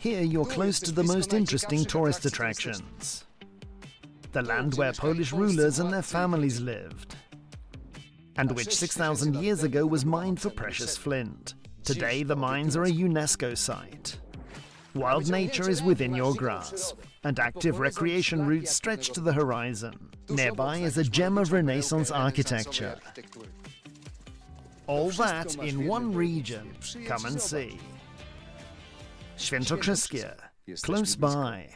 Here you're close to the most interesting tourist attractions. The land where Polish rulers and their families lived, and which 6,000 years ago was mined for precious flint. Today the mines are a UNESCO site. Wild nature is within your grasp, and active recreation routes stretch to the horizon. Nearby is a gem of Renaissance architecture. All that in one region. Come and see. Świętokrzyskie, close by.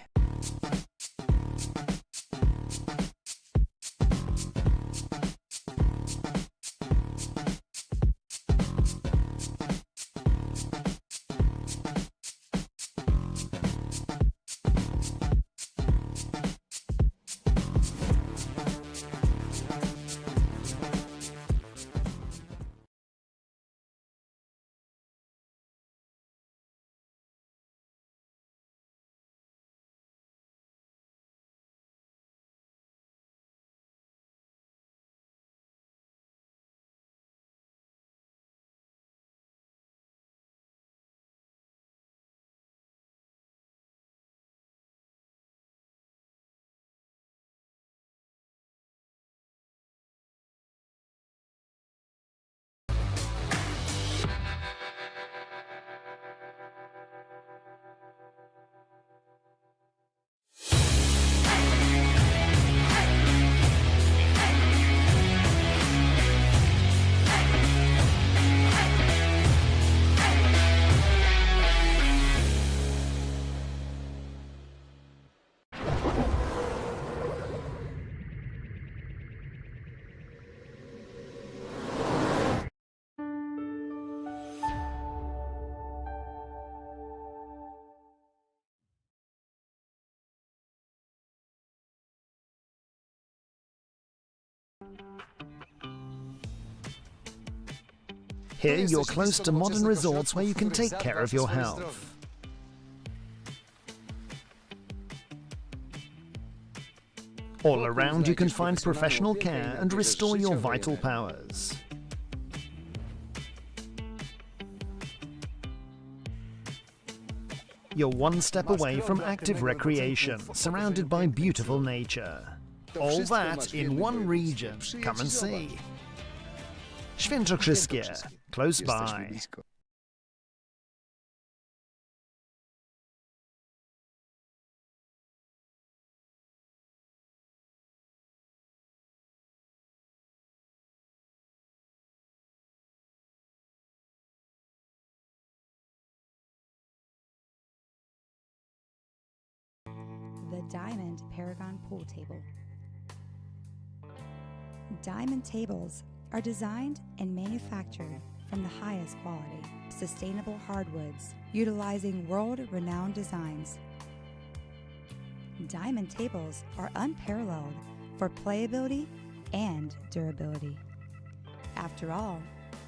Here you're close to modern resorts where you can take care of your health. All around you can find professional care and restore your vital powers. You're one step away from active recreation, surrounded by beautiful nature. All that in one region. Come and see. Świętokrzyskie, close by. The Diamond Paragon Pool Table. Diamond tables are designed and manufactured from the highest quality, sustainable hardwoods, utilizing world-renowned designs. Diamond tables are unparalleled for playability and durability. After all,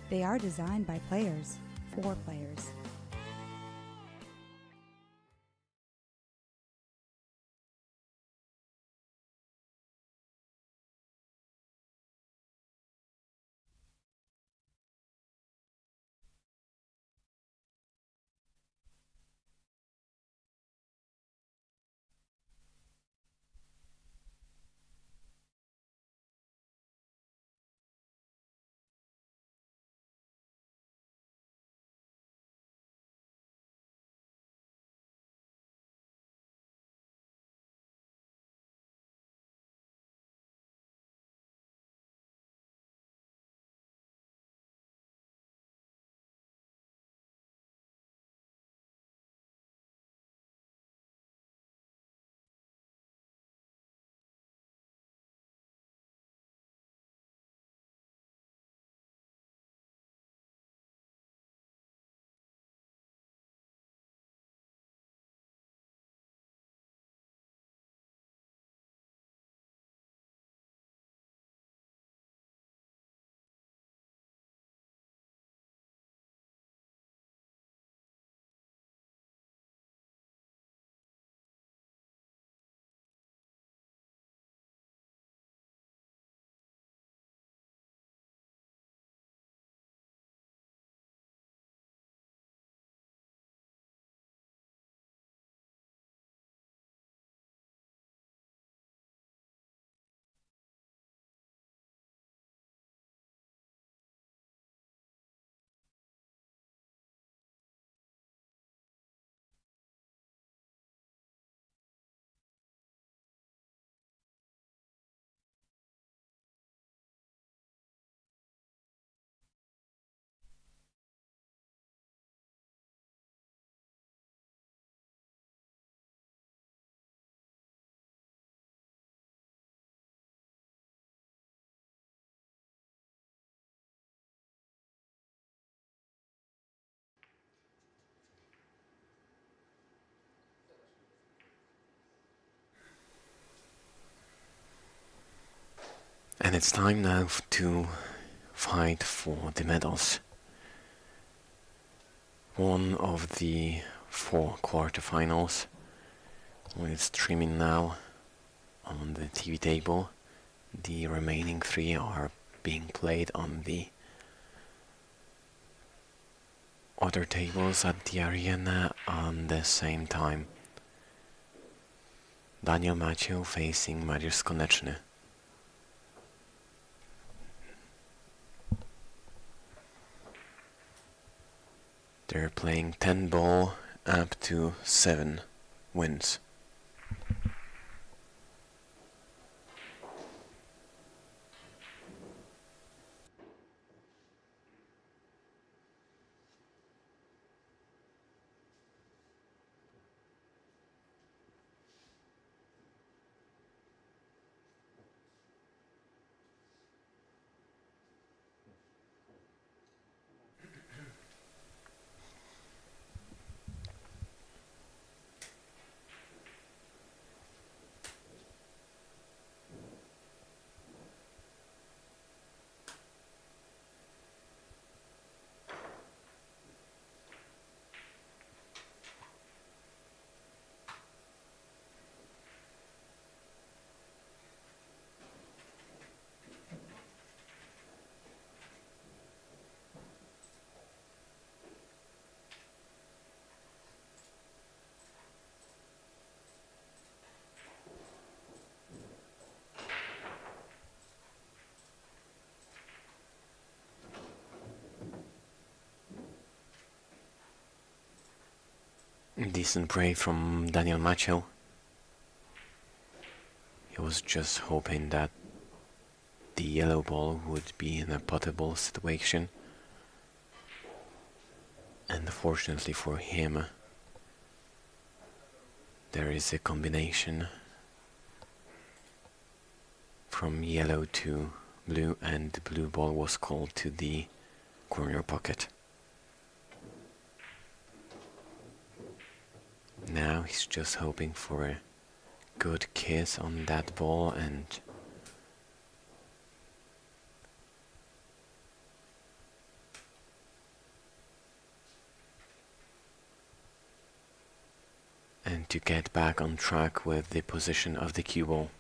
they are designed by players for players. And it's time now to fight for the medals. One of the 4 quarterfinals is streaming now on the TV table. The remaining 3 are being played on the other tables at the arena on the same time. Daniel Macieł facing Mariusz Koneczny. They're playing 10 ball up to 7 wins. Decent break from Daniel Macieł. He was just hoping that the yellow ball would be in a puttable situation. And fortunately for him, there is a combination from yellow to blue, and the blue ball was called to the corner pocket. Now he's just hoping for a good kiss on that ball and to get back on track with the position of the cue ball.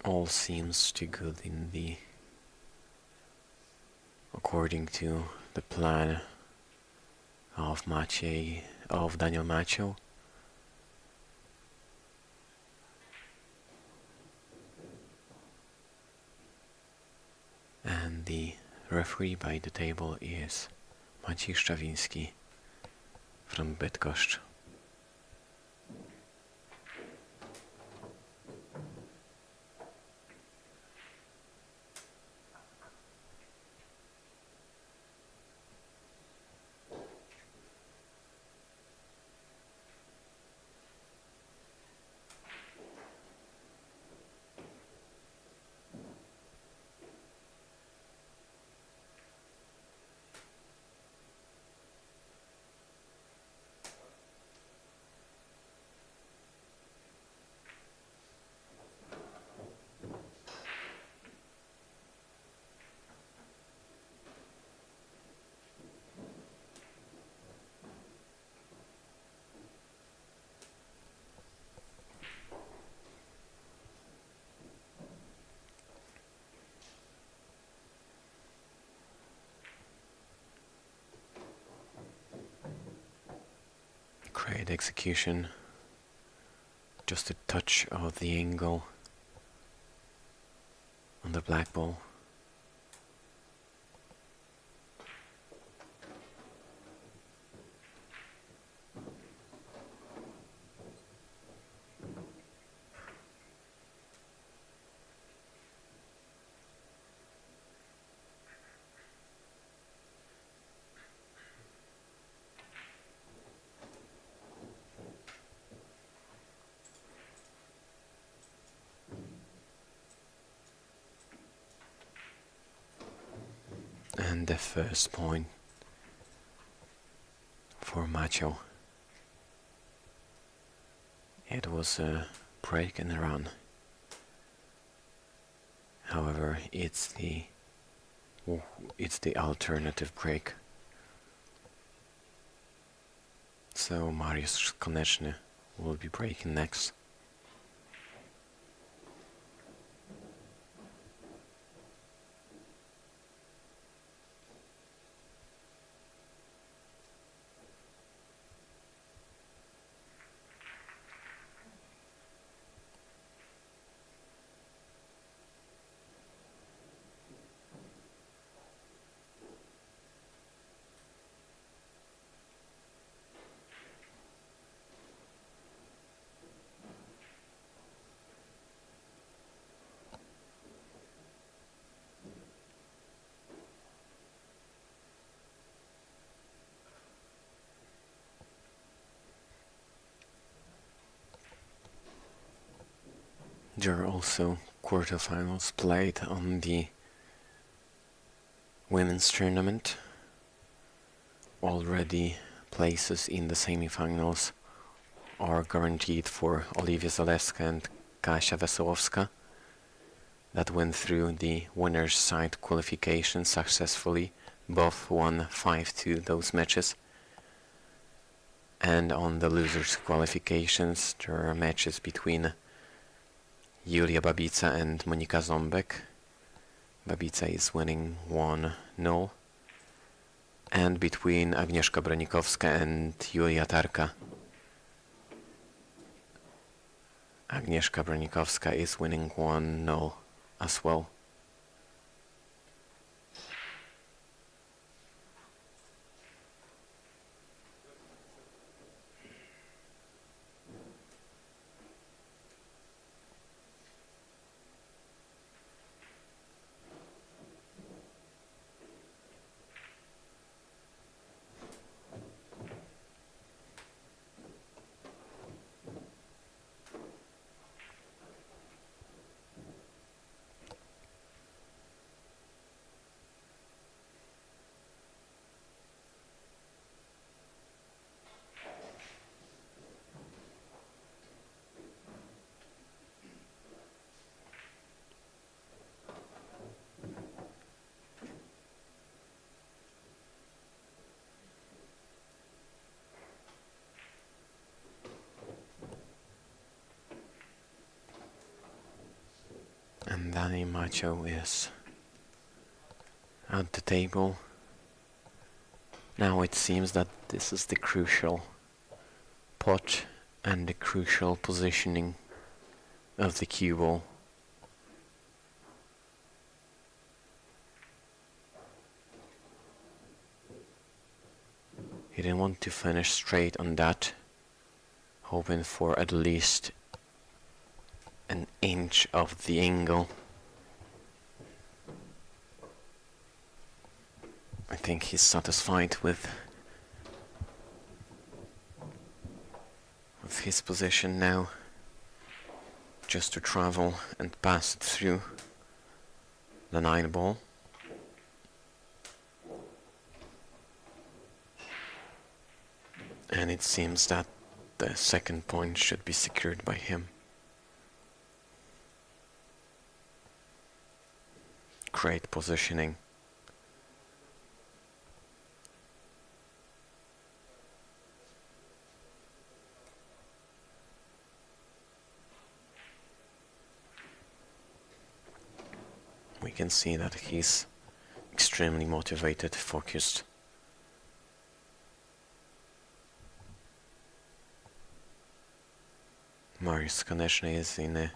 All seems too good according to the plan of Daniel Macieł. And the referee by the table is Maciej Szczawiński from Bydgoszcz. Great execution, just a touch of the angle on the black ball. And the first point for Macho. It was a break and run. However, it's the alternative break. So Mariusz Koneczny will be breaking next. There are also quarterfinals played on the women's tournament. Already places in the semi-finals are guaranteed for Oliwia Zalewska and Kasia Wesołowska, that went through the winner's side qualification successfully. Both won 5-2 those matches. And on the losers qualifications there are matches between Julia Babica and Monika Ząbek. Babica is winning 1-0. And between Agnieszka Bronikowska and Julia Tarka. Agnieszka Bronikowska is winning 1-0 as well. And Danny Macho is at the table. Now it seems that this is the crucial pot and the crucial positioning of the cue ball. He didn't want to finish straight on that, hoping for at least an inch of the angle. I think he's satisfied with his position now, just to travel and pass it through the 9 ball. And it seems that the second point should be secured by him. Great positioning. We can see that he's extremely motivated, focused. Mariusz Koneczny is in a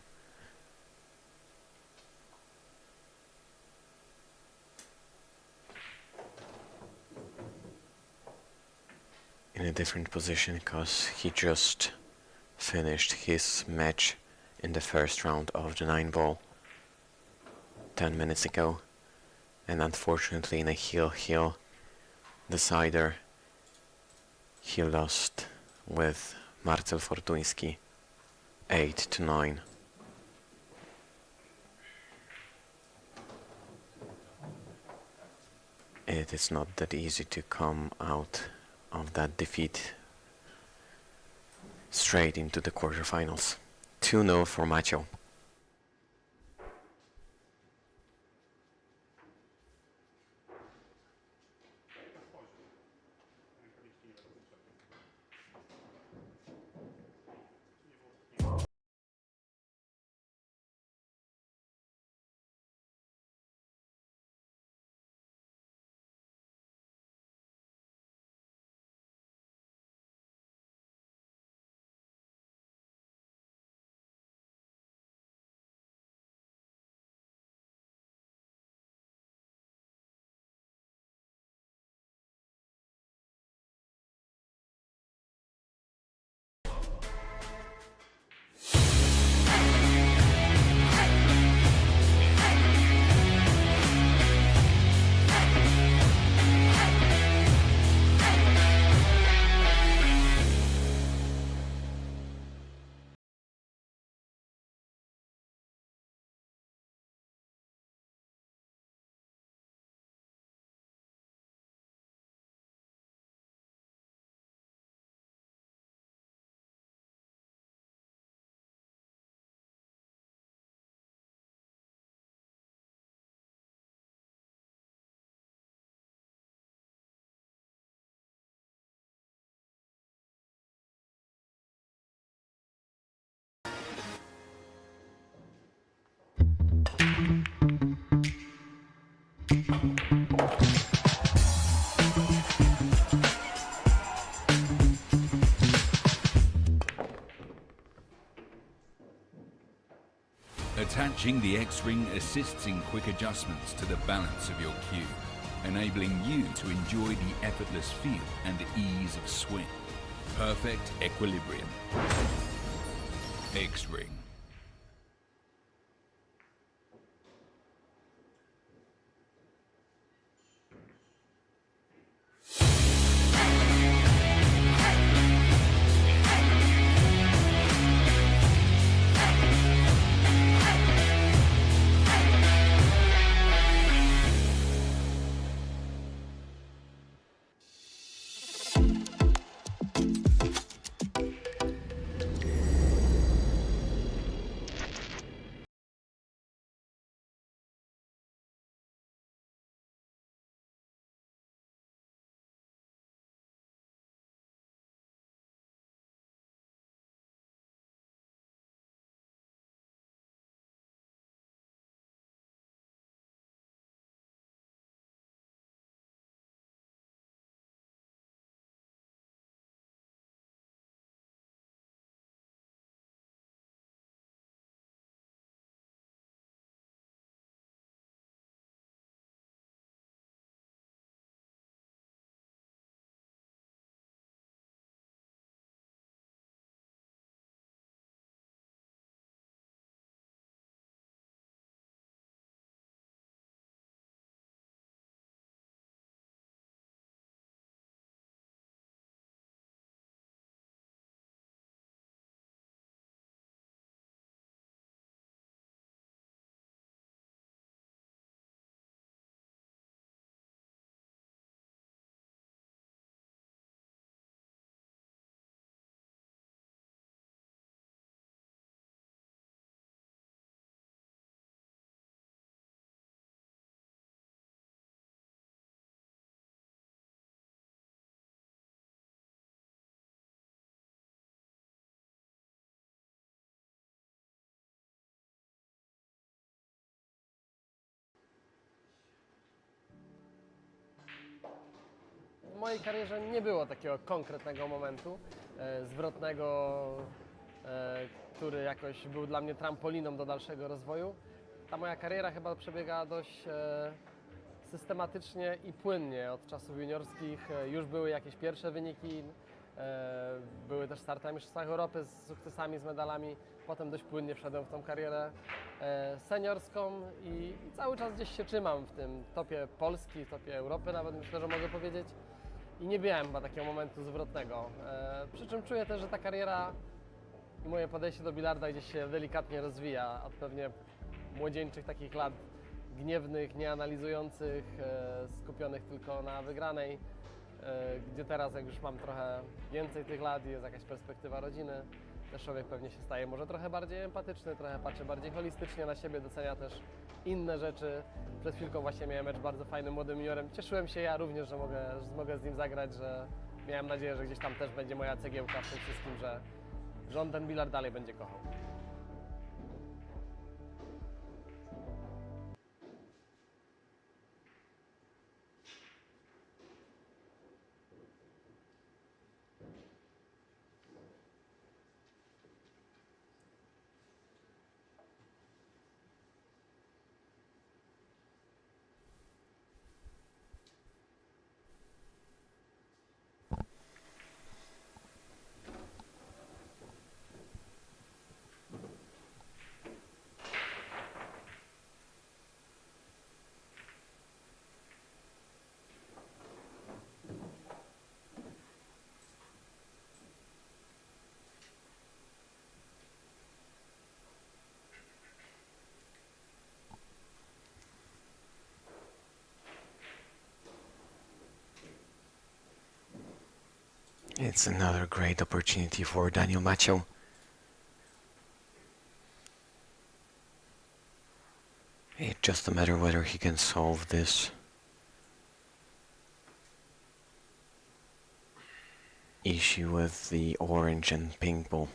different position because he just finished his match in the first round of the 9 ball 10 minutes ago, and unfortunately in a heel-heel decider he lost with Marcel Fortuński 8-9. it is not that easy to come out of that defeat straight into the quarterfinals. 2-0 for Macho. Attaching the X-Ring assists in quick adjustments to the balance of your cue, enabling you to enjoy the effortless feel and ease of swing. Perfect equilibrium. X-Ring. W mojej karierze nie było takiego konkretnego momentu zwrotnego, który jakoś był dla mnie trampoliną do dalszego rozwoju. Ta moja kariera chyba przebiegała dość systematycznie i płynnie. Od czasów juniorskich już były jakieś pierwsze wyniki, były też starty na Mistrzostwach Europy z sukcesami, z medalami. Potem dość płynnie wszedłem w tą karierę seniorską i cały czas gdzieś się trzymam w tym topie Polski, w topie Europy nawet, myślę, że mogę powiedzieć. I nie miałem chyba takiego momentu zwrotnego. Przy czym czuję też, że ta kariera i moje podejście do bilarda gdzieś się delikatnie rozwija. Od pewnie młodzieńczych takich lat gniewnych, nieanalizujących, skupionych tylko na wygranej, gdzie teraz, jak już mam trochę więcej tych lat i jest jakaś perspektywa rodziny, też człowiek pewnie się staje może trochę bardziej empatyczny, trochę patrzy bardziej holistycznie na siebie, docenia też inne rzeczy. Przed chwilką właśnie miałem mecz bardzo fajnym młodym juniorem. Cieszyłem się ja również, że mogę z nim zagrać, że miałem nadzieję, że gdzieś tam też będzie moja cegiełka w tym wszystkim, że on ten bilard dalej będzie kochał. It's another great opportunity for Daniel Maciel. It's just a matter whether he can solve this issue with the orange and pink ball.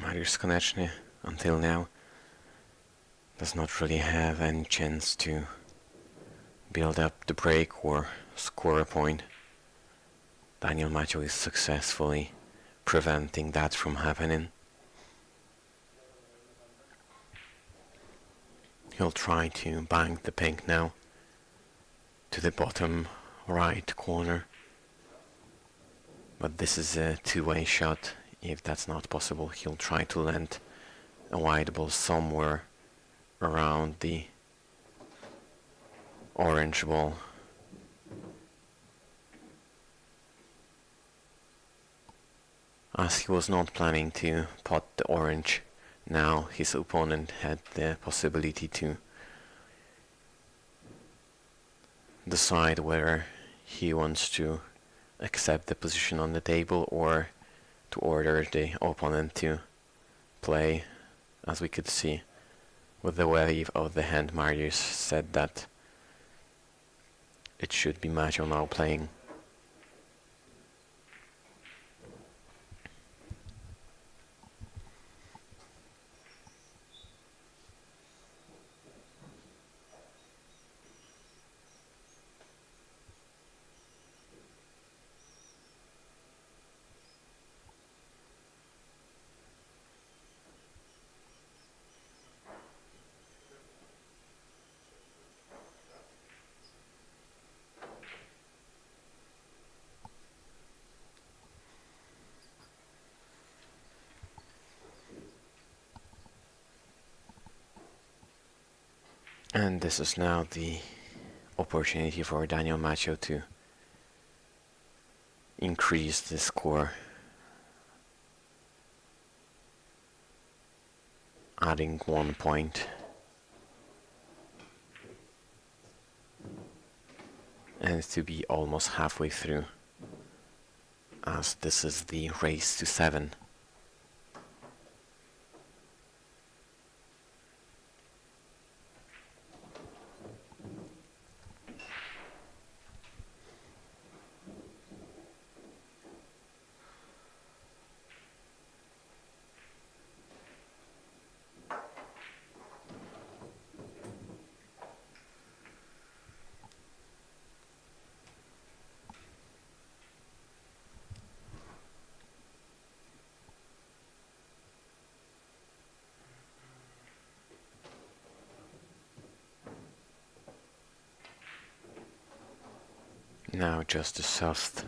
Mariusz Koneczny, until now, does not really have any chance to build up the break or score a point. Daniel Maciel is successfully preventing that from happening. He'll try to bank the pink now to the bottom right corner, but this is a two-way shot. If that's not possible, he'll try to land a wide ball somewhere around the orange ball. As he was not planning to pot the orange, now his opponent had the possibility to decide whether he wants to accept the position on the table or to order the opponent to play. As we could see with the wave of the hand, Mariusz said that it should be Maciej now playing. And this is now the opportunity for Daniel Maciej to increase the score, adding 1 point. And to be almost halfway through, as this is the race to 7. Now just a soft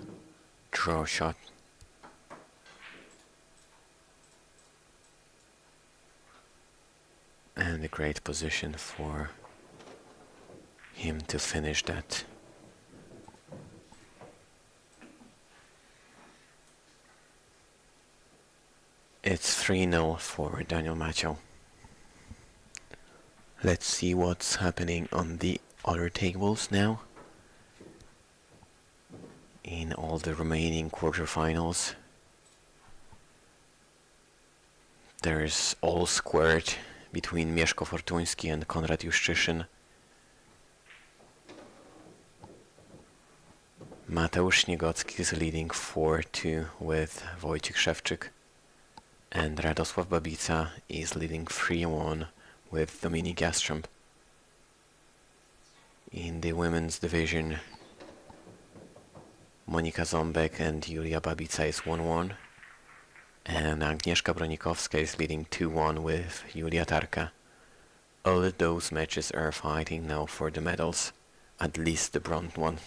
draw shot. And a great position for him to finish that. It's 3-0 for Daniel Maciej. Let's see what's happening on the other tables now. In all the remaining quarterfinals, there's all squared between Mieszko Fortuński and Konrad Juszczyszyn. Mateusz Śniegocki is leading 4-2 with Wojciech Szewczyk, and Radosław Babica is leading 3-1 with Dominik Jastrząb. In the women's division, Monika Ząbek and Julia Babica is 1-1, and Agnieszka Bronikowska is leading 2-1 with Julia Tarka. All of those matches are fighting now for the medals, at least the bronze one.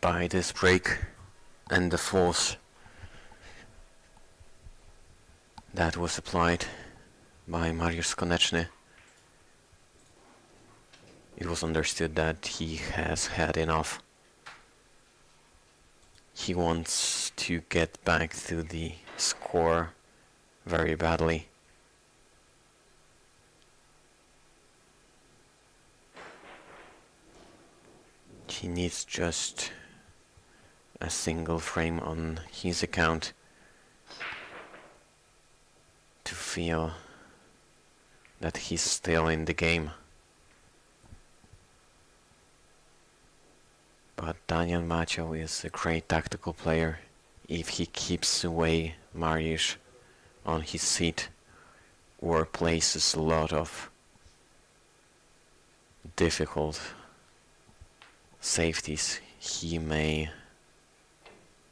By this break and the force that was applied by Mariusz Koneczny, it was understood that he has had enough. He wants to get back to the score very badly. He needs just a single frame on his account to feel that he's still in the game. But Daniel Maciej is a great tactical player. If he keeps away Mariusz on his seat or places a lot of difficult safeties, he may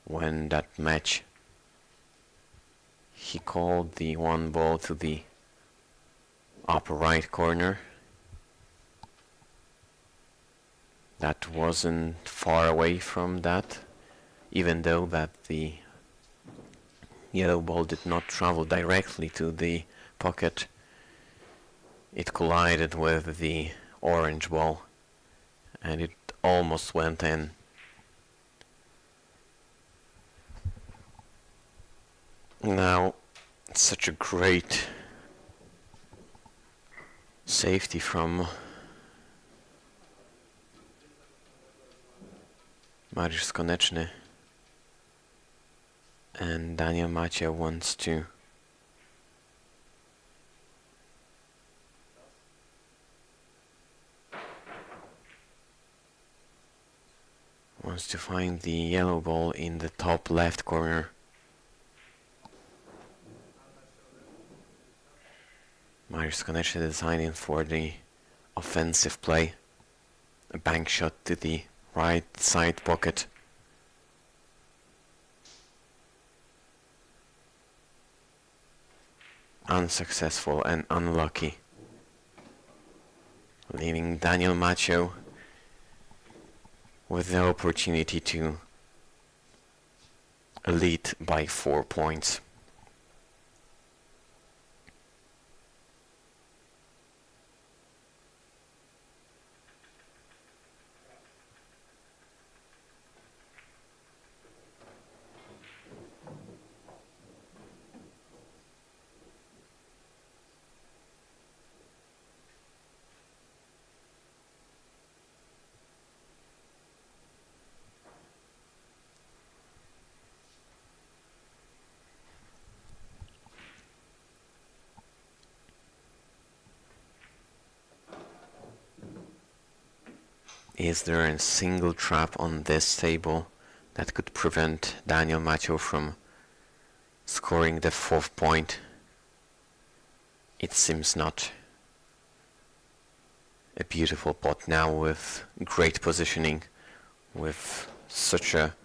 win that match. He called the one ball to the upper right corner. That wasn't far away from that, even though that the yellow ball did not travel directly to the pocket. It collided with the orange ball and it almost went in. Now, such a great safety from Mariusz Koneczny, and Daniel Macieł wants to find the yellow ball in the top left corner. Mariusz Koneczny designing for the offensive play, a bank shot to the right side pocket. Unsuccessful and unlucky, leaving Daniel Macieł with the opportunity to lead by 4 points. Is there a single trap on this table that could prevent Daniel Macieł from scoring the 4th point? It seems not. A beautiful pot now with great positioning, with such a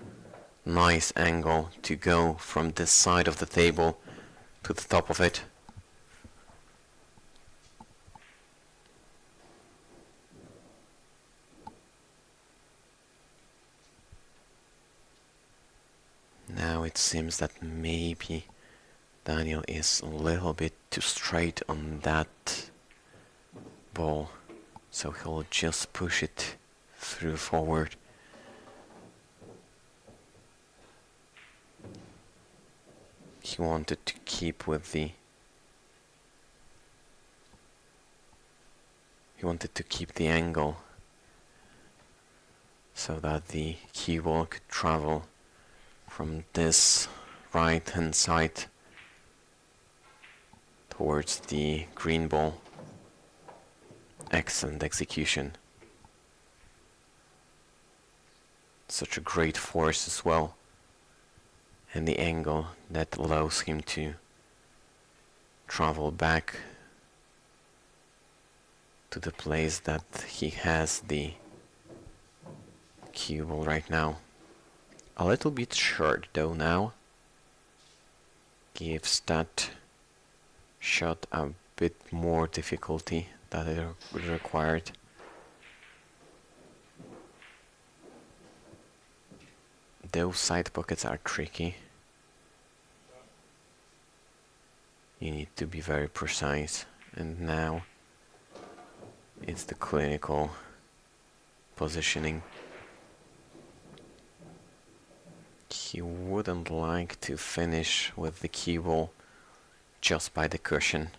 nice angle to go from this side of the table to the top of it. Now it seems that maybe Daniel is a little bit too straight on that ball, so he'll just push it through forward. He wanted to keep with the angle so that the cue ball could travel from this right hand side towards the green ball. Excellent execution. Such a great force as well, and the angle that allows him to travel back to the place that he has the cue ball right now. A little bit short though now. Gives that shot a bit more difficulty that it required. Those side pockets are tricky. You need to be very precise, and now it's the clinical positioning. He wouldn't like to finish with the cue ball just by the cushion.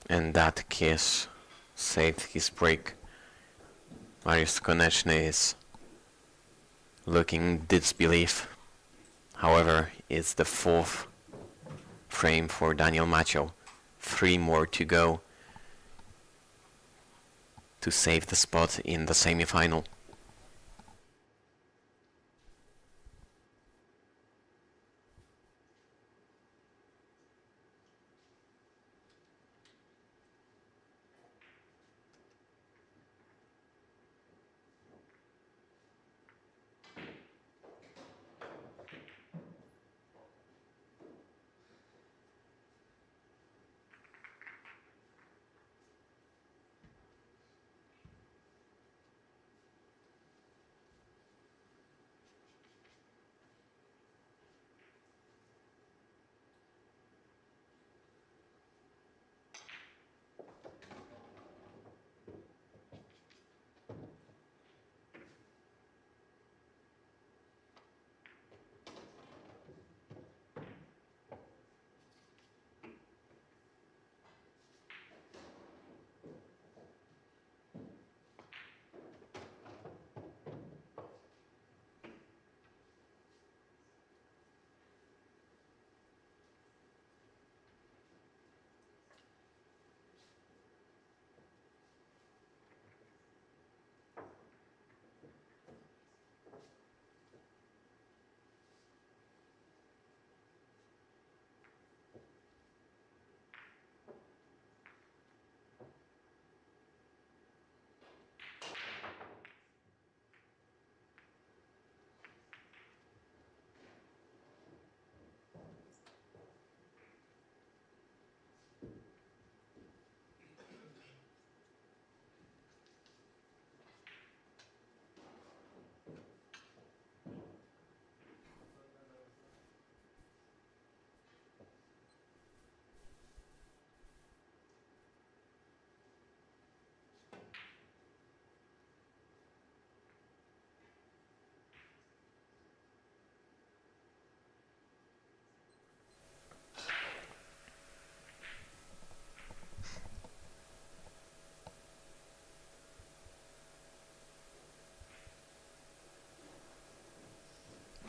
And that kiss saved his break. Mariusz Koneczny is looking in disbelief. However, it's the 4th frame for Daniel Macieł. 3 more to go to save the spot in the semi-final.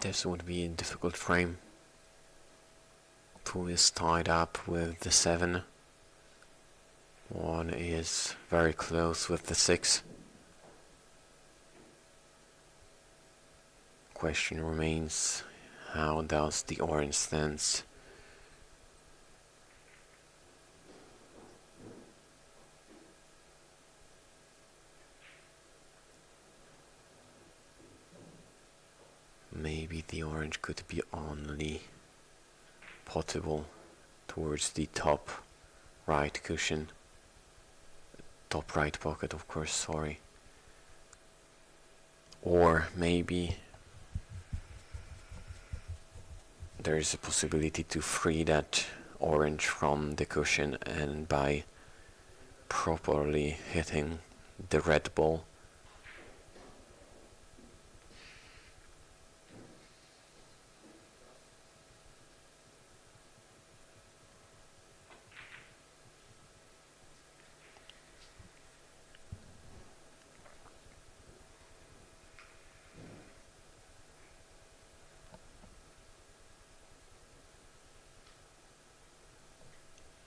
This would be a difficult frame. Two is tied up with the 7. One is very close with the 6. Question remains, how does the orange stance? Maybe the orange could be only potable towards the top right cushion. Top right pocket, of course, sorry. Or maybe there is a possibility to free that orange from the cushion, and by properly hitting the red ball,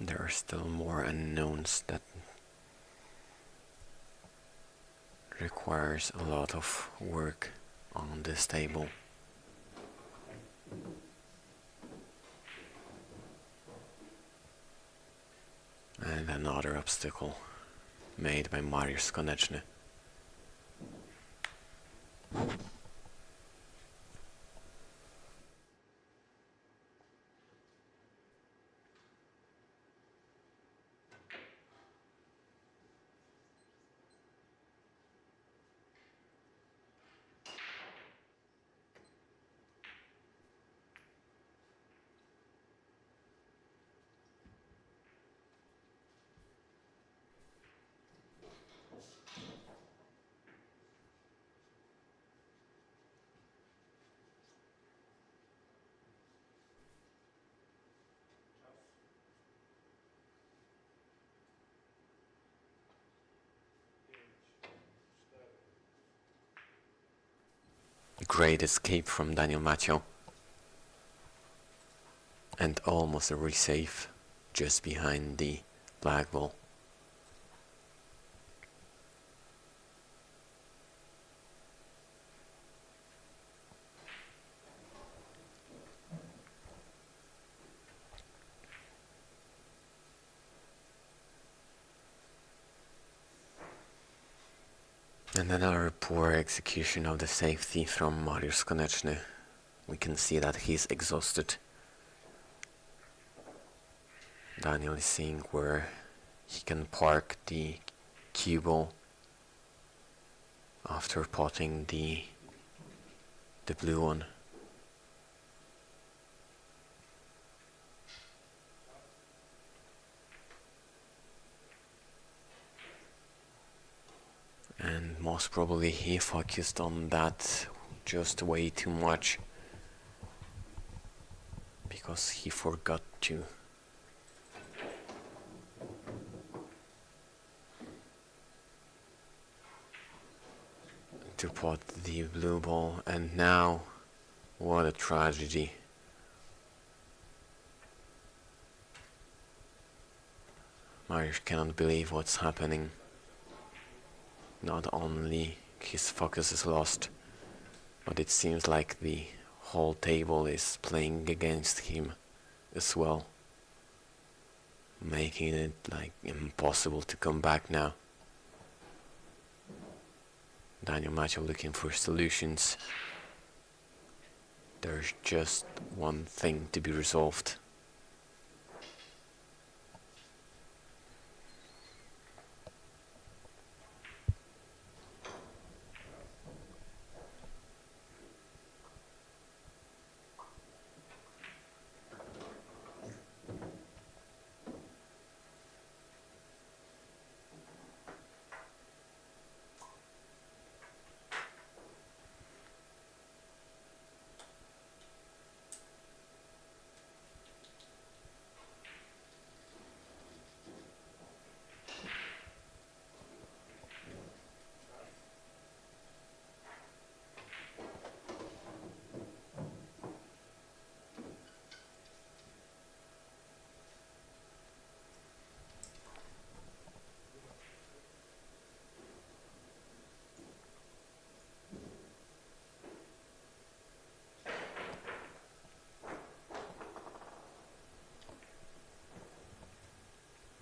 there are still more unknowns that requires a lot of work on this table. And another obstacle made by Mariusz Koneczny. Great escape from Daniel Macio. And almost a resave just behind the black ball. And another poor execution of the safety from Mariusz Koneczny. We can see that he's exhausted. Daniel is seeing where he can park the cue ball after potting the blue one. And most probably he focused on that just way too much, because he forgot to pot the blue ball. And now, what a tragedy. Mariusz cannot believe what's happening. Not only his focus is lost, but it seems like the whole table is playing against him as well, making it like impossible to come back now. Daniel Maciej looking for solutions. There's just one thing to be resolved.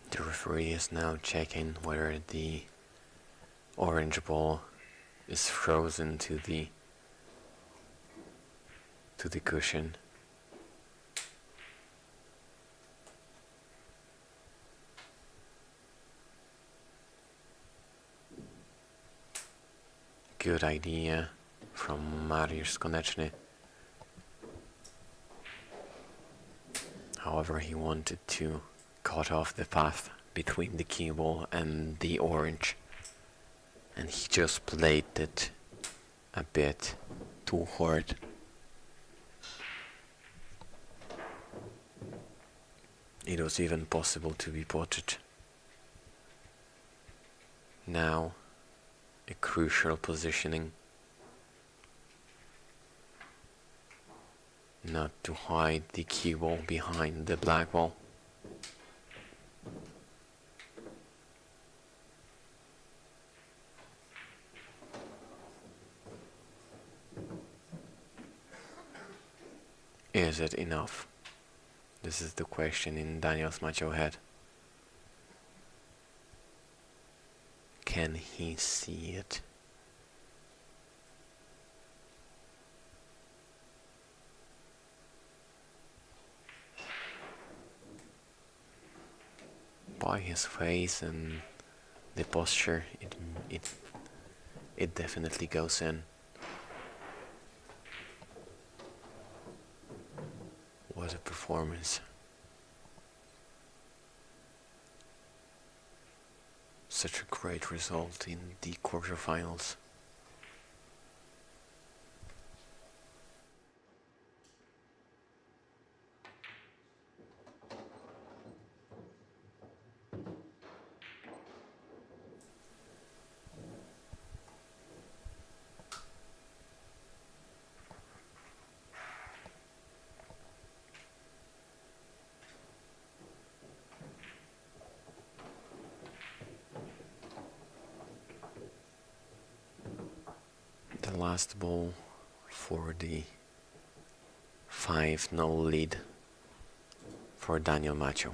The referee is now checking whether the orange ball is frozen to the cushion. Good idea from Mariusz Koneczny. However, he wanted to cut off the path between the cue ball and the orange, and he just played it a bit too hard. It was even possible to be potted. Now, a crucial positioning. Not to hide the cue ball behind the black ball. Is it enough? This is the question in Daniel Maciej's head. Can he see it? By his face and the posture, it definitely goes in. What a performance. Such a great result in the quarterfinals. last ball for the 5-0 lead for Daniel Macho.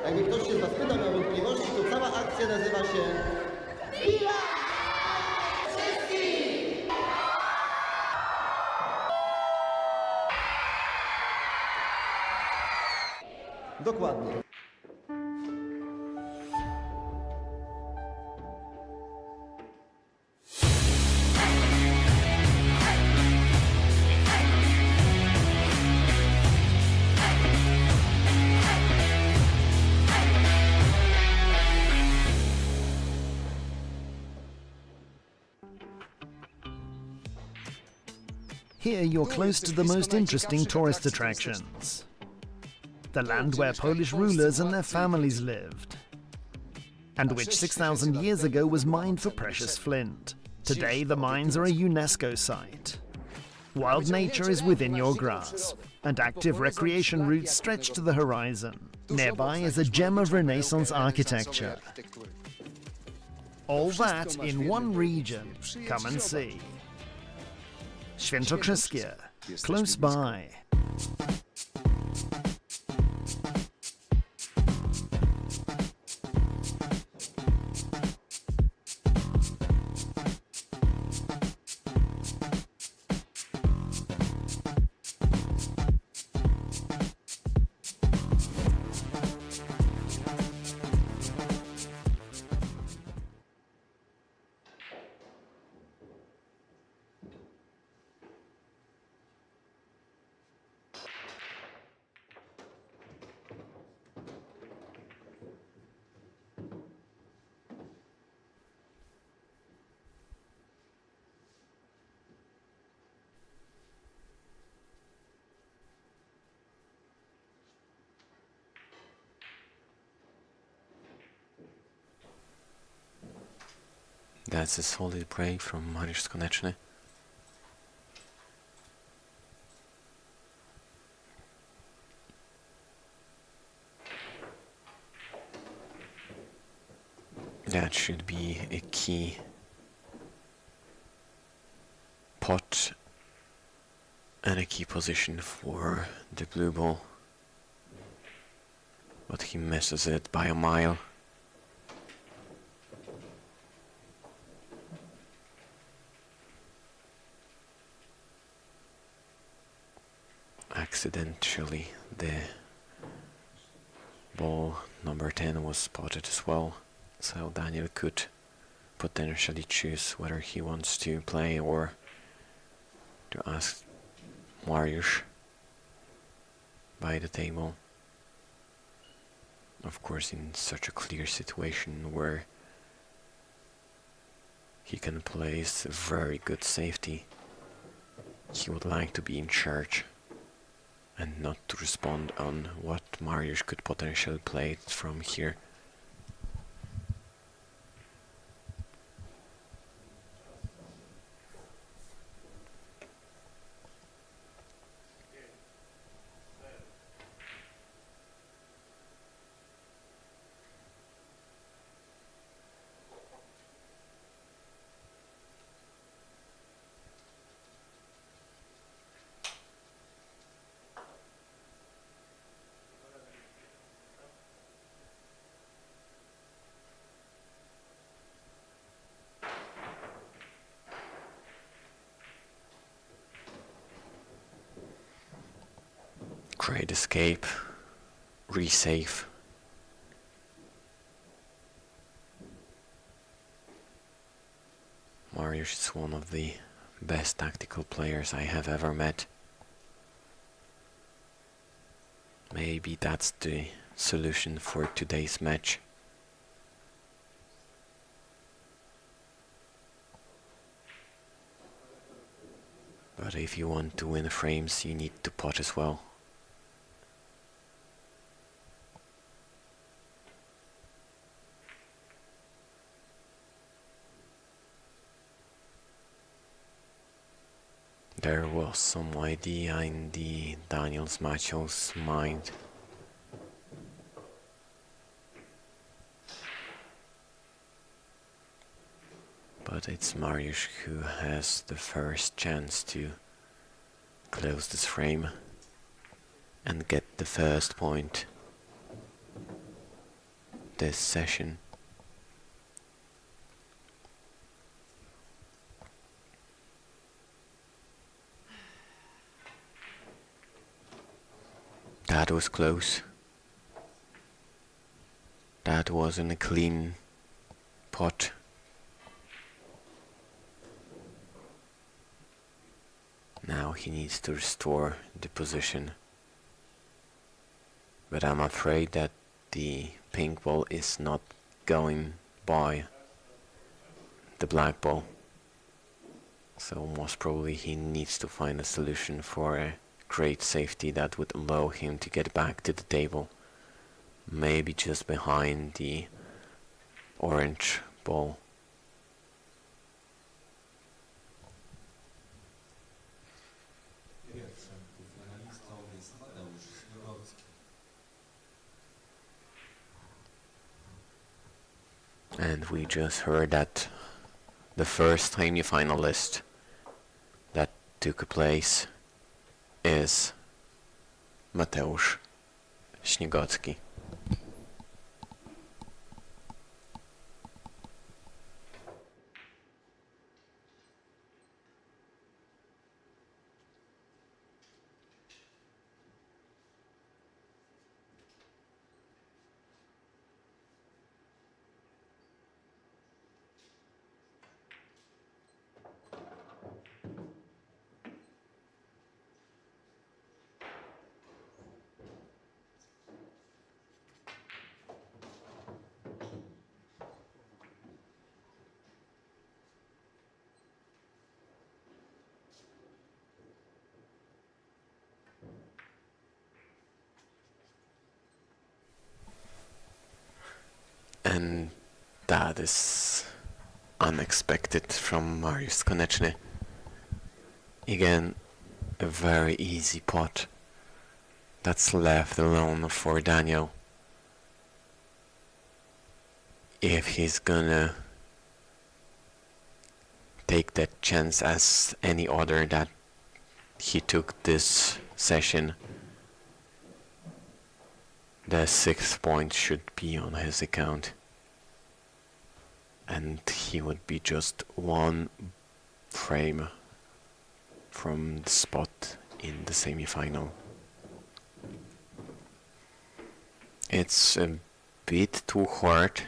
Jakby ktoś się zapytał, miał wątpliwości, to cała akcja nazywa się Billiards! Dokładnie. Here you're close to the most interesting tourist attractions. The land where Polish rulers and their families lived, and which 6,000 years ago was mined for precious flint. Today the mines are a UNESCO site. Wild nature is within your grasp, and active recreation routes stretch to the horizon. Nearby is a gem of Renaissance architecture. All that in one region. Come and see. Świętokrzyskie, close by. That's a solid break from Mariusz Koneczny. That should be a key pot and a key position for the blue ball. But he misses it by a mile. Accidentally, the ball number 10 was spotted as well, so Daniel could potentially choose whether he wants to play or to ask Mariusz by the table. Of course, in such a clear situation where he can place very good safety, he would like to be in charge and not to respond on what Mariusz could potentially play from here. Great escape, resave. Mariusz is one of the best tactical players I have ever met. Maybe that's the solution for today's match. But if you want to win frames, you need to pot as well. there was some idea in the Daniel's Macho's mind. But it's Mariusz who has the first chance to close this frame and get the first point this session. That was close. That wasn't a clean pot. Now he needs to restore the position. But I'm afraid that the pink ball is not going by the black ball. So most probably he needs to find a solution for a great safety that would allow him to get back to the table. Maybe just behind the orange ball. And we just heard that the first semi-finalist that took place is Mateusz Śniegocki. And that is unexpected from Mariusz Koneczny. Again, a very easy pot that's left alone for Daniel. If he's gonna take that chance as any other that he took this session, the 6th point should be on his account. And he would be just one frame from the spot in the semi-final. It's a bit too hard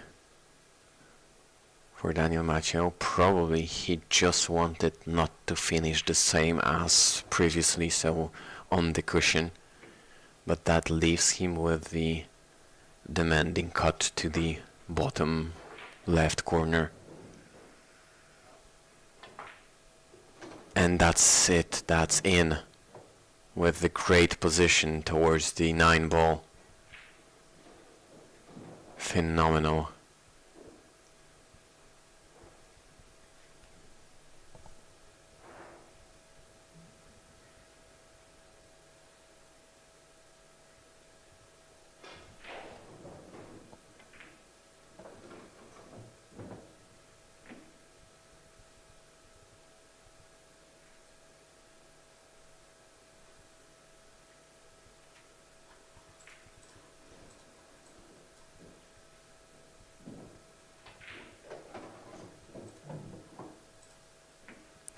for Daniel Maciej. Probably he just wanted not to finish the same as previously, so on the cushion. But that leaves him with the demanding cut to the bottom left corner. And that's it, that's in, with the great position towards the 9 ball. Phenomenal.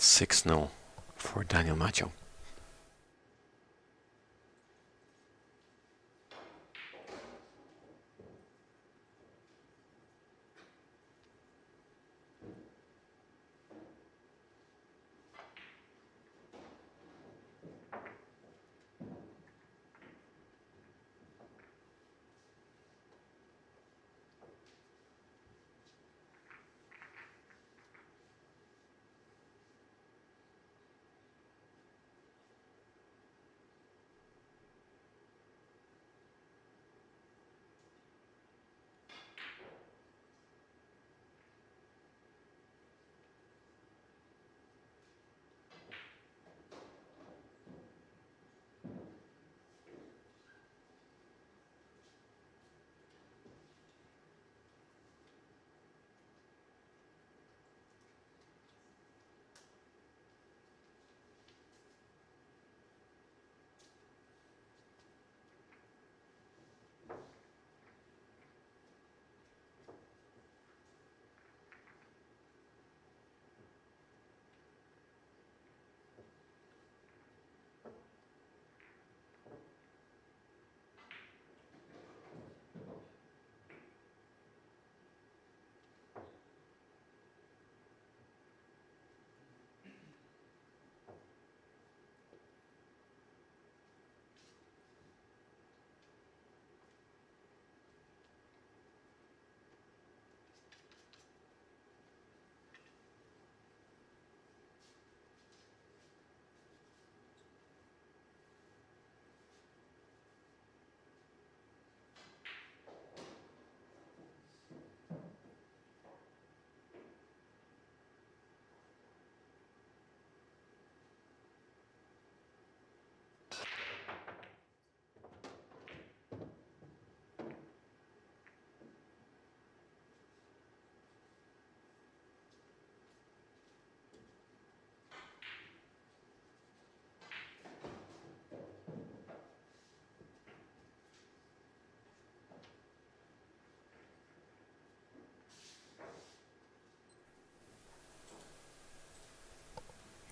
Six 0 for Daniel Maciej.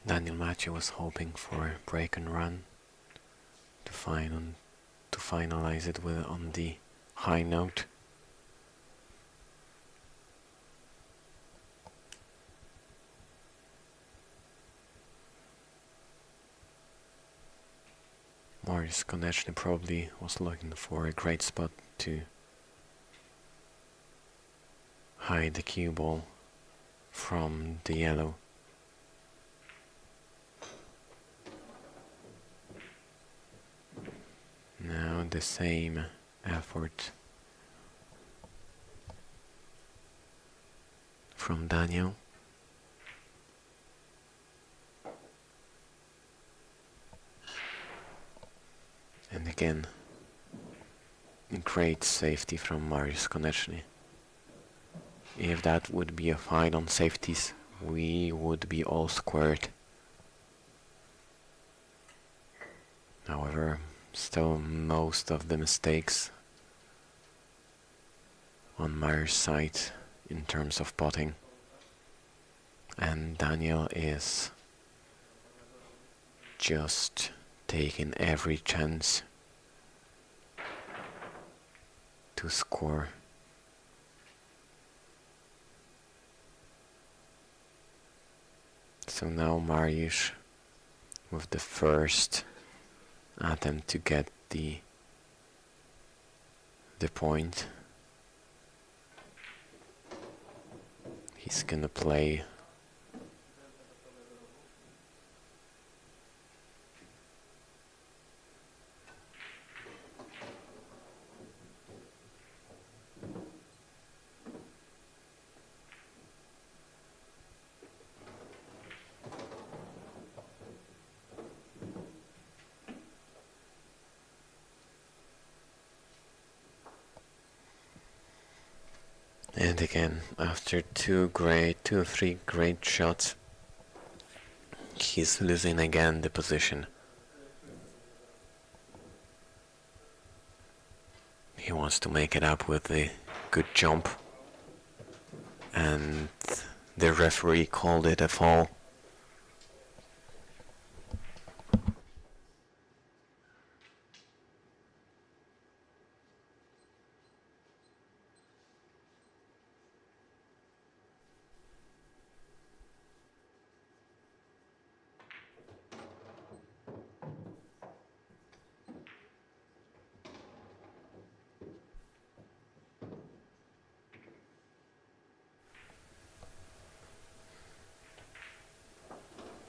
Daniel Maciej was hoping for a break and run to finalize it with on the high note. Mariusz Koneczny probably was looking for a great spot to hide the cue ball from the yellow. Now the same effort from Daniel. And again, great safety from Mariusz Koneczny. If that would be a fight on safeties, we would be all squared. However, still most of the mistakes on Mariusz's side in terms of potting. And Daniel is just taking every chance to score. So now Mariusz with the first attempt to get the point. He's gonna play and again, after two or three great shots, he's losing again the position. He wants to make it up with the good jump, and the referee called it a fall.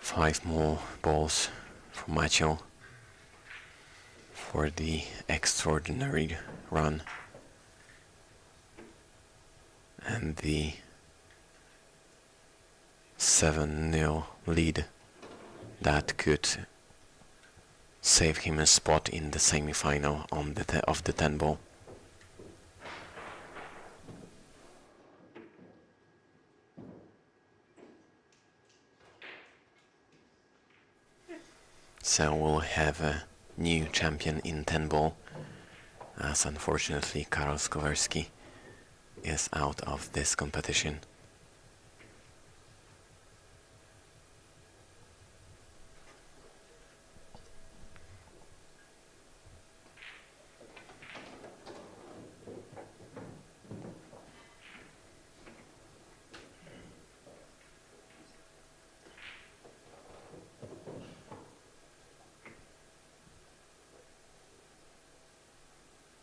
Five more balls for Maciej for the extraordinary run and the 7-0 lead that could save him a spot in the semi-final on of the 10 ball. So we'll have a new champion in 10 ball, as unfortunately Karol Skowerski is out of this competition.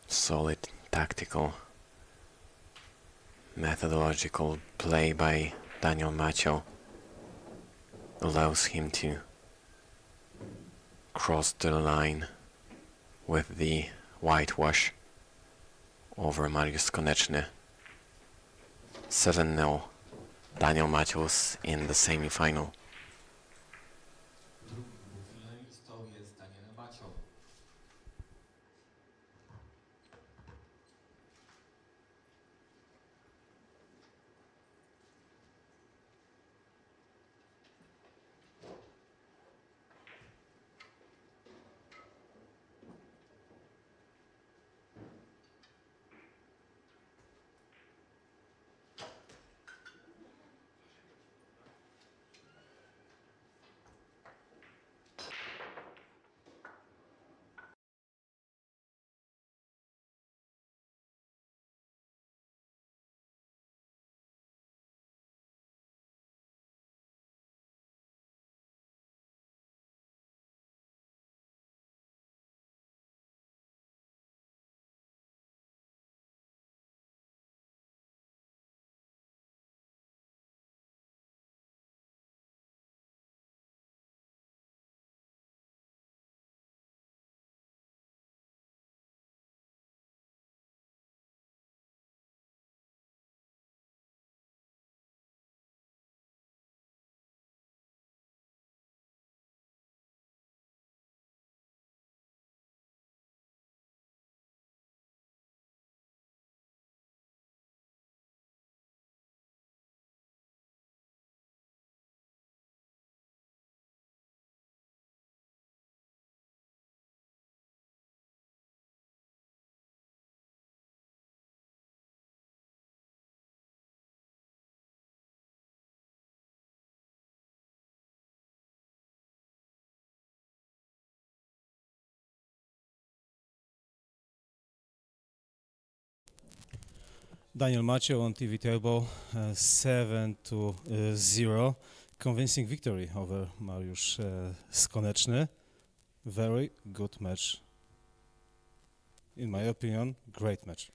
Solid tactical, methodological play by Daniel Maciej allows him to cross the line with the whitewash over Mariusz Koneczny. 7-0. Daniel Maciej in the semi-final. Daniel Macio on TV table, 7-0. Convincing victory over Mariusz Skoneczny. Very good match. In my opinion, great match.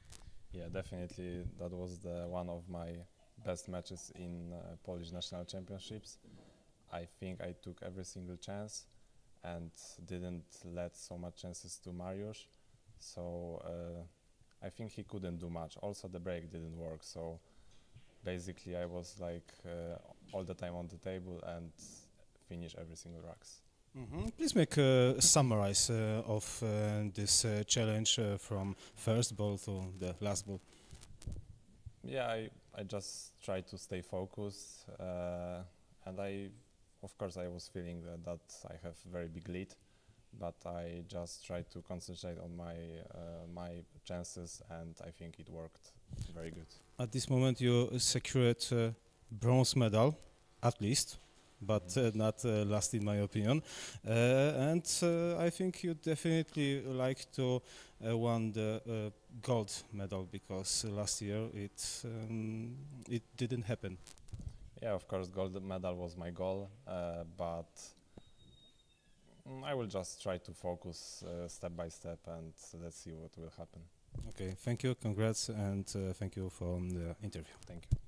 Yeah, definitely that was one of my best matches in Polish national championships. I think I took every single chance and didn't let so much chances to Mariusz. So I think he couldn't do much. Also the break didn't work. So basically I was like all the time on the table and finish every single racks. Please make a summarize of this challenge from first ball to the last ball. Yeah, I just tried to stay focused and of course I was feeling that I have very big lead, but I just tried to concentrate on my chances and I think it worked very good. At this moment you secured bronze medal, at least, but not last in my opinion. And I think you definitely like to won the gold medal because last year it didn't happen. Yeah, of course, gold medal was my goal, but I will just try to focus step by step and let's see what will happen. Okay, thank you, congrats, and thank you for the interview. Thank you.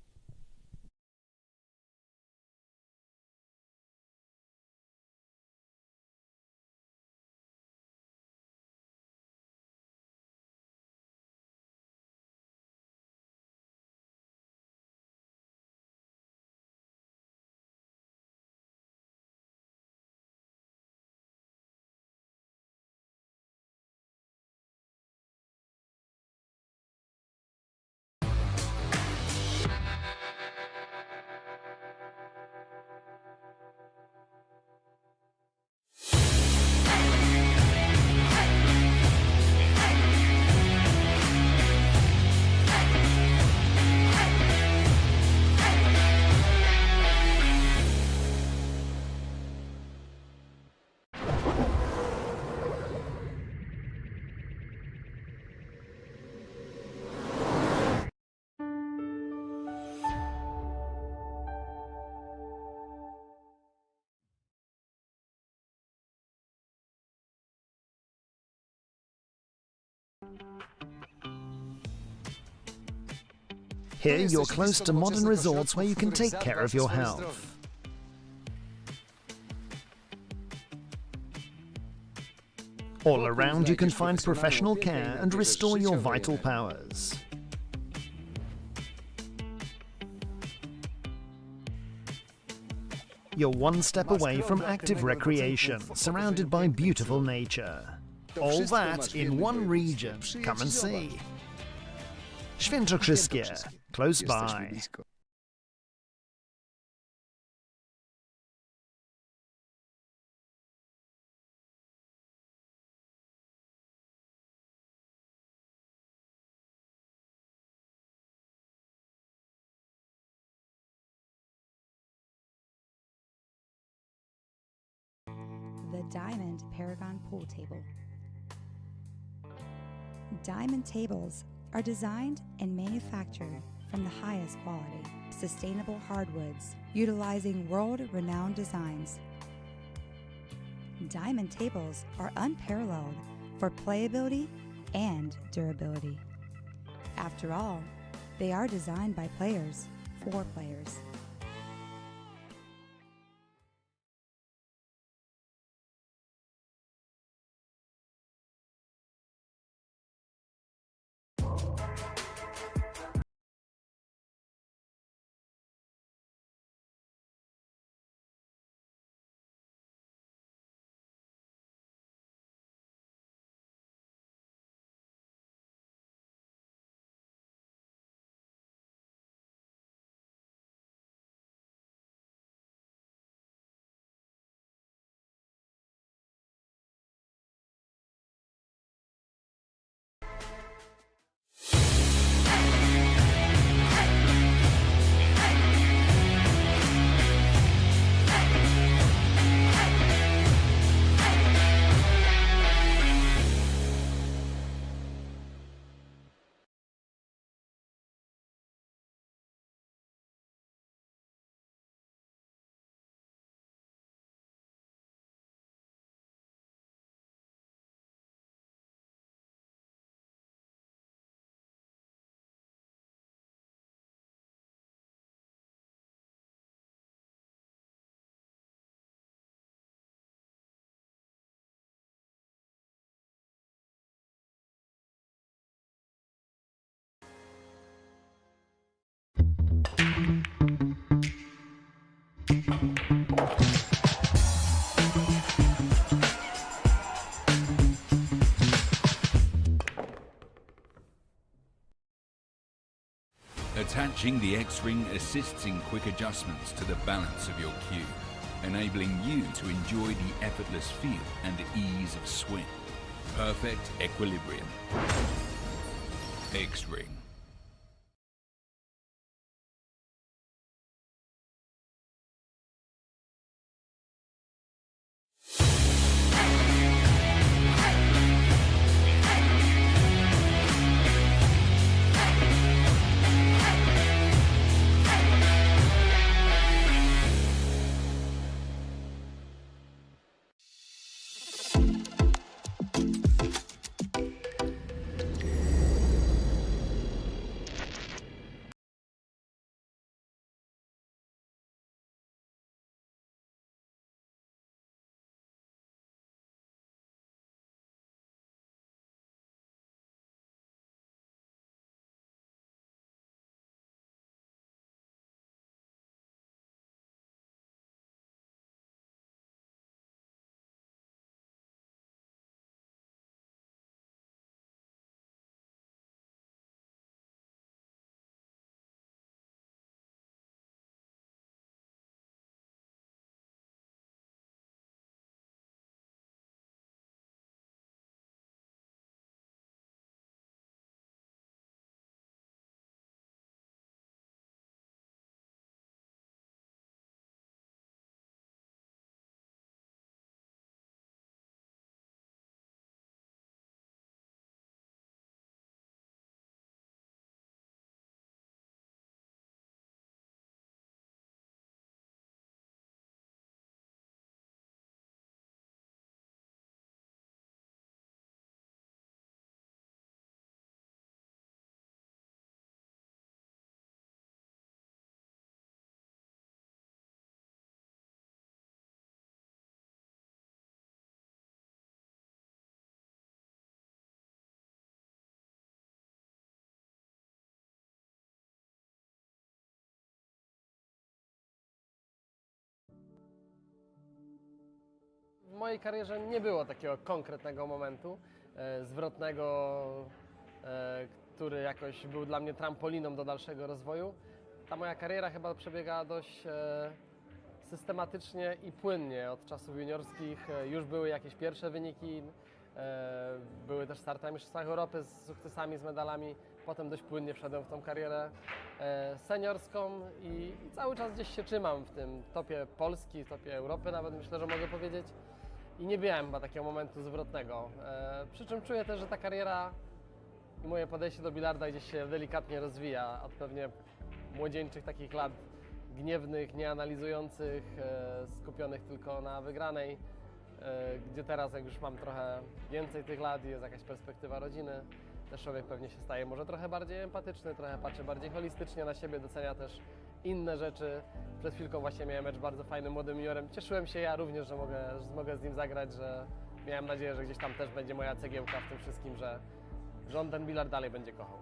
Here you're close to modern resorts where you can take care of your health. All around you can find professional care and restore your vital powers. You're one step away from active recreation, surrounded by beautiful nature. All that in one region. Come and see. Świętokrzyskie, close by. The Diamond Paragon Pool Table. Diamond tables are designed and manufactured from the highest quality, sustainable hardwoods, utilizing world-renowned designs. Diamond tables are unparalleled for playability and durability. After all, they are designed by players for players. Watching the X-Ring assists in quick adjustments to the balance of your cue, enabling you to enjoy the effortless feel and ease of swing. Perfect equilibrium. X-Ring. W mojej karierze nie było takiego konkretnego momentu zwrotnego, który jakoś był dla mnie trampoliną do dalszego rozwoju. Ta moja kariera chyba przebiegała dość systematycznie i płynnie. Od czasów juniorskich już były jakieś pierwsze wyniki, były też starty na Mistrzostwach Europy z sukcesami, z medalami. Potem dość płynnie wszedłem w tą karierę seniorską i cały czas gdzieś się trzymam w tym topie Polski, w topie Europy nawet, myślę, że mogę powiedzieć. I nie miałem chyba takiego momentu zwrotnego. Przy czym czuję też, że ta kariera i moje podejście do bilarda gdzieś się delikatnie rozwija od pewnie młodzieńczych takich lat gniewnych, nieanalizujących, skupionych tylko na wygranej, gdzie teraz jak już mam trochę więcej tych lat i jest jakaś perspektywa rodziny, też człowiek pewnie się staje może trochę bardziej empatyczny, trochę patrzy bardziej holistycznie na siebie, docenia też inne rzeczy. Przed chwilką właśnie miałem mecz bardzo fajnym młodym juniorem. Cieszyłem się ja również, że mogę z nim zagrać, że miałem nadzieję, że gdzieś tam też będzie moja cegiełka w tym wszystkim, że on ten bilard dalej będzie kochał.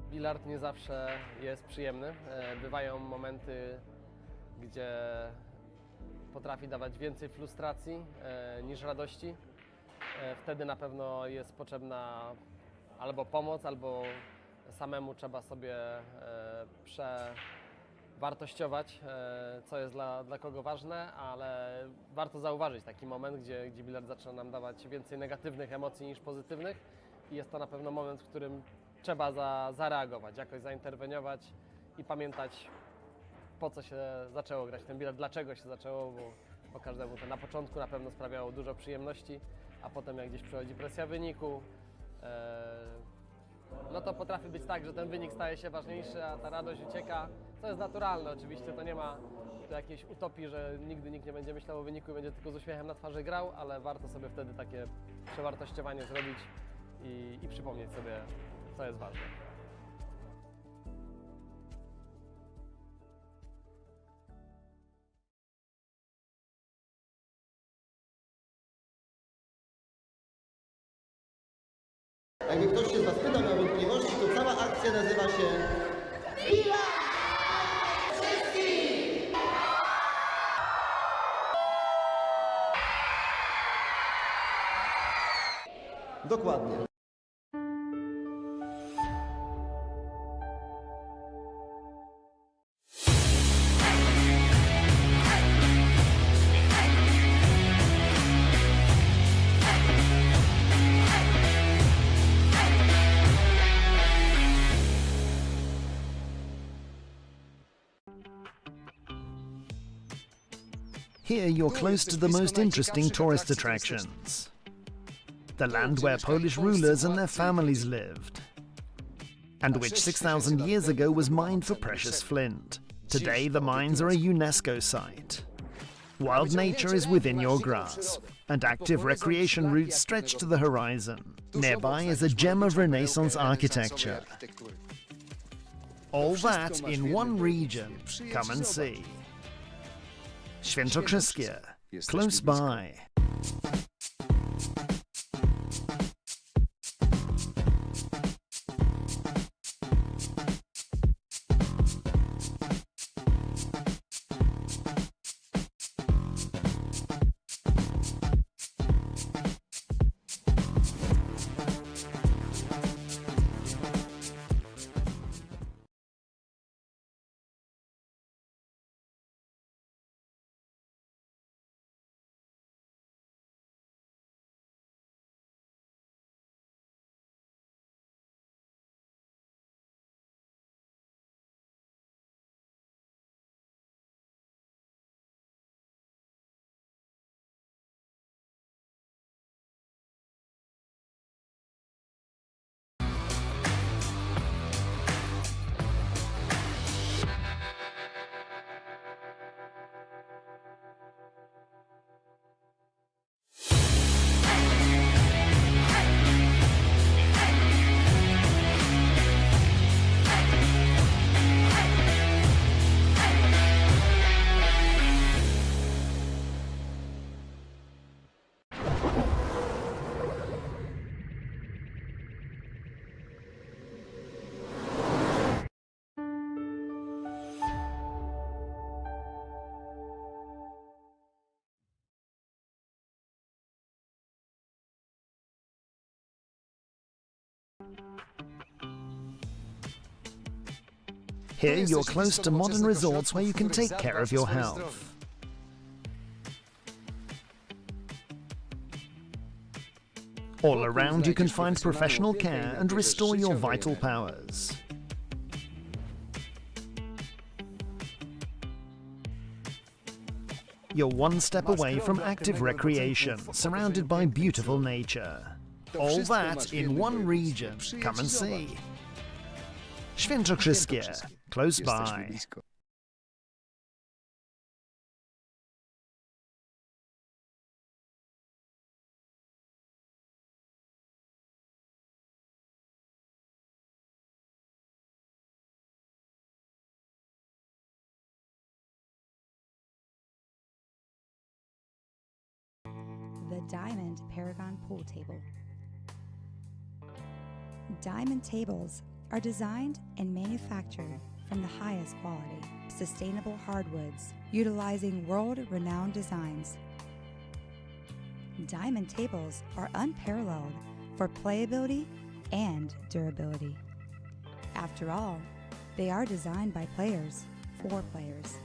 Bilard nie zawsze jest przyjemny. Bywają momenty, gdzie potrafi dawać więcej frustracji niż radości. Wtedy na pewno jest potrzebna albo pomoc, albo samemu trzeba sobie przewartościować, co jest dla kogo ważne, ale warto zauważyć taki moment, gdzie bilard zaczyna nam dawać więcej negatywnych emocji niż pozytywnych i jest to na pewno moment, w którym trzeba zareagować, jakoś zainterweniować i pamiętać, po co się zaczęło grać ten bilard, dlaczego się zaczęło, bo każdemu to na początku na pewno sprawiało dużo przyjemności, a potem jak gdzieś przychodzi presja wyniku, no to potrafi być tak, że ten wynik staje się ważniejszy, a ta radość ucieka, co jest naturalne. Oczywiście to nie ma tu jakiejś utopii, że nigdy nikt nie będzie myślał o wyniku i będzie tylko z uśmiechem na twarzy grał, ale warto sobie wtedy takie przewartościowanie zrobić i przypomnieć sobie, co jest ważne. Jakby ktoś się z Was pytał, miał wątpliwości, to cała akcja nazywa się Billiards! Dokładnie. Here you're close to the most interesting tourist attractions. The land where Polish rulers and their families lived, and which 6,000 years ago was mined for precious flint. Today the mines are a UNESCO site. Wild nature is within your grasp, and active recreation routes stretch to the horizon. Nearby is a gem of Renaissance architecture. All that in one region. Come and see. Świętokrzyskie, close by. Here you're close to modern resorts where you can take care of your health. All around you can find professional care and restore your vital powers. You're one step away from active recreation, surrounded by beautiful nature. All that in one region. Come and see. Świętokrzyskie, close by. The Diamond Paragon Pool Table. Diamond tables are designed and manufactured from the highest quality, sustainable hardwoods, utilizing world-renowned designs. Diamond tables are unparalleled for playability and durability. After all, they are designed by players for players.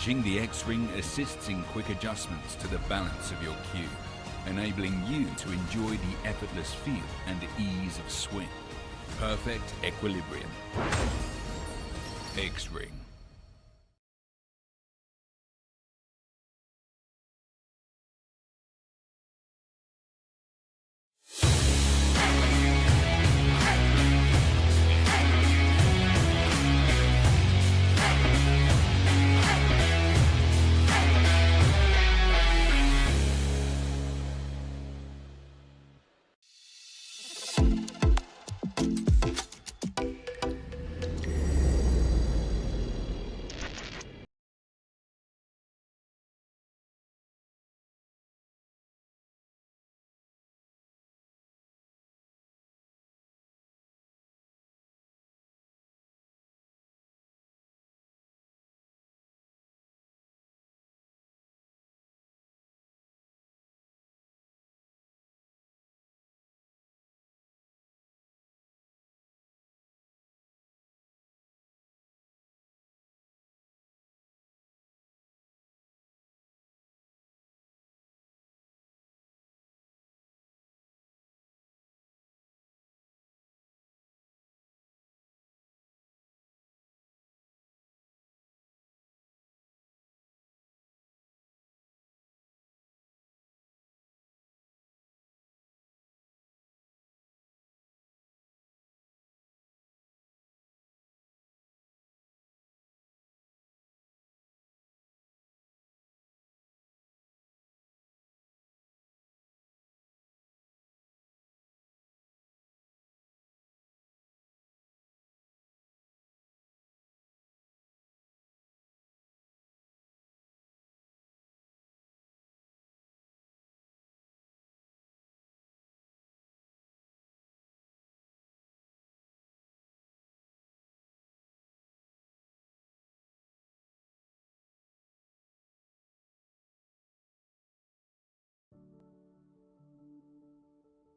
Switching the X-Ring assists in quick adjustments to the balance of your cue, enabling you to enjoy the effortless feel and ease of swing. Perfect equilibrium. X-Ring.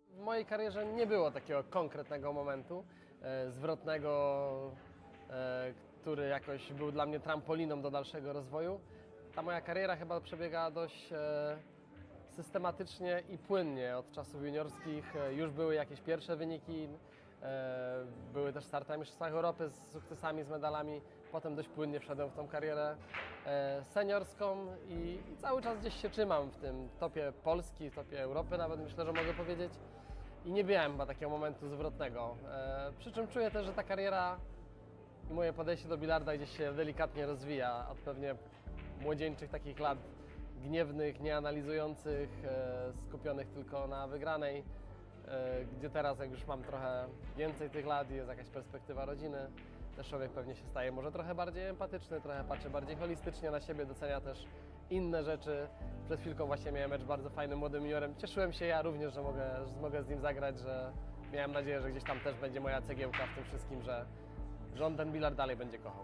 W mojej karierze nie było takiego konkretnego momentu zwrotnego, który jakoś był dla mnie trampoliną do dalszego rozwoju. Ta moja kariera chyba przebiegała dość systematycznie i płynnie. Od czasów juniorskich już były jakieś pierwsze wyniki, były też starty na Mistrzostwach Europy z sukcesami, z medalami. Potem dość płynnie wszedłem w tą karierę seniorską i cały czas gdzieś się trzymam w tym topie Polski, w topie Europy nawet, myślę, że mogę powiedzieć. I nie miałem chyba takiego momentu zwrotnego. Przy czym czuję też, że ta kariera i moje podejście do bilarda gdzieś się delikatnie rozwija od pewnie młodzieńczych takich lat gniewnych, nieanalizujących, skupionych tylko na wygranej, gdzie teraz jak już mam trochę więcej tych lat i jest jakaś perspektywa rodziny, też człowiek pewnie się staje może trochę bardziej empatyczny, trochę patrzy bardziej holistycznie na siebie, docenia też inne rzeczy. Przed chwilką właśnie miałem mecz bardzo fajnym młodym juniorem. Cieszyłem się ja również, że mogę z nim zagrać, że miałem nadzieję, że gdzieś tam też będzie moja cegiełka w tym wszystkim, że on ten bilard dalej będzie kochał.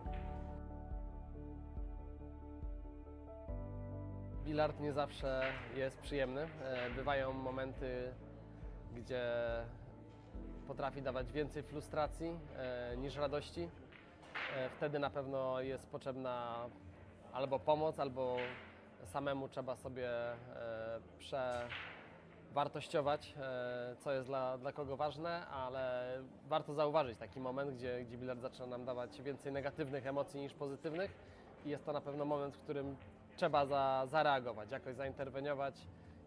Bilard nie zawsze jest przyjemny. Bywają momenty, gdzie potrafi dawać więcej frustracji niż radości. Wtedy na pewno jest potrzebna albo pomoc, albo samemu trzeba sobie przewartościować, co jest dla kogo ważne, ale warto zauważyć taki moment, gdzie bilard zaczyna nam dawać więcej negatywnych emocji niż pozytywnych i jest to na pewno moment, w którym trzeba zareagować, jakoś zainterweniować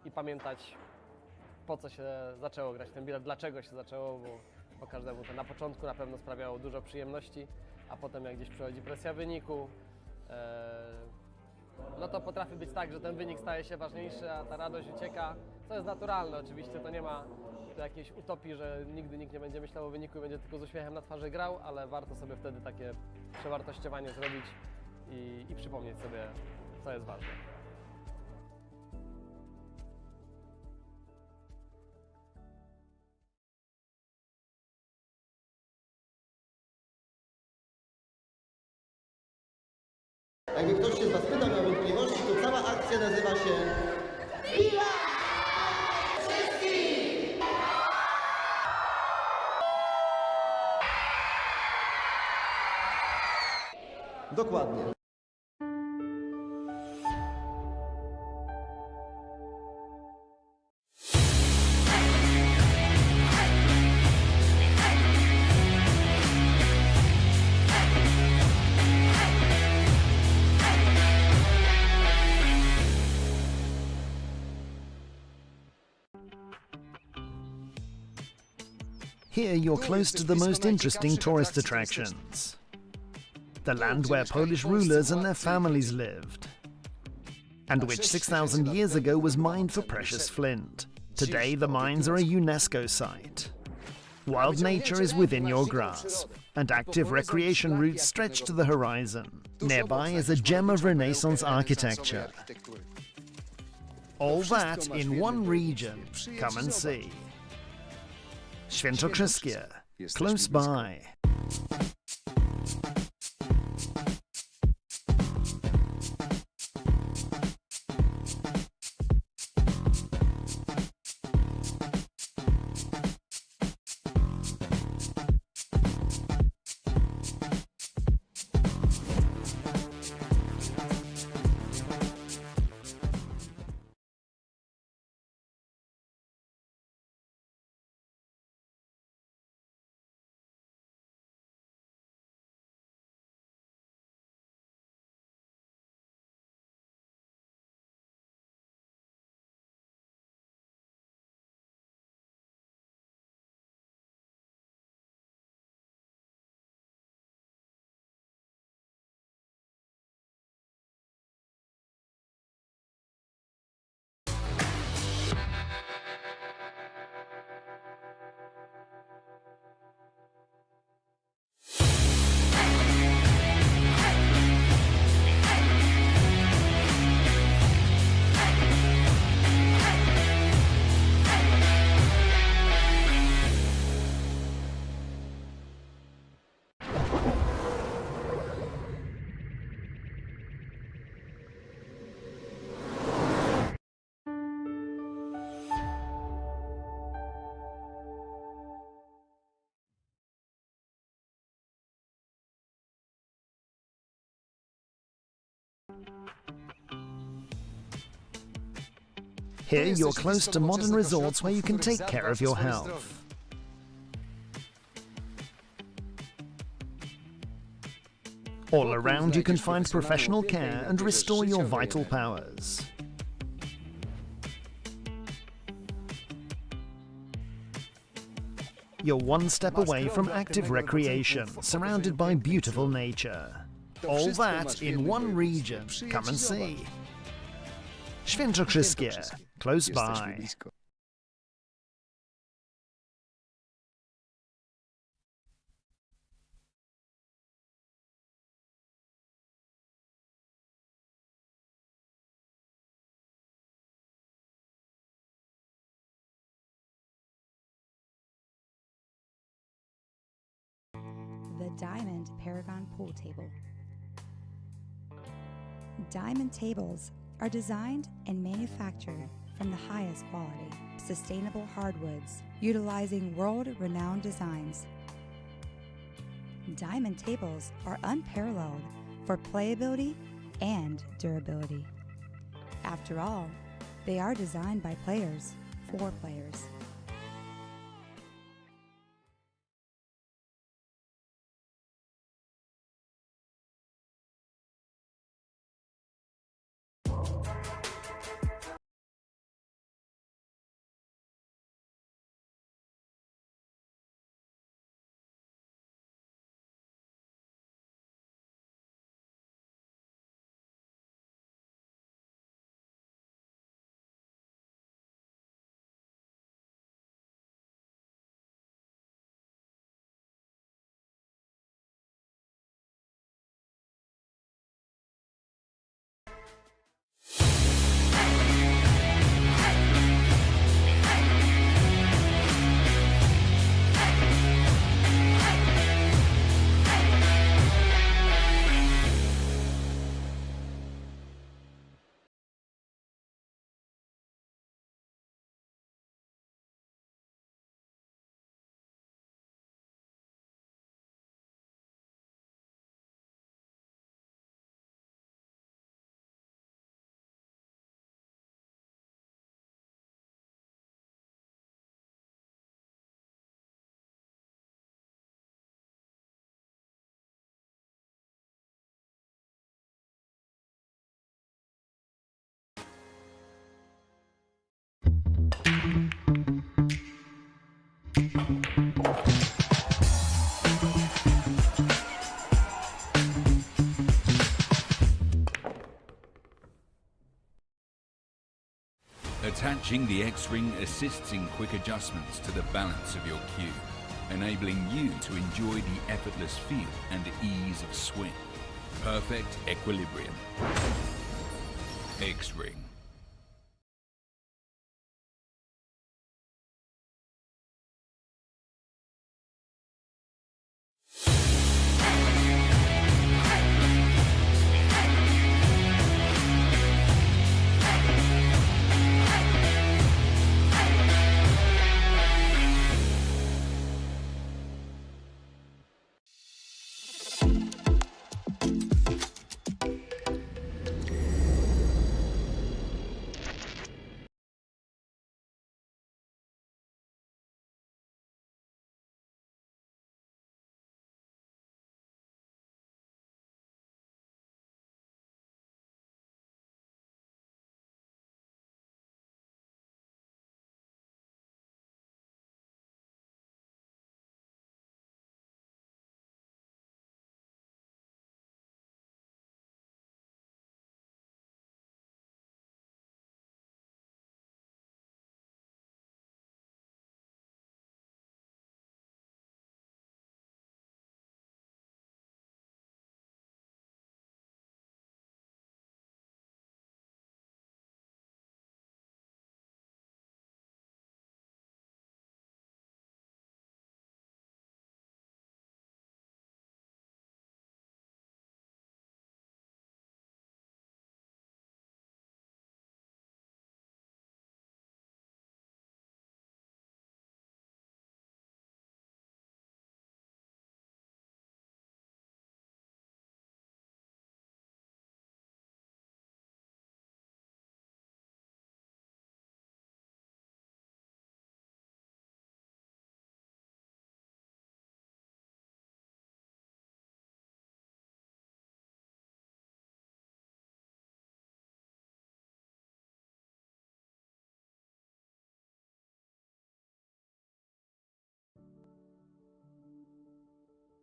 i pamiętać, po co się zaczęło grać ten bilard, dlaczego się zaczęło, bo każdemu to na początku na pewno sprawiało dużo przyjemności, a potem jak gdzieś przychodzi presja wyniku, no to potrafi być tak, że ten wynik staje się ważniejszy, a ta radość ucieka, co jest naturalne. Oczywiście to nie ma tu jakiejś utopii, że nigdy nikt nie będzie myślał o wyniku i będzie tylko z uśmiechem na twarzy grał, ale warto sobie wtedy takie przewartościowanie zrobić i przypomnieć sobie, co jest ważne. Jakby ktoś się z Was pytał, miał wątpliwości, to cała akcja nazywa się Billiards! Dokładnie. Here you're close to the most interesting tourist attractions. The land where Polish rulers and their families lived, and which 6,000 years ago was mined for precious flint. Today the mines are a UNESCO site. Wild nature is within your grasp, and active recreation routes stretch to the horizon. Nearby is a gem of Renaissance architecture. All that in one region. Come and see. Świętokrzyskie, close by. Here you're close to modern resorts where you can take care of your health. All around you can find professional care and restore your vital powers. You're one step away from active recreation, surrounded by beautiful nature. All that in one region. Come and see. Świętokrzyskie, close by. The Diamond Paragon Pool Table. Diamond tables are designed and manufactured from the highest quality, sustainable hardwoods, utilizing world-renowned designs. Diamond tables are unparalleled for playability and durability. After all, they are designed by players for players. Attaching the X-ring assists in quick adjustments to the balance of your cue, enabling you to enjoy the effortless feel and ease of swing. Perfect equilibrium. X-ring.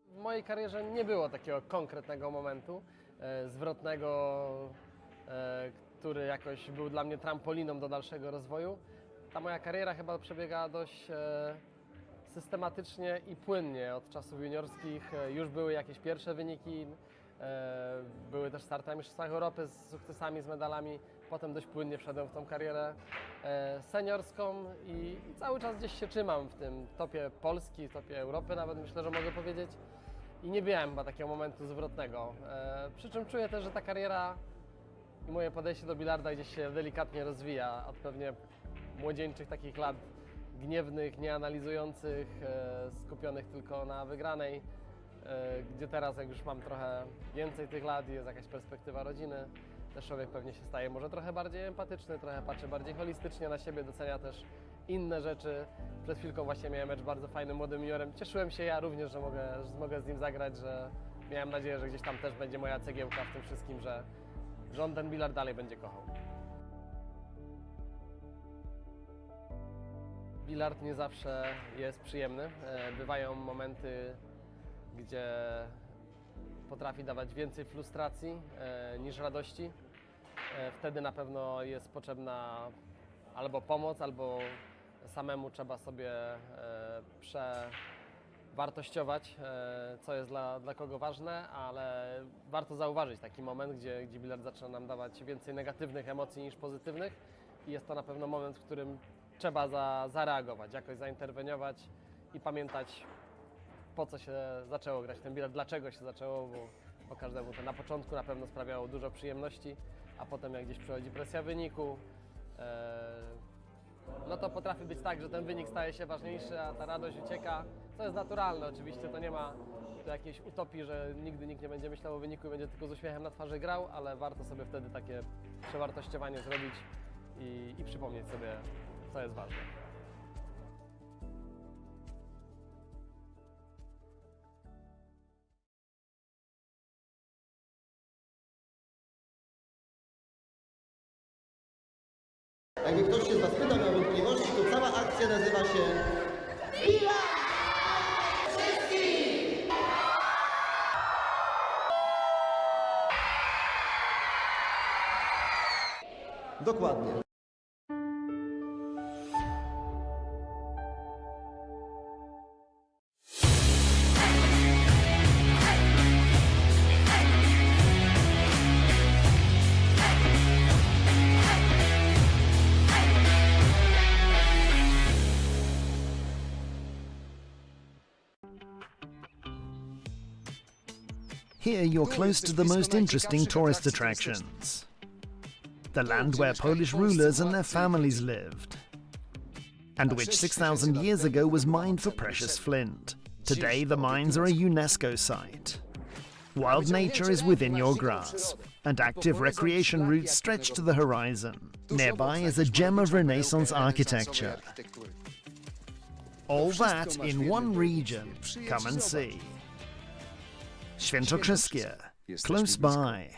W mojej karierze nie było takiego konkretnego momentu zwrotnego, który jakoś był dla mnie trampoliną do dalszego rozwoju. Ta moja kariera chyba przebiega dość systematycznie i płynnie. Od czasów juniorskich już były jakieś pierwsze wyniki, były też starty na Mistrzostwach Europy z sukcesami, z medalami. Potem dość płynnie wszedłem w tą karierę seniorską i cały czas gdzieś się trzymam w tym topie Polski, w topie Europy nawet, myślę, że mogę powiedzieć. I nie miałem chyba takiego momentu zwrotnego. Przy czym czuję też, że ta kariera i moje podejście do bilarda gdzieś się delikatnie rozwija od pewnie młodzieńczych takich lat gniewnych, nieanalizujących, skupionych tylko na wygranej, gdzie teraz jak już mam trochę więcej tych lat i jest jakaś perspektywa rodziny, też człowiek pewnie się staje może trochę bardziej empatyczny, trochę patrzy bardziej holistycznie na siebie, docenia też inne rzeczy. Przed chwilką właśnie miałem mecz bardzo fajnym młodym juniorem. Cieszyłem się ja również, że mogę z nim zagrać, że miałem nadzieję, że gdzieś tam też będzie moja cegiełka w tym wszystkim, że on ten bilard dalej będzie kochał. Bilard nie zawsze jest przyjemny. Bywają momenty, gdzie potrafi dawać więcej frustracji niż radości. Wtedy na pewno jest potrzebna albo pomoc, albo samemu trzeba sobie przewartościować, co jest dla kogo ważne, ale warto zauważyć taki moment, gdzie bilard zaczyna nam dawać więcej negatywnych emocji niż pozytywnych i jest to na pewno moment, w którym trzeba zareagować, jakoś zainterweniować i pamiętać, po co się zaczęło grać w ten bilard, dlaczego się zaczęło, bo każdemu to na początku na pewno sprawiało dużo przyjemności, a potem jak gdzieś przychodzi presja wyniku, no to potrafi być tak, że ten wynik staje się ważniejszy, a ta radość ucieka, co jest naturalne. Oczywiście to nie ma tu jakiejś utopii, że nigdy nikt nie będzie myślał o wyniku i będzie tylko z uśmiechem na twarzy grał, ale warto sobie wtedy takie przewartościowanie zrobić i przypomnieć sobie, co jest ważne. Jakby ktoś się z Was pytał, miał wątpliwości, to cała akcja nazywa się Billiards! Wszystkich! Dokładnie. Here you're close to the most interesting tourist attractions. The land where Polish rulers and their families lived, and which 6,000 years ago was mined for precious flint. Today the mines are a UNESCO site. Wild nature is within your grasp, and active recreation routes stretch to the horizon. Nearby is a gem of Renaissance architecture. All that in one region. Come and see. Świętokrzyskie, close by.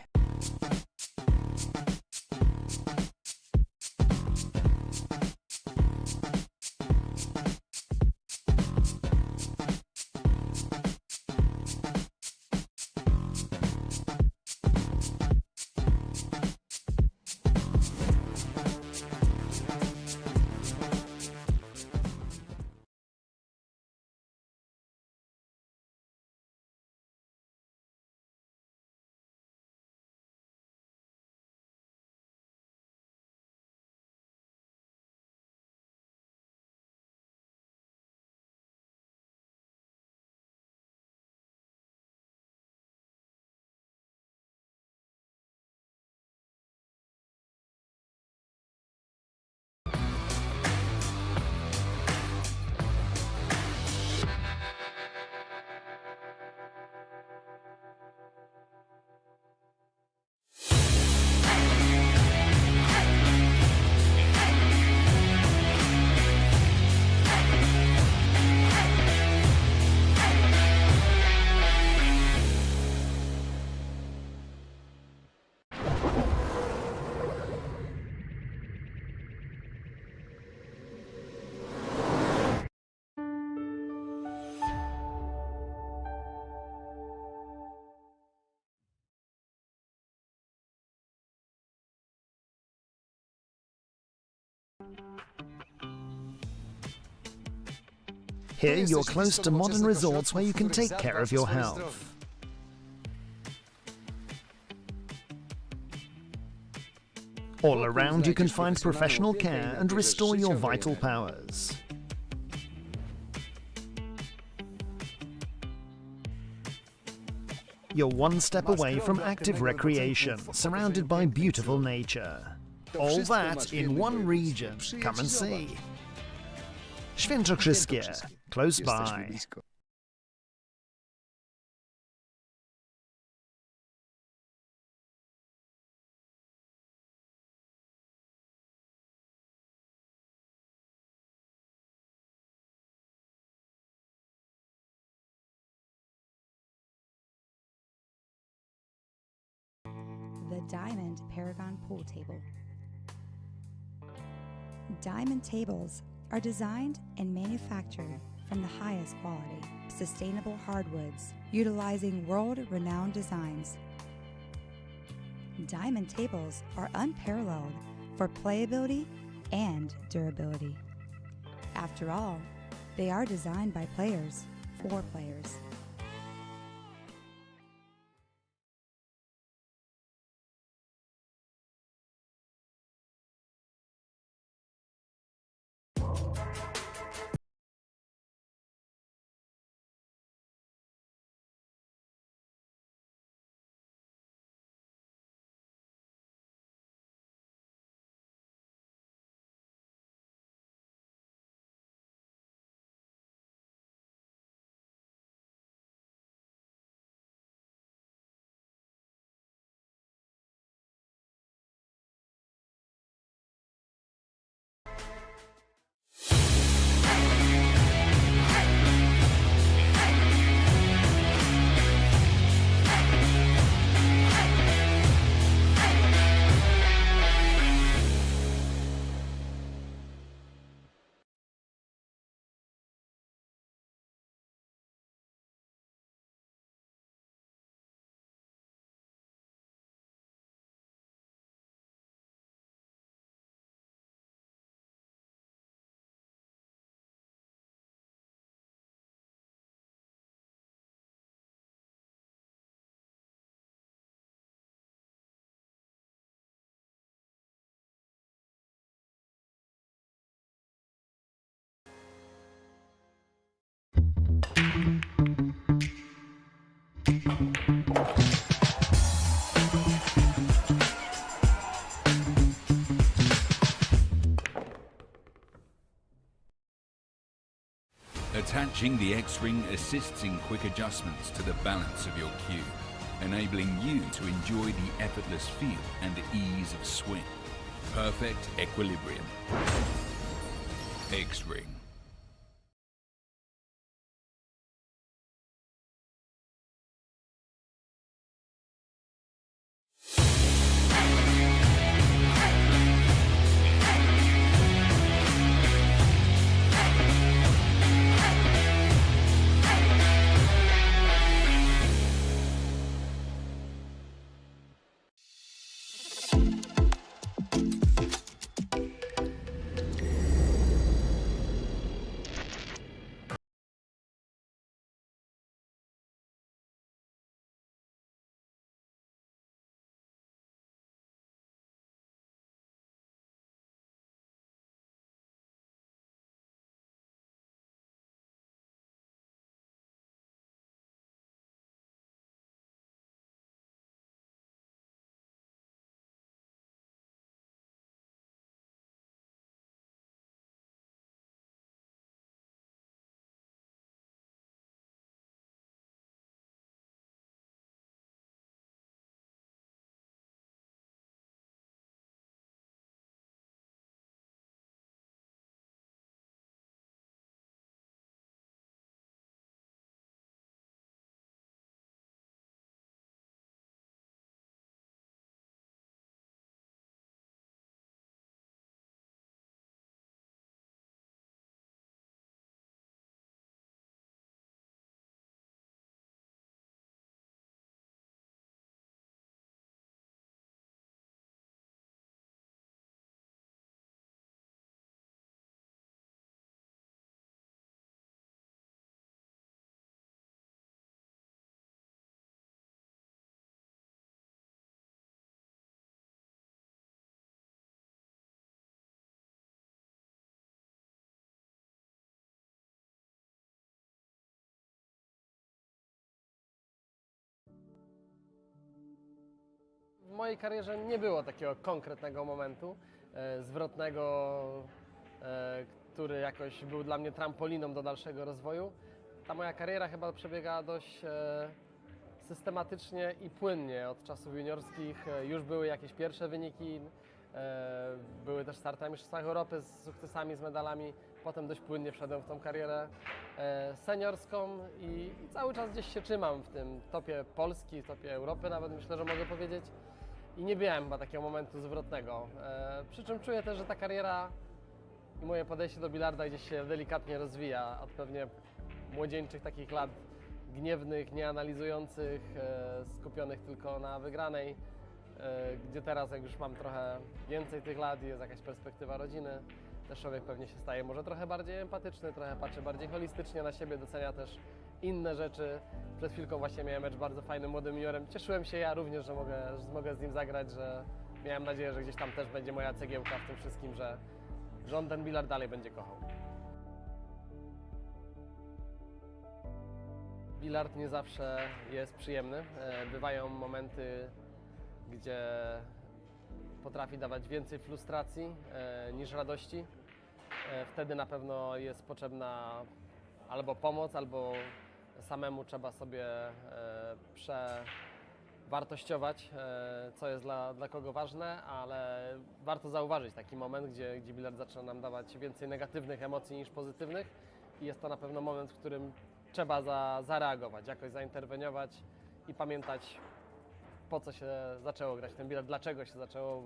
Here you're close to modern resorts where you can take care of your health. All around you can find professional care and restore your vital powers. You're one step away from active recreation, surrounded by beautiful nature. All that in one region. Come and see. Świętokrzyskie, close by. The Diamond Paragon Pool Table. Diamond tables are designed and manufactured from the highest quality, sustainable hardwoods, utilizing world-renowned designs. Diamond tables are unparalleled for playability and durability. After all, they are designed by players for players. Attaching the X-ring assists in quick adjustments to the balance of your cue, enabling you to enjoy the effortless feel and ease of swing. Perfect equilibrium. X-ring. W mojej karierze nie było takiego konkretnego momentu zwrotnego, który jakoś był dla mnie trampoliną do dalszego rozwoju. Ta moja kariera chyba przebiegała dość systematycznie i płynnie. Od czasów juniorskich już były jakieś pierwsze wyniki, były też starty na Mistrzostwach Europy z sukcesami, z medalami. Potem dość płynnie wszedłem w tą karierę seniorską i cały czas gdzieś się trzymam w tym topie Polski, topie Europy nawet, myślę, że mogę powiedzieć. I nie miałem chyba takiego momentu zwrotnego. Przy czym czuję też, że ta kariera i moje podejście do bilarda gdzieś się delikatnie rozwija od pewnie młodzieńczych takich lat gniewnych, nieanalizujących, skupionych tylko na wygranej, gdzie teraz, jak już mam trochę więcej tych lat i jest jakaś perspektywa rodziny, też człowiek pewnie się staje może trochę bardziej empatyczny, trochę patrzy bardziej holistycznie na siebie, docenia też inne rzeczy. Przed chwilką właśnie miałem mecz bardzo fajnym młodym juniorem. Cieszyłem się ja również, że mogę z nim zagrać, że miałem nadzieję, że gdzieś tam też będzie moja cegiełka w tym wszystkim, że on ten bilard dalej będzie kochał. Bilard nie zawsze jest przyjemny. Bywają momenty, gdzie potrafi dawać więcej frustracji niż radości. Wtedy na pewno jest potrzebna albo pomoc, albo samemu trzeba sobie przewartościować, co jest dla kogo ważne, ale warto zauważyć taki moment, gdzie bilard zaczyna nam dawać więcej negatywnych emocji niż pozytywnych i jest to na pewno moment, w którym trzeba zareagować, jakoś zainterweniować i pamiętać, po co się zaczęło grać ten bilard, dlaczego się zaczęło,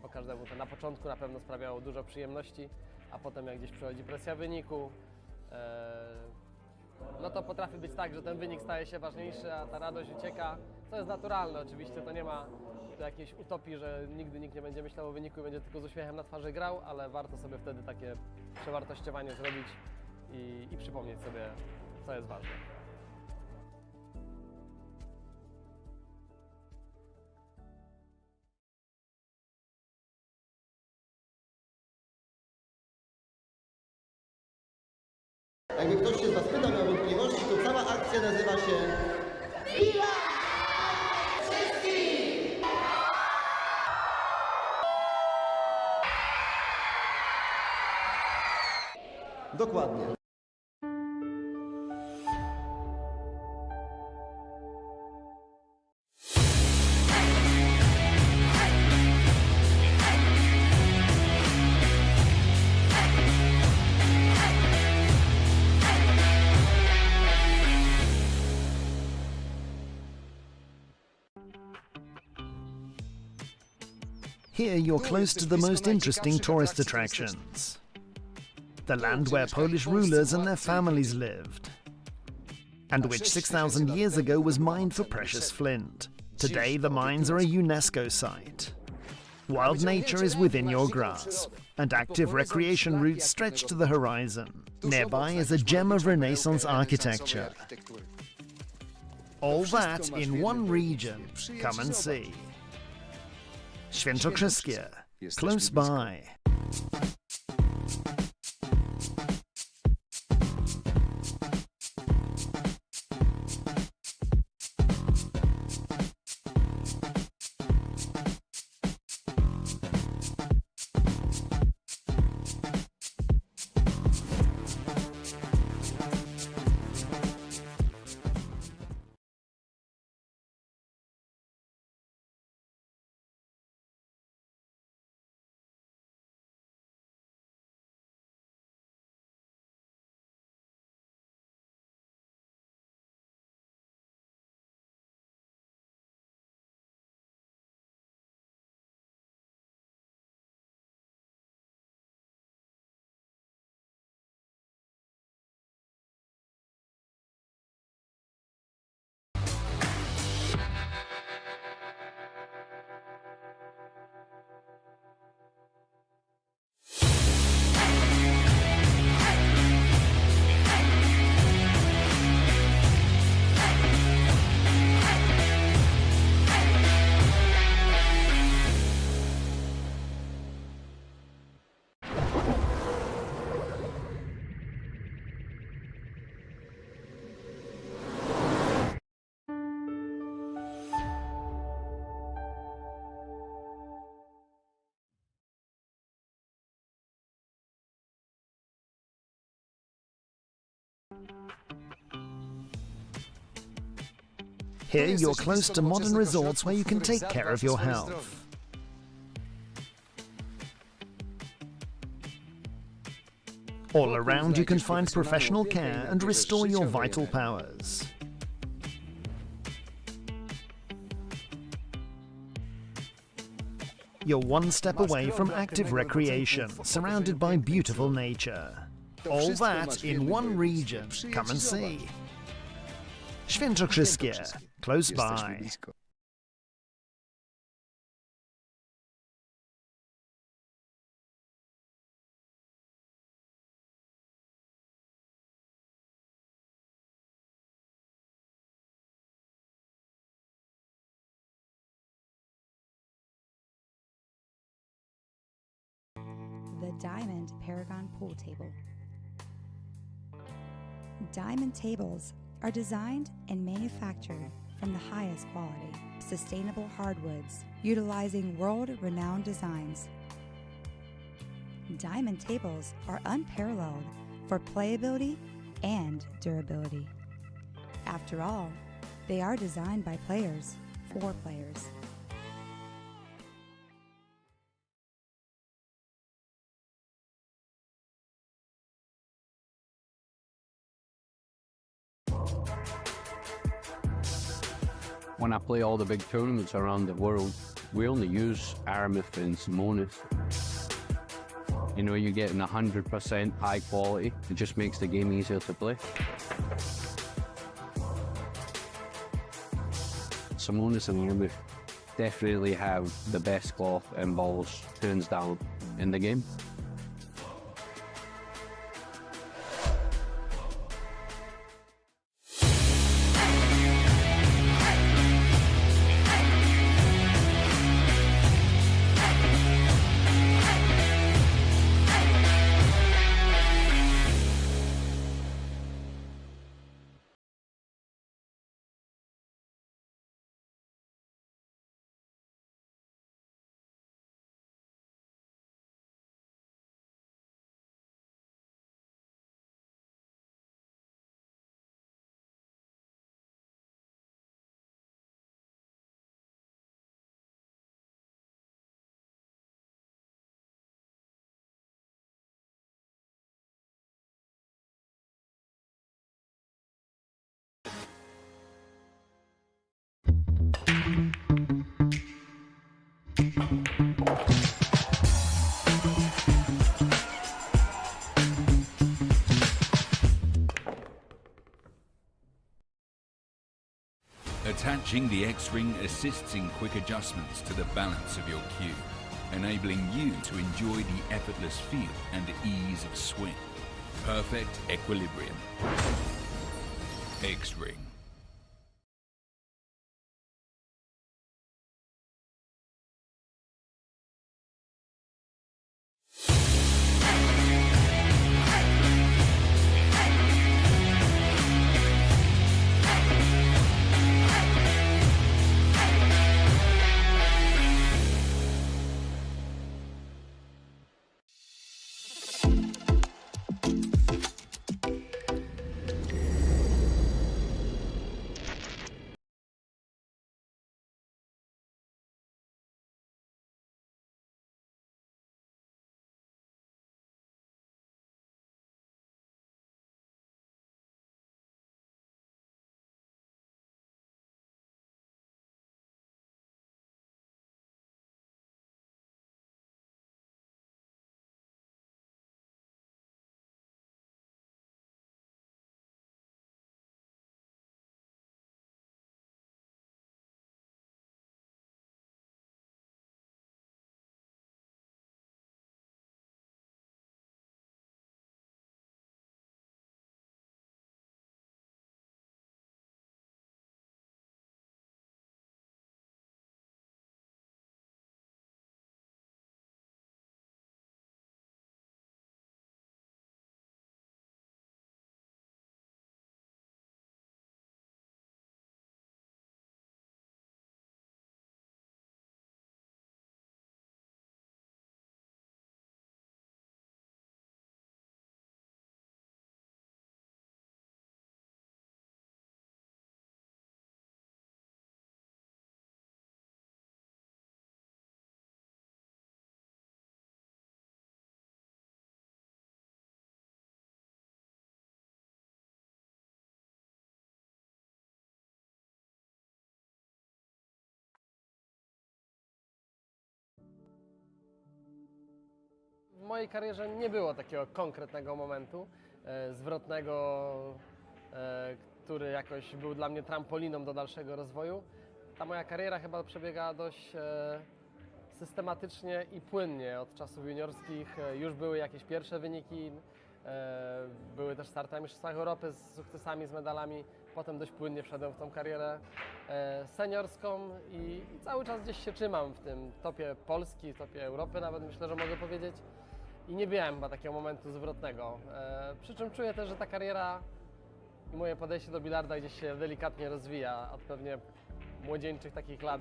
bo każdemu to na początku na pewno sprawiało dużo przyjemności, a potem jak gdzieś przychodzi presja wyniku, no to potrafi być tak, że ten wynik staje się ważniejszy, a ta radość ucieka, co jest naturalne oczywiście, to nie ma tu jakiejś utopii, że nigdy nikt nie będzie myślał o wyniku i będzie tylko z uśmiechem na twarzy grał, ale warto sobie wtedy takie przewartościowanie zrobić i przypomnieć sobie, co jest ważne. Jakby ktoś się z Was pytał, miał wątpliwości, to cała akcja nazywa się Billiards! Dokładnie. Here you're close to the most interesting tourist attractions. The land where Polish rulers and their families lived, and which 6,000 years ago was mined for precious flint. Today the mines are a UNESCO site. Wild nature is within your grasp, and active recreation routes stretch to the horizon. Nearby is a gem of Renaissance architecture. All that in one region. Come and see. Świętokrzyskie, close by. Here you're close to modern resorts where you can take care of your health. All around you can find professional care and restore your vital powers. You're one step away from active recreation, surrounded by beautiful nature. All that in one region. Come and see. Świętokrzyskie, close by. The Diamond Paragon Pool Table. Diamond tables are designed and manufactured from the highest quality, sustainable hardwoods, utilizing world-renowned designs. Diamond tables are unparalleled for playability and durability. After all, they are designed by players for players. When I play all the big tournaments around the world, we only use Aramis and Simonis. You know, you're getting 100% high quality. It just makes the game easier to play. Simonis and Aramis definitely have the best cloth and balls, hands down, in the game. Attaching the X-ring assists in quick adjustments to the balance of your cue, enabling you to enjoy the effortless feel and ease of swing. Perfect equilibrium. X-ring. W mojej karierze nie było takiego konkretnego momentu zwrotnego, który jakoś był dla mnie trampoliną do dalszego rozwoju. Ta moja kariera chyba przebiega dość systematycznie i płynnie. Od czasów juniorskich już były jakieś pierwsze wyniki, były też starty na Mistrzostwach Europy z sukcesami, z medalami. Potem dość płynnie wszedłem w tą karierę seniorską i cały czas gdzieś się trzymam w tym topie Polski, topie Europy nawet myślę, że mogę powiedzieć. I nie miałem chyba takiego momentu zwrotnego. Przy czym czuję też, że ta kariera i moje podejście do bilarda gdzieś się delikatnie rozwija od pewnie młodzieńczych takich lat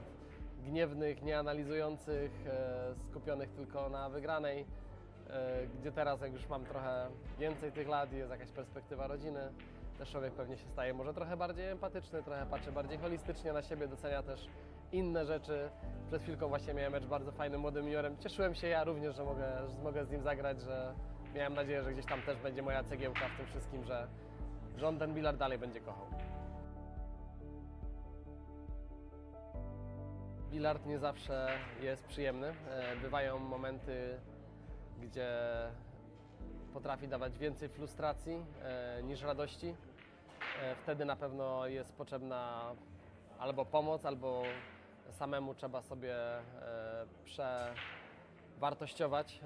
gniewnych, nieanalizujących, skupionych tylko na wygranej, gdzie teraz jak już mam trochę więcej tych lat i jest jakaś perspektywa rodziny, też człowiek pewnie się staje może trochę bardziej empatyczny, trochę patrzy bardziej holistycznie na siebie, docenia też inne rzeczy. Przed chwilką właśnie miałem mecz bardzo fajnym młodym juniorem. Cieszyłem się ja również, że mogę z nim zagrać, że miałem nadzieję, że gdzieś tam też będzie moja cegiełka w tym wszystkim, że on ten bilard dalej będzie kochał. Bilard nie zawsze jest przyjemny. Bywają momenty, gdzie potrafi dawać więcej frustracji niż radości. Wtedy na pewno jest potrzebna albo pomoc, albo samemu trzeba sobie przewartościować,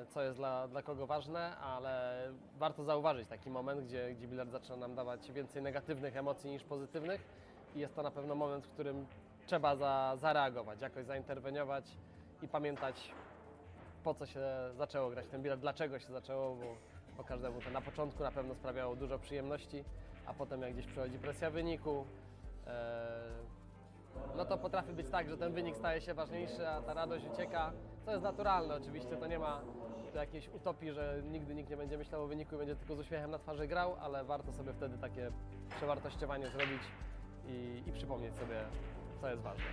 co jest dla kogo ważne, ale warto zauważyć taki moment, gdzie bilard zaczyna nam dawać więcej negatywnych emocji niż pozytywnych i jest to na pewno moment, w którym trzeba zareagować, jakoś zainterweniować i pamiętać, po co się zaczęło grać ten bilard, dlaczego się zaczęło, bo każdemu to na początku na pewno sprawiało dużo przyjemności, a potem jak gdzieś przychodzi presja wyniku, no to potrafi być tak, że ten wynik staje się ważniejszy, a ta radość ucieka, co jest naturalne oczywiście, to nie ma tu jakiejś utopii, że nigdy nikt nie będzie myślał o wyniku i będzie tylko z uśmiechem na twarzy grał, ale warto sobie wtedy takie przewartościowanie zrobić i przypomnieć sobie, co jest ważne.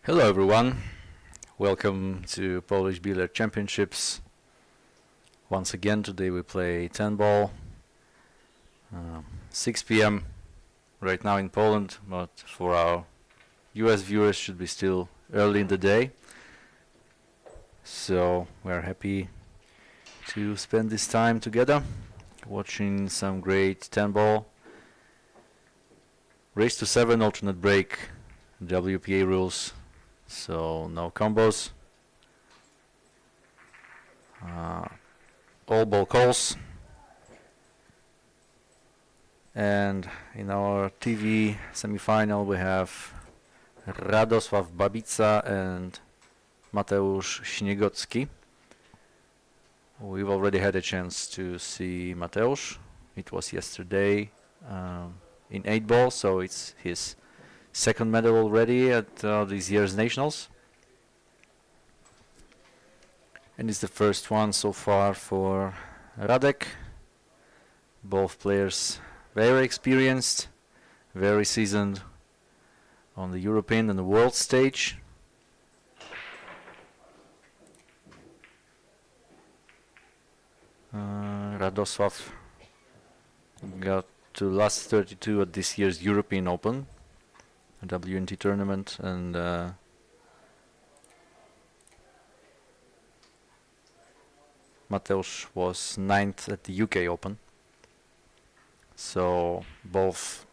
Hello everyone, welcome to Polish Billiard Championships. Once again today we play 10 ball, 6 p.m. right now in Poland, but for our US viewers should be still early in the day. So we're happy to spend this time together watching some great 10 ball. Race to 7 alternate break, WPA rules, so no combos. All ball calls. And in our TV semi-final we have Radosław Babica and Mateusz Śniegocki. We've already had a chance to see Mateusz. It was yesterday in 8 ball, so it's his second medal already at this year's nationals. And it's the first one so far for Radek. Both players very experienced, very seasoned on the European and the world stage. Radosław got to last 32 at this year's European Open, a WNT tournament, and Mateusz was 9th at the UK Open. So both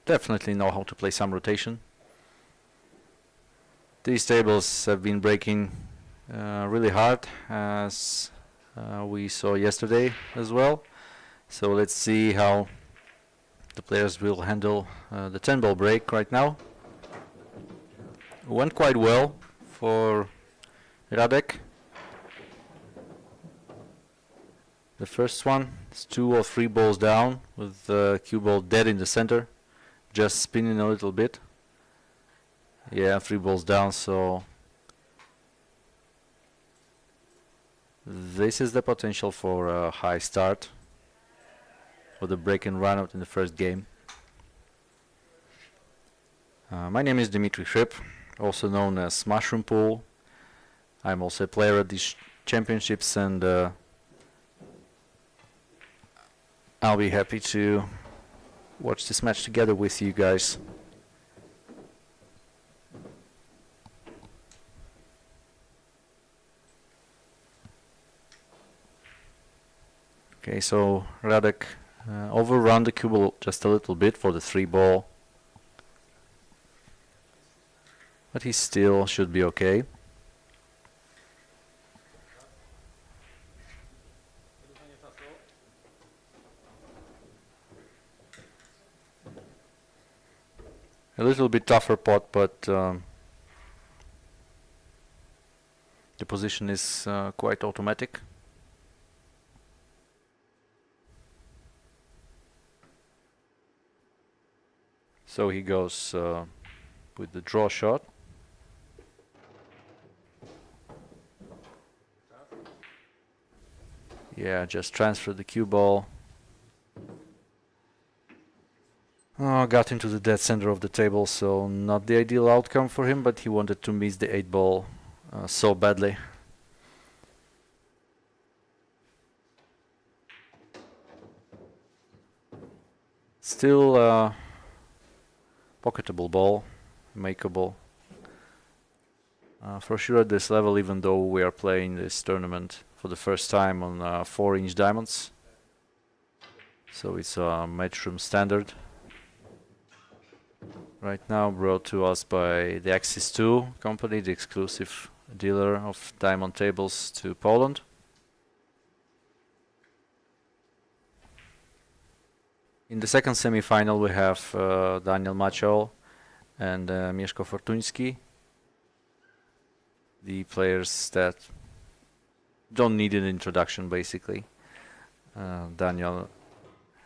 definitely know how to play some rotation. These tables have been breaking really hard, as we saw yesterday as well. So let's see how the players will handle the 10 ball break right now. Went quite well for Radek. The first one is 2 or 3 balls down with the cue ball dead in the center, just spinning a little bit. Yeah, 3 balls down, so this is the potential for a high start for the break and run out in the first game. My name is Dimitri Hryb, also known as Mushroom Pool. I'm also a player at these championships, and I'll be happy to watch this match together with you guys. Okay, so Radek overrun the cue ball just a little bit for the 3 ball, but he still should be okay. A little bit tougher pot, but the position is quite automatic. So he goes with the draw shot. Yeah, just transfer the cue ball. Got into the dead center of the table, so not the ideal outcome for him, but he wanted to miss the 8 ball so badly. Still pocketable ball, makeable. For sure at this level, even though we are playing this tournament for the first time on 4-inch diamonds. So it's a matchroom standard. Right now brought to us by the Axis 2 company, the exclusive dealer of diamond tables to Poland. In the second semi-final we have Daniel Maciol and Mieszko Fortuński, the players that don't need an introduction basically. Daniel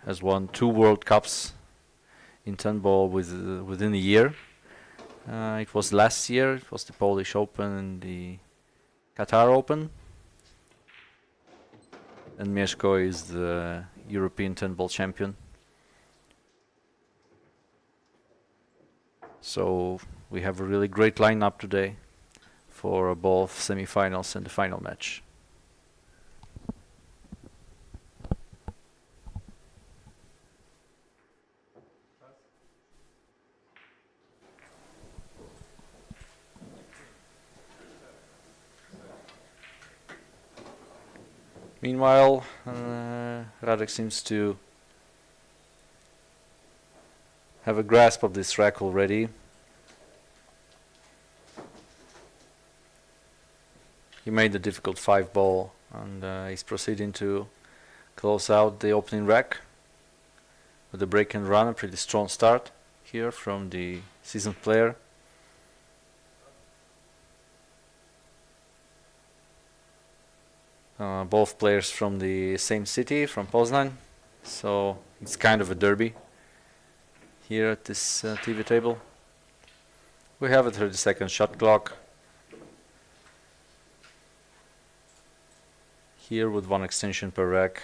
has won 2 World Cups in 10 ball within a year. It was last year, it was the Polish Open and the Qatar Open. And Mieszko is the European 10 ball champion. So we have a really great lineup today for both semi-finals and the final match. Meanwhile, Radek seems to have a grasp of this rack already. He made the difficult 5-ball and he's proceeding to close out the opening rack with a break and run. A pretty strong start here from the seasoned player. Both players from the same city, from Poznań, so it's kind of a derby here at this TV table. We have a 30-second shot clock here with 1 extension per rack.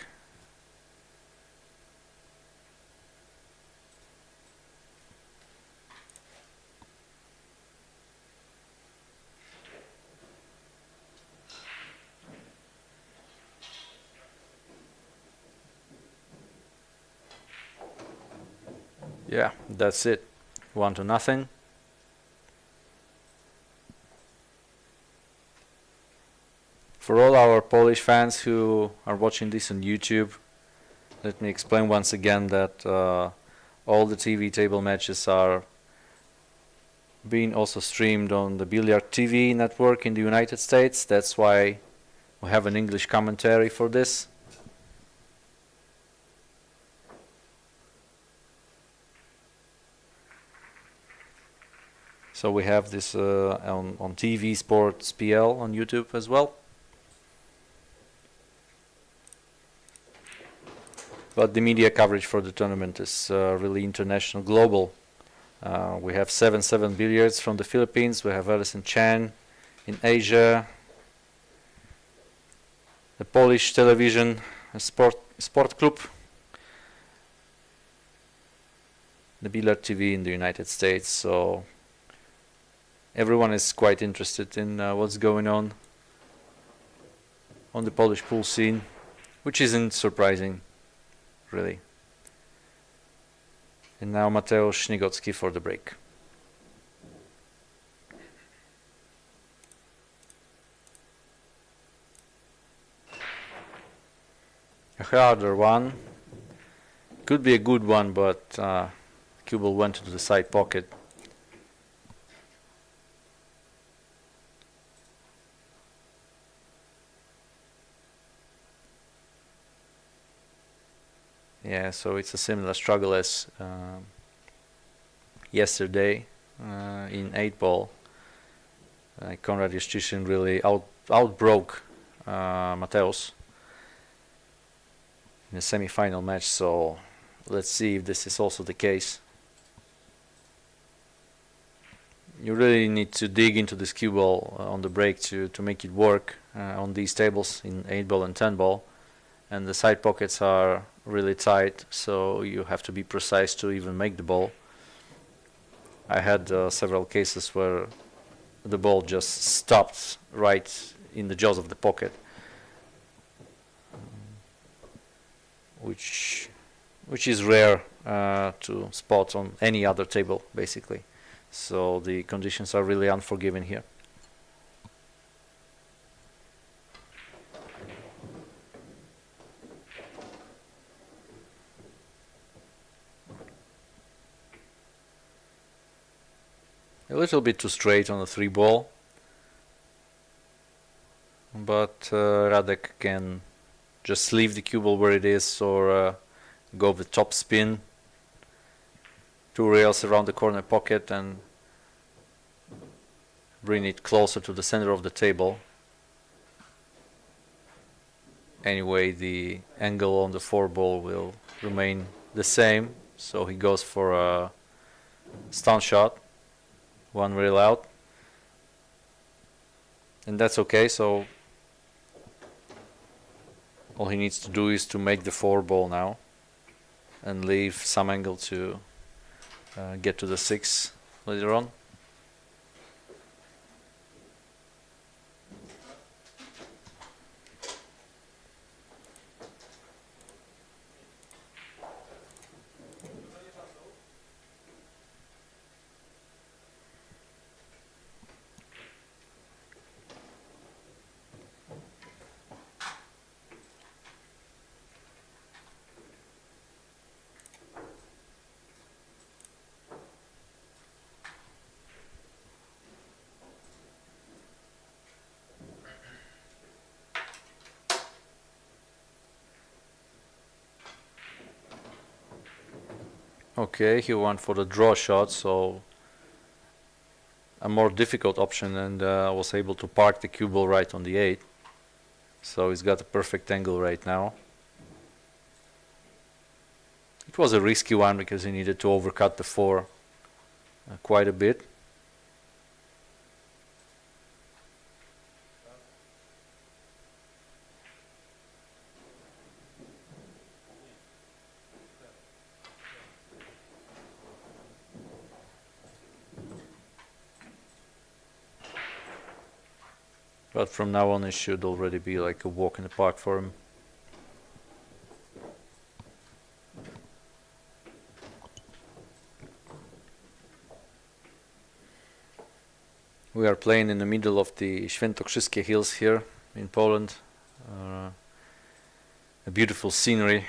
Yeah, that's it. 1-0. For all our Polish fans who are watching this on YouTube, let me explain once again that all the TV table matches are being also streamed on the Billiard TV network in the United States. That's why we have an English commentary for this. So we have this on TV Sports PL on YouTube as well. But the media coverage for the tournament is really international, global. We have 7-7 Billiards from the Philippines. We have Alison Chan in Asia. The Polish television sport club. The Billiard TV in the United States. So everyone is quite interested in what's going on the Polish pool scene, which isn't surprising, really. And now Mateusz Śniegocki for the break. A harder one. Could be a good one, but cue ball went into the side pocket. Yeah, so it's a similar struggle as yesterday in 8-ball. Konrad Juszczyszyn really outbroke Mateusz in a semi-final match, so let's see if this is also the case. You really need to dig into this cue ball on the break to make it work on these tables in 8-ball and 10-ball. And the side pockets are really tight, so you have to be precise to even make the ball. I had several cases where the ball just stopped right in the jaws of the pocket, which is rare to spot on any other table, basically. So the conditions are really unforgiving here. A little bit too straight on the 3-ball, but Radek can just leave the cue ball where it is or go with top spin, 2 rails around the corner pocket and bring it closer to the center of the table. Anyway, the angle on the 4-ball will remain the same, so he goes for a stun shot. 1 rail out, and that's okay. So all he needs to do is to make the 4-ball now and leave some angle to get to the 6 later on. Okay, he went for the draw shot, so a more difficult option, and was able to park the cue ball right on the 8. So he's got a perfect angle right now. It was a risky one because he needed to overcut the 4 quite a bit. But from now on, it should already be like a walk in the park for him. We are playing in the middle of the Świętokrzyskie Hills here in Poland. A beautiful scenery.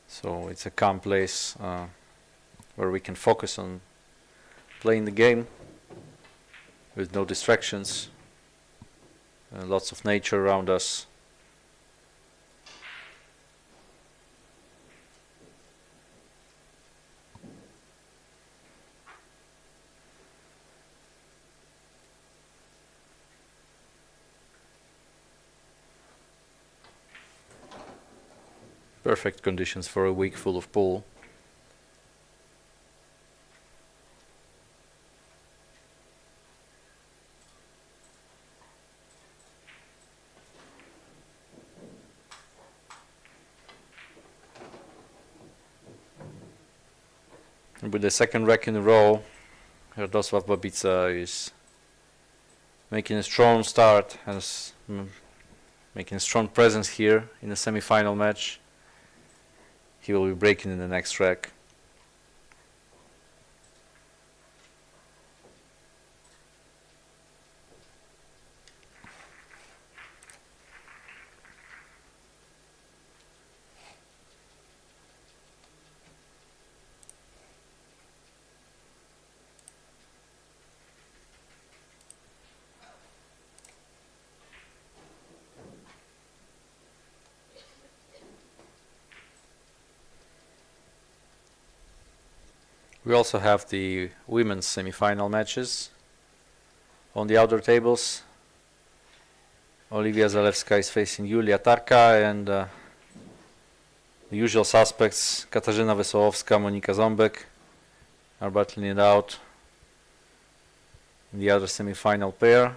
So it's a calm place where we can focus on playing the game with no distractions and lots of nature around us. Perfect conditions for a week full of pool. And with the second rack in a row, Radosław Babica is making a strong start, has making a strong presence here in the semi-final match. He will be breaking in the next rack. We also have the women's semi-final matches on the outer tables. Olivia Zalewska is facing Julia Tarka, and the usual suspects Katarzyna Wesołowska, Monika Ząbek are battling it out in the other semi-final pair.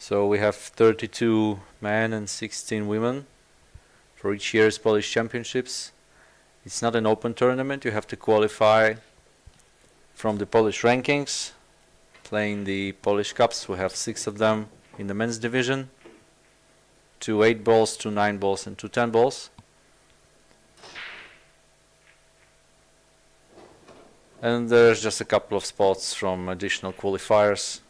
So we have 32 men and 16 women for each year's Polish Championships. It's not an open tournament. You have to qualify from the Polish rankings, playing the Polish Cups. We have 6 of them in the men's division, 2 8 balls, 2 9 balls, and 2 10 balls. And there's just a couple of spots from additional qualifiers.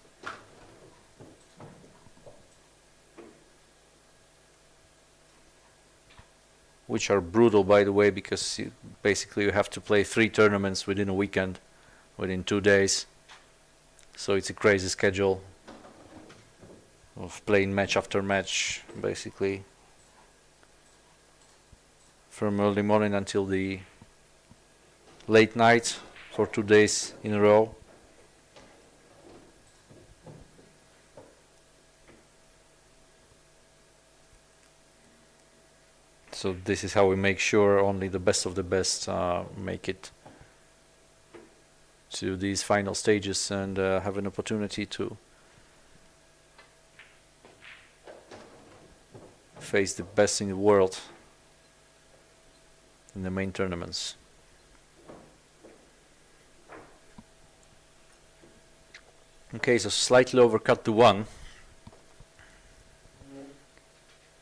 Which are brutal, by the way, because basically you have to play 3 tournaments within a weekend, within 2 days. So it's a crazy schedule of playing match after match, basically, from early morning until the late night for 2 days in a row. So this is how we make sure only the best of the best make it to these final stages and have an opportunity to face the best in the world in the main tournaments. Okay, so slightly overcut to 1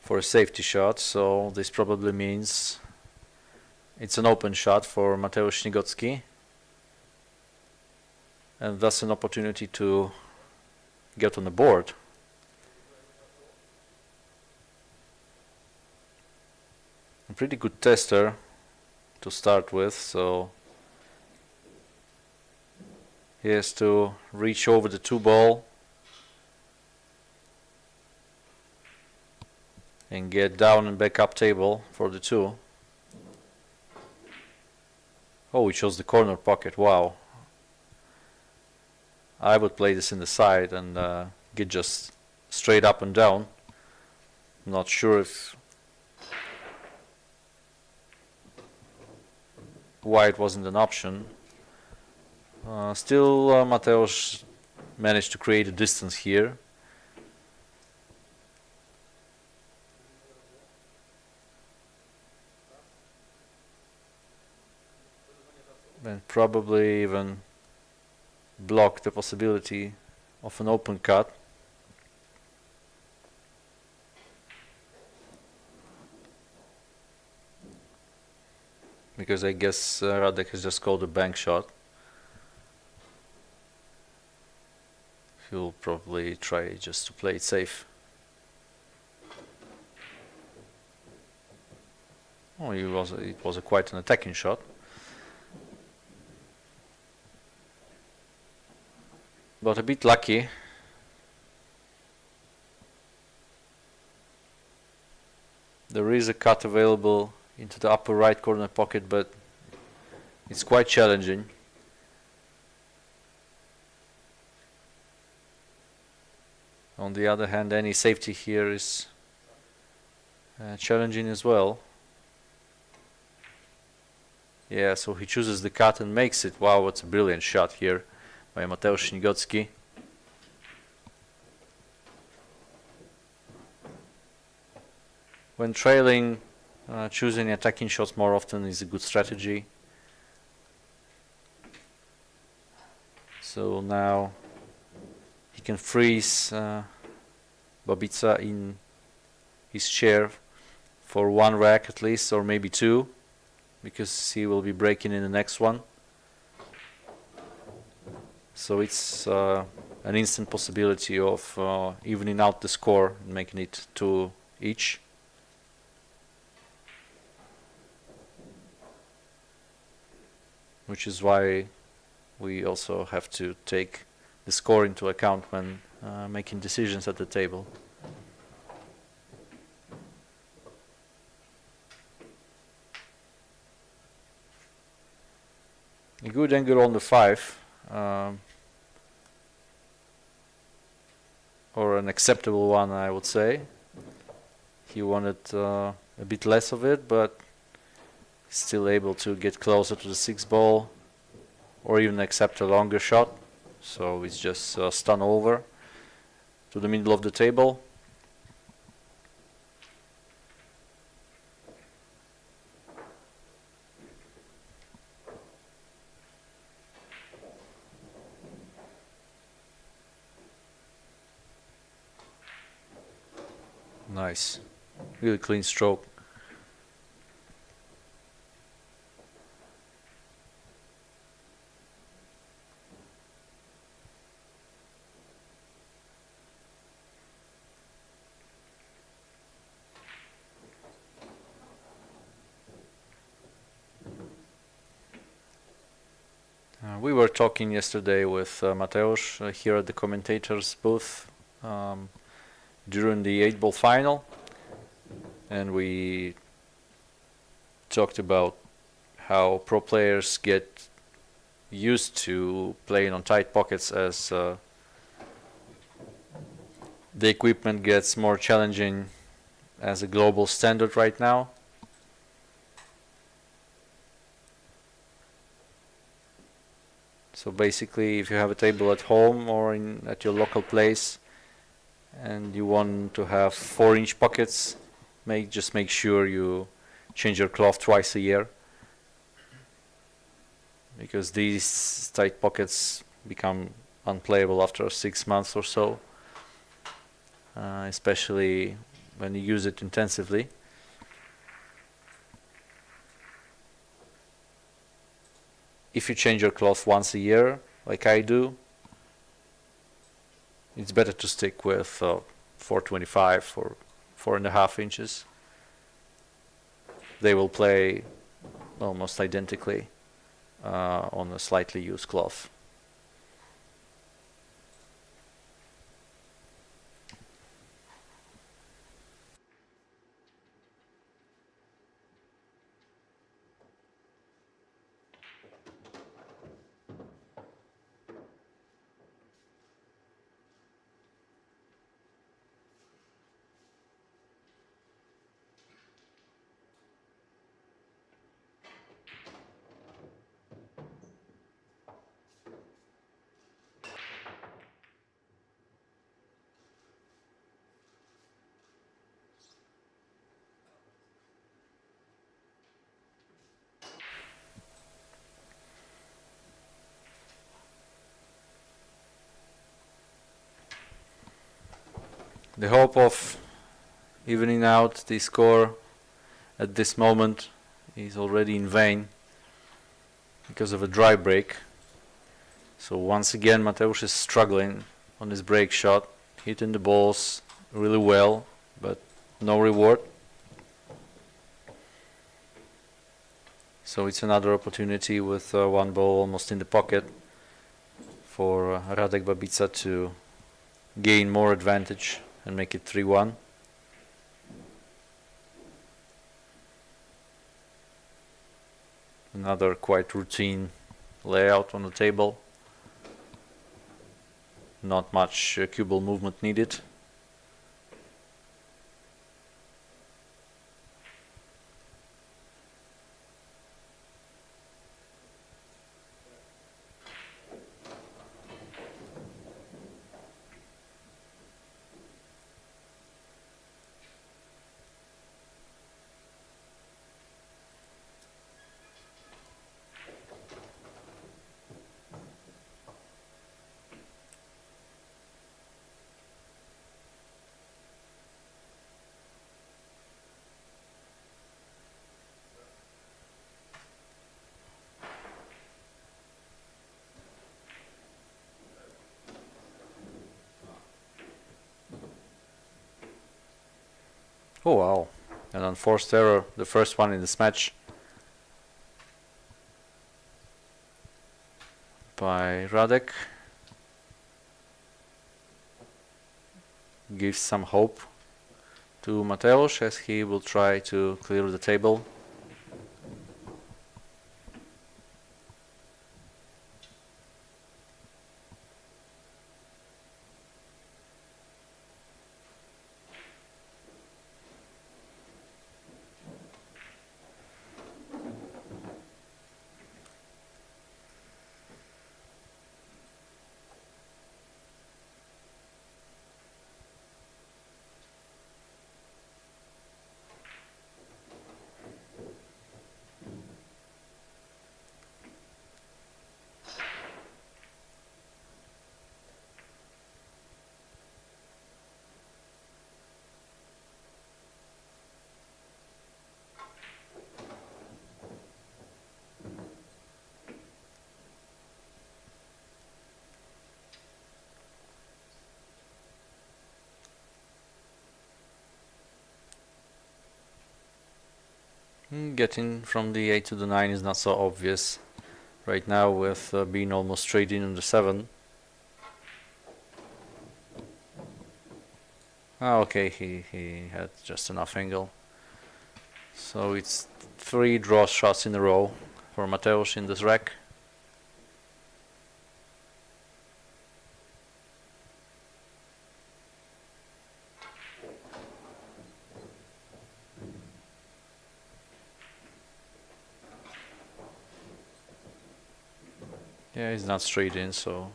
for a safety shot, so this probably means it's an open shot for Mateusz Śniegocki, and thus an opportunity to get on the board. A pretty good tester to start with, so he has to reach over the 2-ball and get down and back up table for the 2. Oh, he chose the corner pocket. Wow. I would play this in the side and get just straight up and down. Not sure if why it wasn't an option. Still, Mateusz managed to create a distance here. And probably even block the possibility of an open cut. Because I guess Radek has just called a bank shot. He'll probably try just to play it safe. Oh, it was quite an attacking shot. But a bit lucky. There is a cut available into the upper right corner pocket, but it's quite challenging. On the other hand, any safety here is challenging as well. Yeah, so he chooses the cut and makes it. Wow, what's a brilliant shot here by Mateusz Śniegocki. When trailing, choosing attacking shots more often is a good strategy. So now he can freeze Babica in his chair for 1 rack at least, or maybe 2, because he will be breaking in the next one. So it's an instant possibility of evening out the score and making it 2 each. Which is why we also have to take the score into account when making decisions at the table. A good angle on the 5, or an acceptable one, I would say. He wanted a bit less of it, but still able to get closer to the 6-ball or even accept a longer shot. So it's just stun over to the middle of the table. Nice, really clean stroke. We were talking yesterday with Mateusz here at the commentators booth during the 8-ball final, and we talked about how pro players get used to playing on tight pockets as the equipment gets more challenging as a global standard right now. So basically, if you have a table at home or at your local place and you want to have 4-inch pockets, just make sure you change your cloth twice a year, because these tight pockets become unplayable after 6 months or so, especially when you use it intensively. If you change your cloth once a year, like I do, it's better to stick with 425 or 4.5 inches. They will play almost identically on a slightly used cloth. The hope of evening out the score at this moment is already in vain because of a dry break. So once again Mateusz is struggling on his break shot, hitting the balls really well, but no reward. So it's another opportunity with one ball almost in the pocket for Radek Babica to gain more advantage and make it 3-1. Another quite routine layout on the table. Not much cue ball movement needed. Oh wow, an unforced error, the first one in this match by Radek. Gives some hope to Mateusz as he will try to clear the table. Getting from the 8 to the 9 is not so obvious right now with being almost straight in on the 7. Okay, he had just enough angle. So it's 3 draw shots in a row for Mateusz in this rack. Yeah, he's not straight in, so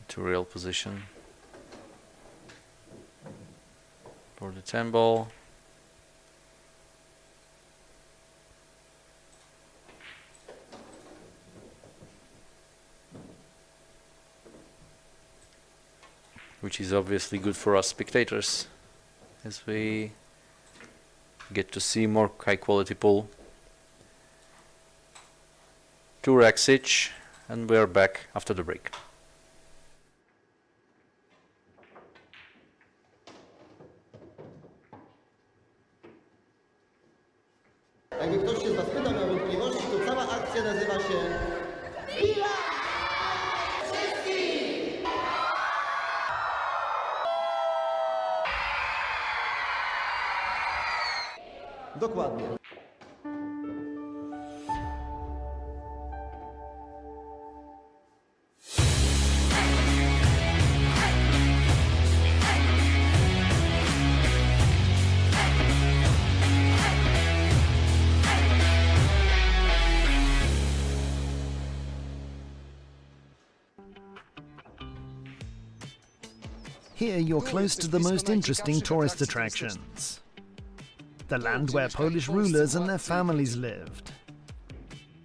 to real position for the 10 ball. Which is obviously good for us spectators, as we get to see more high quality pool. 2 racks each, and we are back after the break. Jakby ktoś się z Was pytał, miał wątpliwości, to cała akcja nazywa się Billiards! Dokładnie. Here you're close to the most interesting tourist attractions. The land where Polish rulers and their families lived,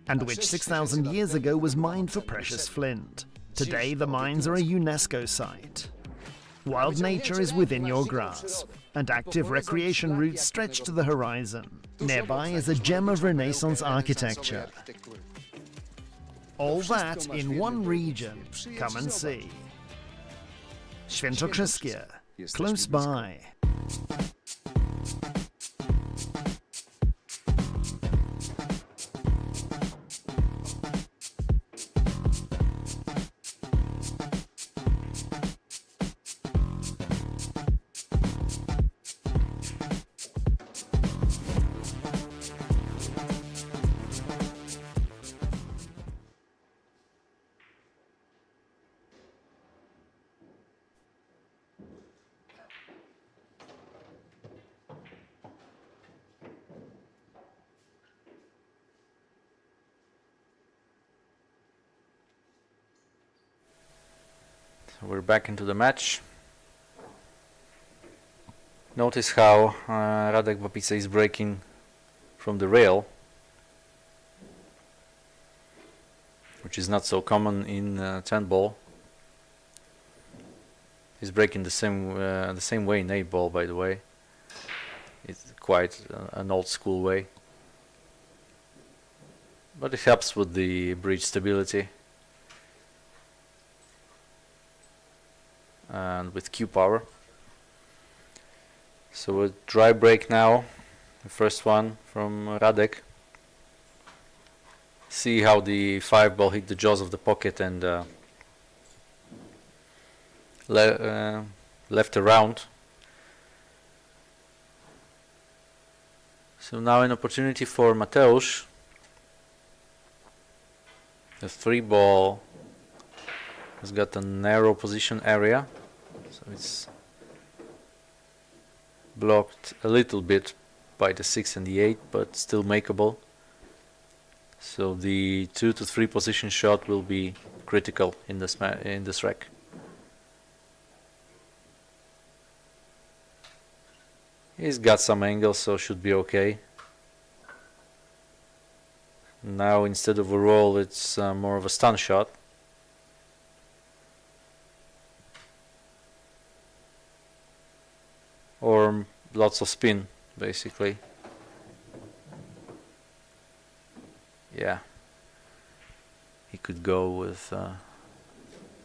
and which 6,000 years ago was mined for precious flint. Today the mines are a UNESCO site. Wild nature is within your grasp, and active recreation routes stretch to the horizon. Nearby is a gem of Renaissance architecture. All that in one region. Come and see. Świętokrzyskie, close by. So we're back into the match. Notice how Radek Babica is breaking from the rail, which is not so common in 10 ball. He's breaking the same way in 8 ball, by the way. It's quite an old school way, but it helps with the bridge stability and with cue power. So a dry break now, the first one from Radek. See how the 5 ball hit the jaws of the pocket and left around. So now an opportunity for Mateusz. The 3 ball has got a narrow position area, so it's blocked a little bit by the 6 and the 8, but still makeable. So the 2 to 3 position shot will be critical in this rack. He's got some angle, so should be okay. Now instead of a roll, it's more of a stun shot. Or lots of spin, basically. Yeah. He could go with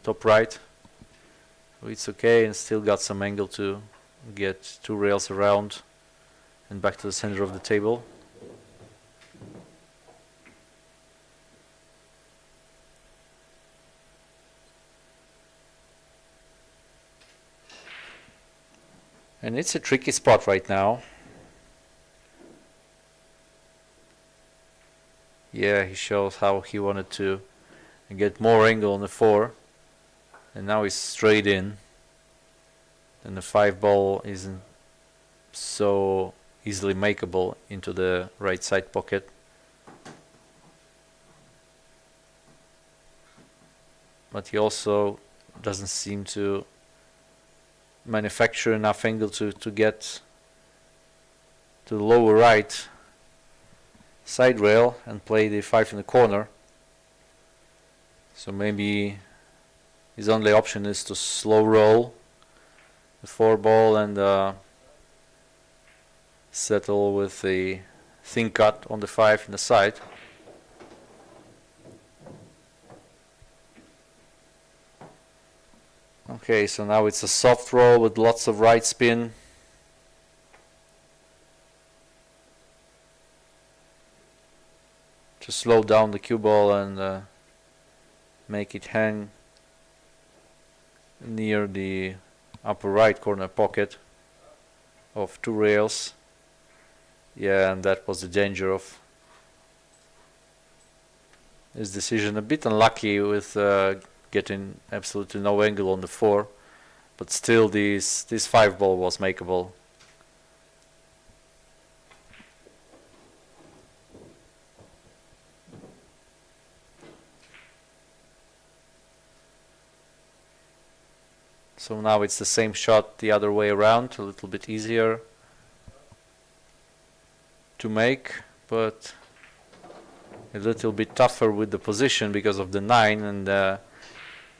top right. So it's okay, and still got some angle to get 2 rails around and back to the center of the table. And it's a tricky spot right now. Yeah, he shows how he wanted to get more angle on the 4, and now he's straight in, and the 5 ball isn't so easily makeable into the right side pocket. but he also doesn't seem to manufacture enough angle to get to the lower right side rail and play the 5 in the corner. So maybe his only option is to slow roll the 4 ball and settle with a thin cut on the 5 in the side. Okay, so now it's a soft roll with lots of right spin. To slow down the cue ball and make it hang near the upper right corner pocket of 2 rails. Yeah, and that was the danger of his decision. A bit unlucky with getting absolutely no angle on the 4, but still this 5 ball was makeable. So now it's the same shot the other way around, a little bit easier to make, but a little bit tougher with the position because of the 9, and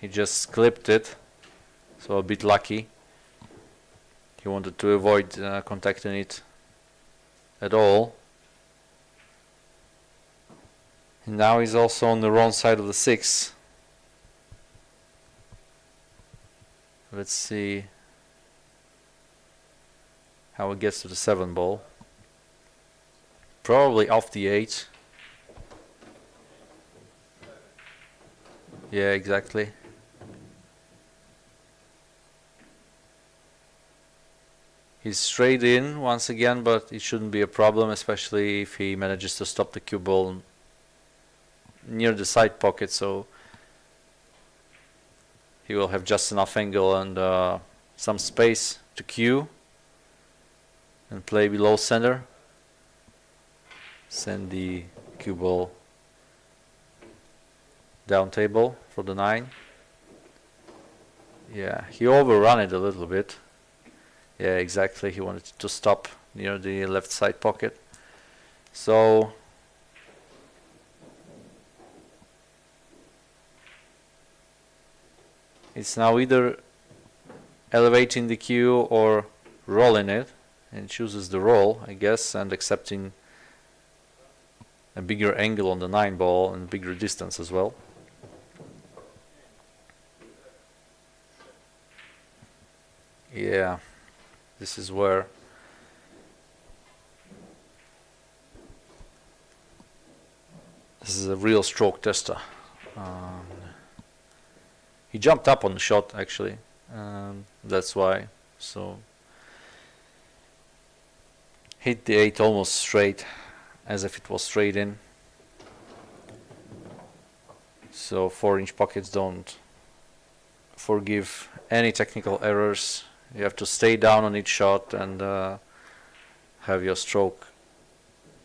he just clipped it, so a bit lucky. He wanted to avoid contacting it at all. And now he's also on the wrong side of the 6. Let's see how it gets to the 7 ball. Probably off the 8. Yeah, exactly. He's straight in once again, but it shouldn't be a problem, especially if he manages to stop the cue ball near the side pocket, so he will have just enough angle and some space to cue and play below center. Send the cue ball down table for the 9. Yeah, he overrun it a little bit. Yeah, exactly. He wanted to stop near the left side pocket. So it's now either elevating the cue or rolling it, and chooses the roll, I guess, and accepting a bigger angle on the 9 ball and bigger distance as well. Yeah, this is where this is a real stroke tester. He jumped up on the shot actually, that's why. So hit the 8 almost straight, as if it was straight in. So 4-inch pockets don't forgive any technical errors. You have to stay down on each shot and have your stroke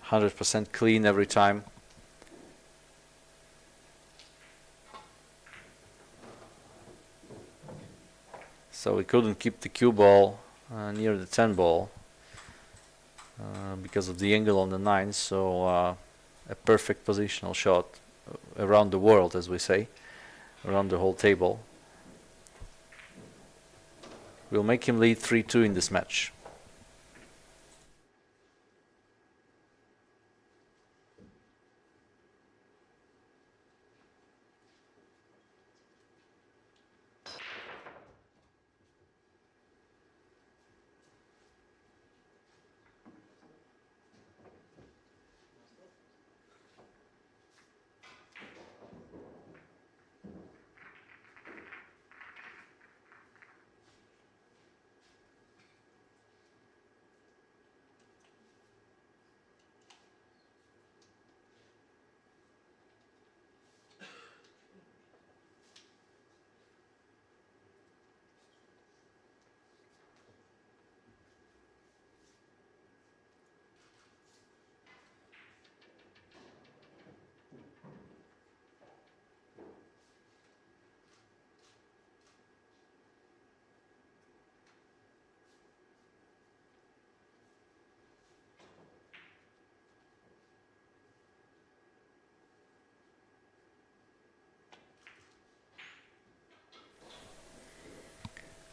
100% clean every time. So we couldn't keep the cue ball near the 10 ball because of the angle on the 9, so a perfect positional shot around the world, as we say, around the whole table. We'll make him lead 3-2 in this match.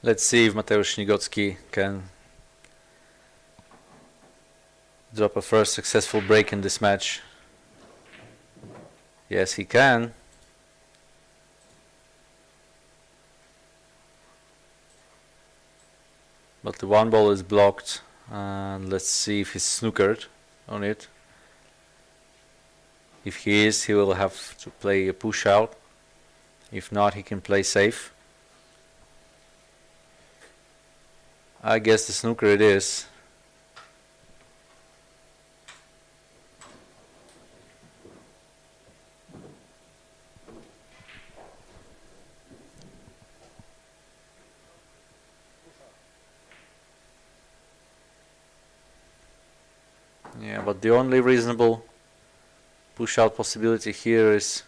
Let's see if Mateusz Śniegocki can drop a first successful break in this match. Yes, he can. But the one ball is blocked, and let's see if he's snookered on it. If he is, he will have to play a push out. If not, he can play safe. I guess the snooker it is. Yeah, but the only reasonable push out possibility here is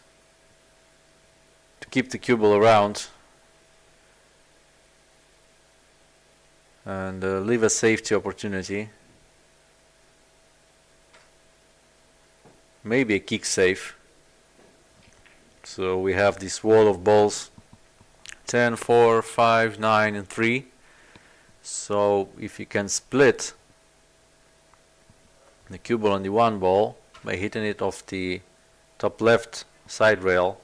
to keep the cue ball around and leave a safety opportunity. Maybe a kick save. So we have this wall of balls 10, 4, 5, 9 and 3. So if you can split the cue ball on the one ball by hitting it off the top left side rail,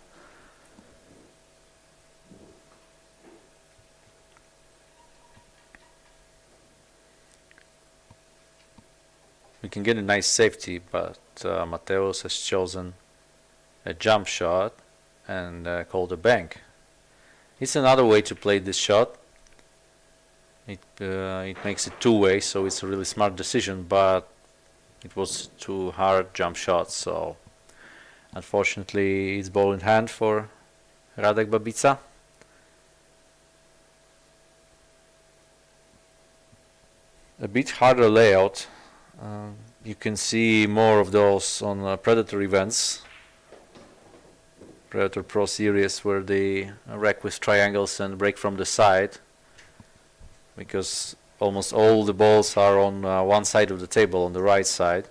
we can get a nice safety, but Mateusz has chosen a jump shot and called a bank. It's another way to play this shot. It makes it two-way, so it's a really smart decision, but it was too hard jump shot, so unfortunately it's ball in hand for Radek Babica. A bit harder layout. You can see more of those on Predator events, Predator Pro Series, where they rack with triangles and break from the side, because almost all the balls are on one side of the table, on the right side,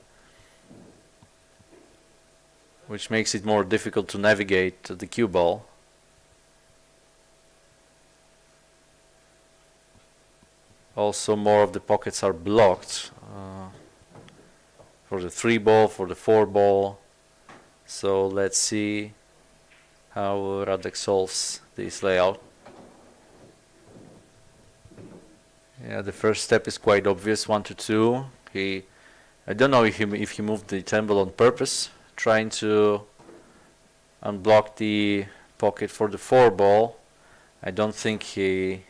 which makes it more difficult to navigate the cue ball. Also, more of the pockets are blocked for the 3 ball, for the 4 ball. So let's see how Radek solves this layout. Yeah, the first step is quite obvious, 1 to 2. I don't know if he moved the 10 ball on purpose, trying to unblock the pocket for the 4 ball. I don't think he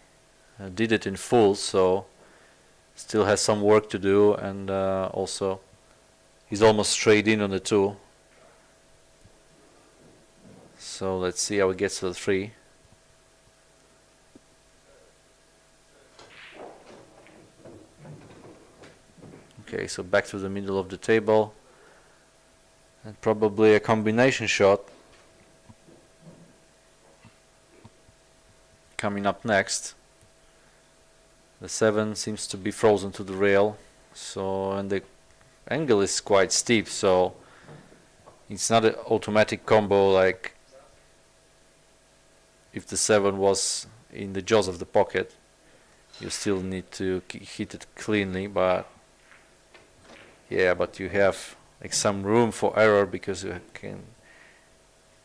did it in full, so still has some work to do, and also he's almost straight in on the 2. So let's see how he gets to the 3. Okay, so back to the middle of the table, and probably a combination shot coming up next. The 7 seems to be frozen to the rail, so, and the angle is quite steep, so it's not an automatic combo like if the 7 was in the jaws of the pocket. You still need to hit it cleanly, but yeah, but you have like some room for error, because you can,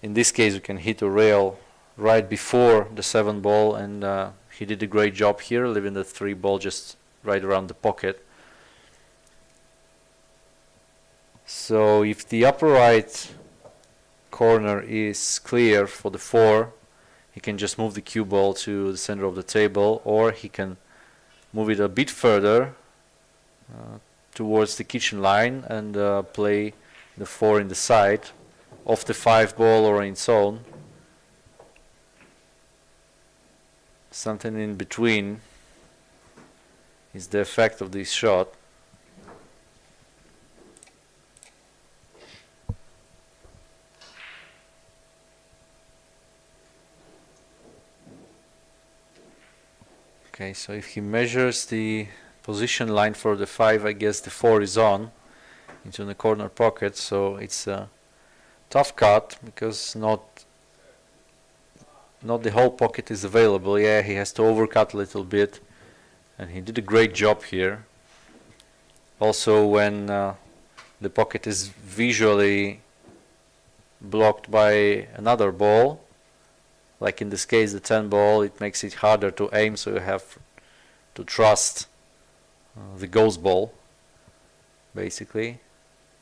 in this case, you can hit a rail right before the 7 ball, and he did a great job here, leaving the 3 ball just right around the pocket. So if the upper right corner is clear for the 4, he can just move the cue ball to the center of the table, or he can move it a bit further towards the kitchen line and play the 4 in the side, off the 5 ball or in its own. Something in between is the effect of this shot. Okay, so if he measures the position line for the 5, I guess the 4 is on into the corner pocket, so it's a tough cut, because not not the whole pocket is available. Yeah, he has to overcut a little bit, and he did a great job here. Also, when the pocket is visually blocked by another ball, like in this case the 10 ball, it makes it harder to aim, so you have to trust the ghost ball, basically.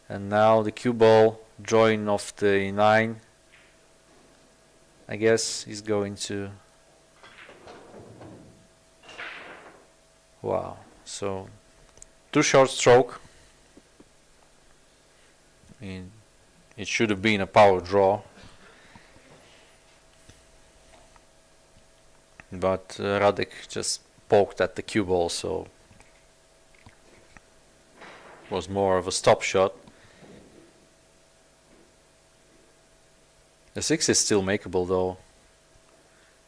And now the cue ball drawing off the 9, I guess he's going to... Wow, so too short stroke. It should have been a power draw, but Radek just poked at the cue ball, so it was more of a stop shot. The 6 is still makeable though,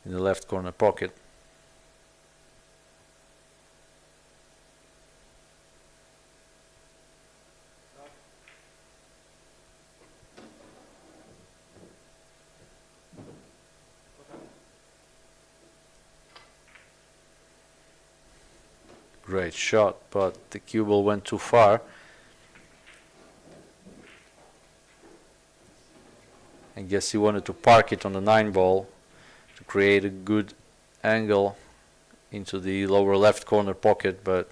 in the left corner pocket. Great shot, but the cue ball went too far. I guess he wanted to park it on the 9 ball to create a good angle into the lower left corner pocket, but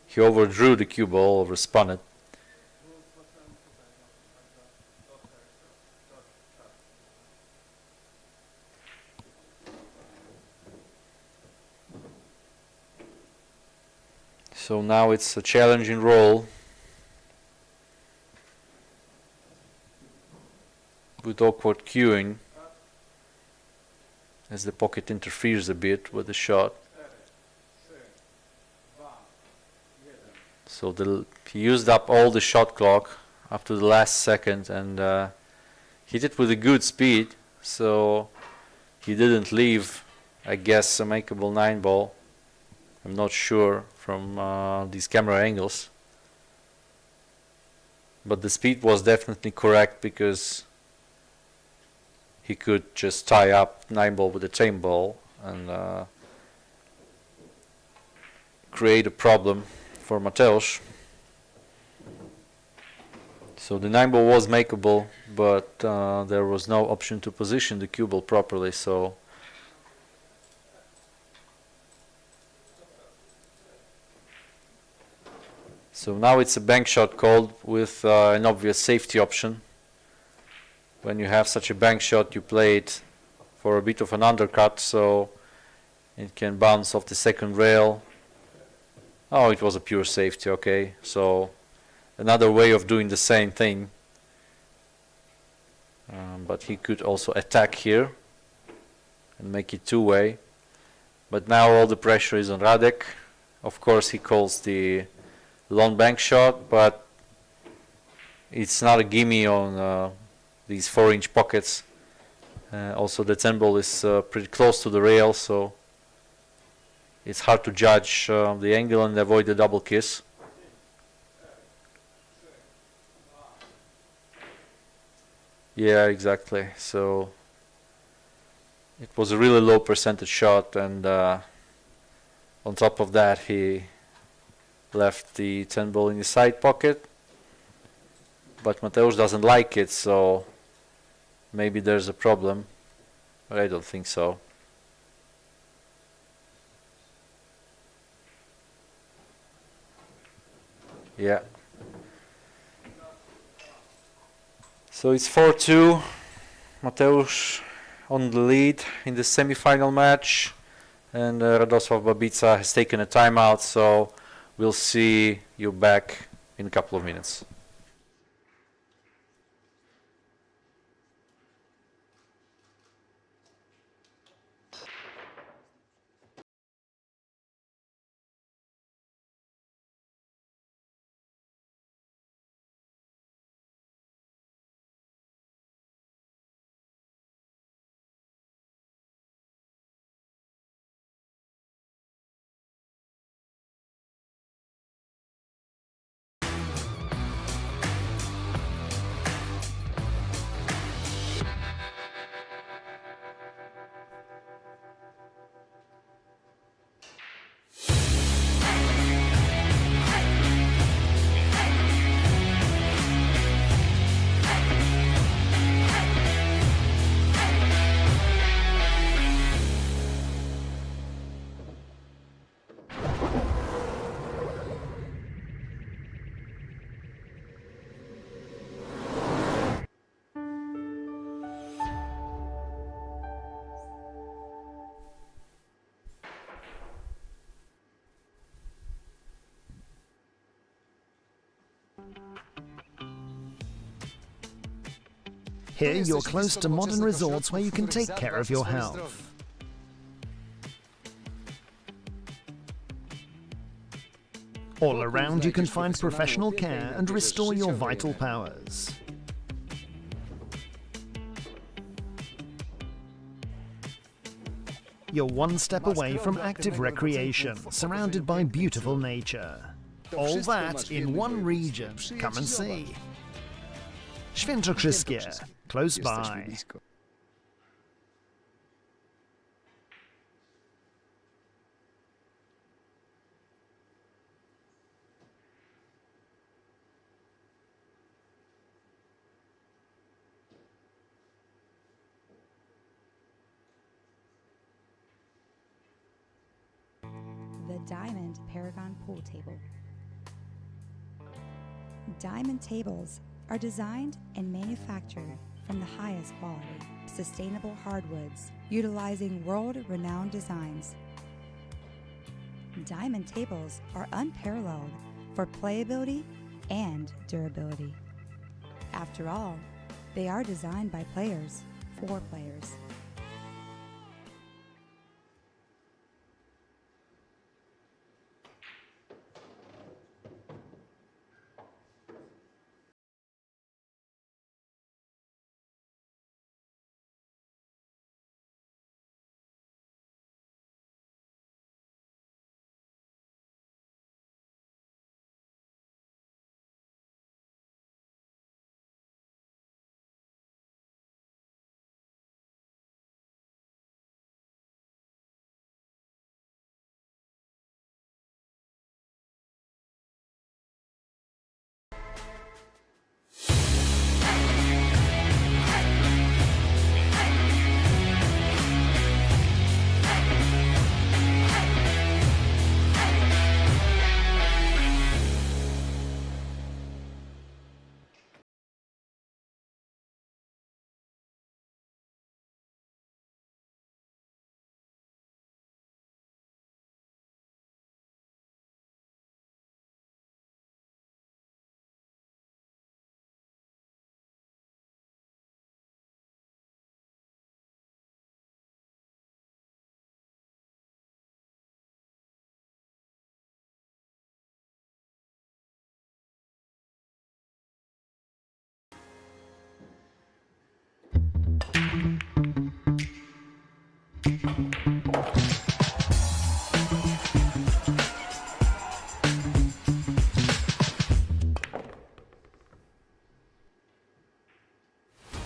he overdrew the cue ball, overspun it. So now it's a challenging roll with awkward cueing as the pocket interferes a bit with the shot. So he used up all the shot clock up to the last second and hit it with a good speed, so he didn't leave, I guess, a makeable 9 ball. I'm not sure from these camera angles, but the speed was definitely correct because he could just tie up 9 ball with a 10 ball and create a problem for Mateusz. So the 9 ball was makeable, but there was no option to position the cue ball properly, so now it's a bank shot called with an obvious safety option. When you have such a bank shot, you play it for a bit of an undercut, so it can bounce off the second rail. Oh, it was a pure safety, okay. So another way of doing the same thing. But he could also attack here and make it two-way. But now all the pressure is on Radek. Of course, he calls the long bank shot, but it's not a gimme on these 4-inch pockets. Also the 10 ball is pretty close to the rail, so it's hard to judge the angle and avoid the double kiss. Yeah, exactly. So it was a really low percentage shot, and on top of that he left the 10 ball in the side pocket, but Mateusz doesn't like it, so maybe there's a problem, but I don't think so. Yeah. So it's 4-2. Mateusz on the lead in the semi-final match, and Radosław Babica has taken a timeout, so we'll see you back in a couple of minutes. Here you're close to modern resorts where you can take care of your health. All around you can find professional care and restore your vital powers. You're one step away from active recreation, surrounded by beautiful nature. All that in one region. Come and see. Świętokrzyskie, close by. The Diamond Paragon Pool Table. Diamond tables are designed and manufactured from the highest quality, sustainable hardwoods, utilizing world-renowned designs. Diamond tables are unparalleled for playability and durability. After all, they are designed by players for players.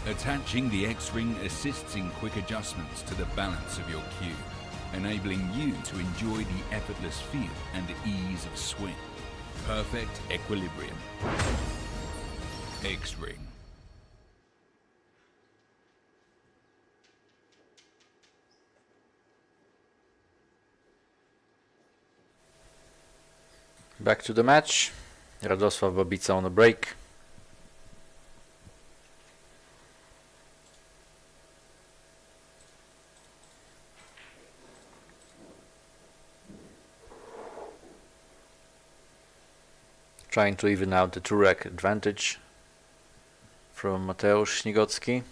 Attaching the X-Ring assists in quick adjustments to the balance of your cue, enabling you to enjoy the effortless feel and ease of swing. Perfect equilibrium. X-Ring. Back to the match. Radosław Babica on a break. Trying to even out the two-rack advantage from Mateusz Śniegocki.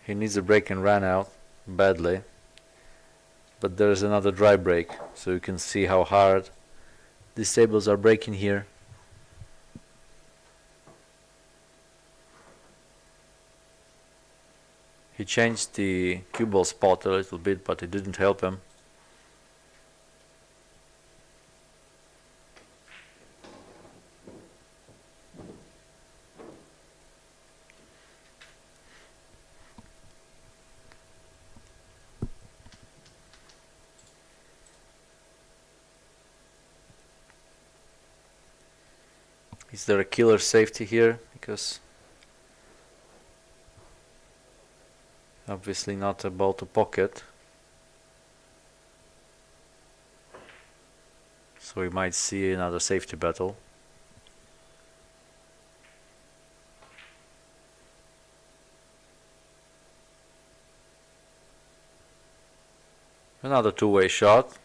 He needs a break and run out badly, but there is another dry break, so you can see how hard these tables are breaking here. He changed the cue ball spot a little bit, but it didn't help him. Is there a killer safety here? Because obviously not a ball to pocket. So we might see another safety battle. Another two-way shot.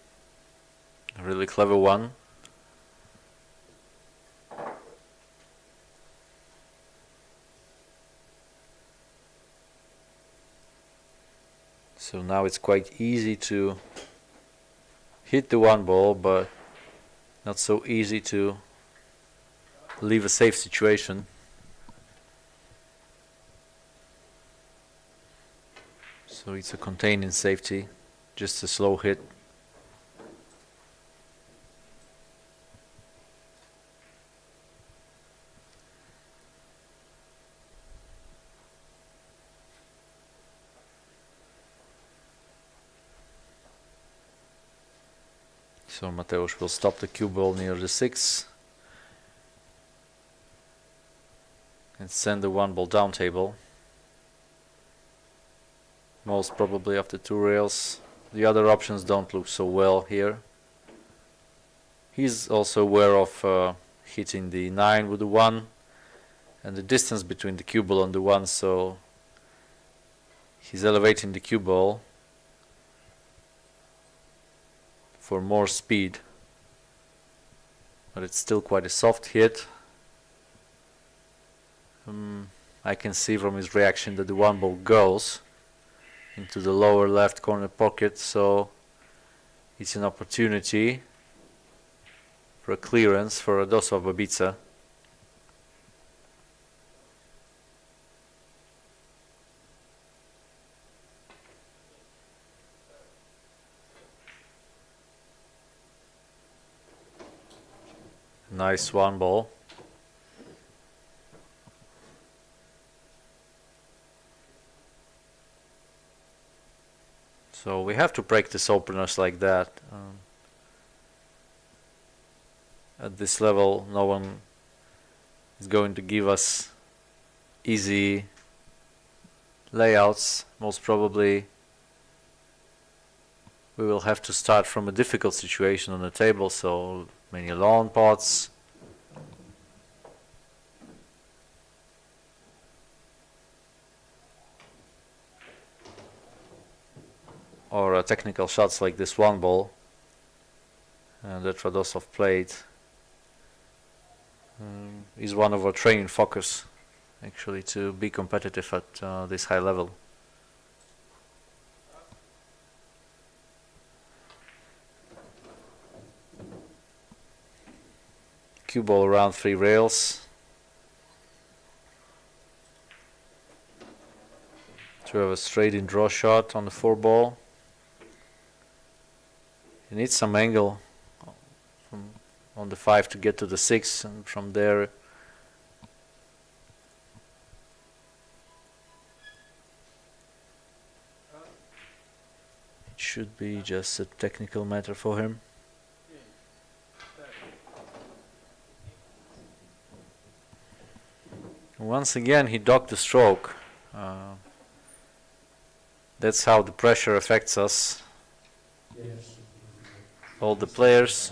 A really clever one. So now it's quite easy to hit the one ball, but not so easy to leave a safe situation. So it's a contained in safety, just a slow hit. So Mateusz will stop the cue ball near the 6 and send the one ball down table. Most probably after 2 rails. The other options don't look so well here. He's also aware of hitting the 9 with the 1 and the distance between the cue ball and the 1, so he's elevating the cue ball for more speed, but it's still quite a soft hit. I can see from his reaction that the one ball goes into the lower left corner pocket, so it's an opportunity for a clearance for Radosław Babica. Nice one ball. So we have to practice openers like that. At this level, no one is going to give us easy layouts. Most probably we will have to start from a difficult situation on the table, so many lawn pots. Or technical shots like this one ball that Radosław played is one of our training focus, actually, to be competitive at this high level. Cue ball around 3 rails to have a straight in draw shot on the 4 ball. You need some angle on the 5 to get to the 6, and from there it should be just a technical matter for him. Once again he docked the stroke. That's how the pressure affects us. All the players.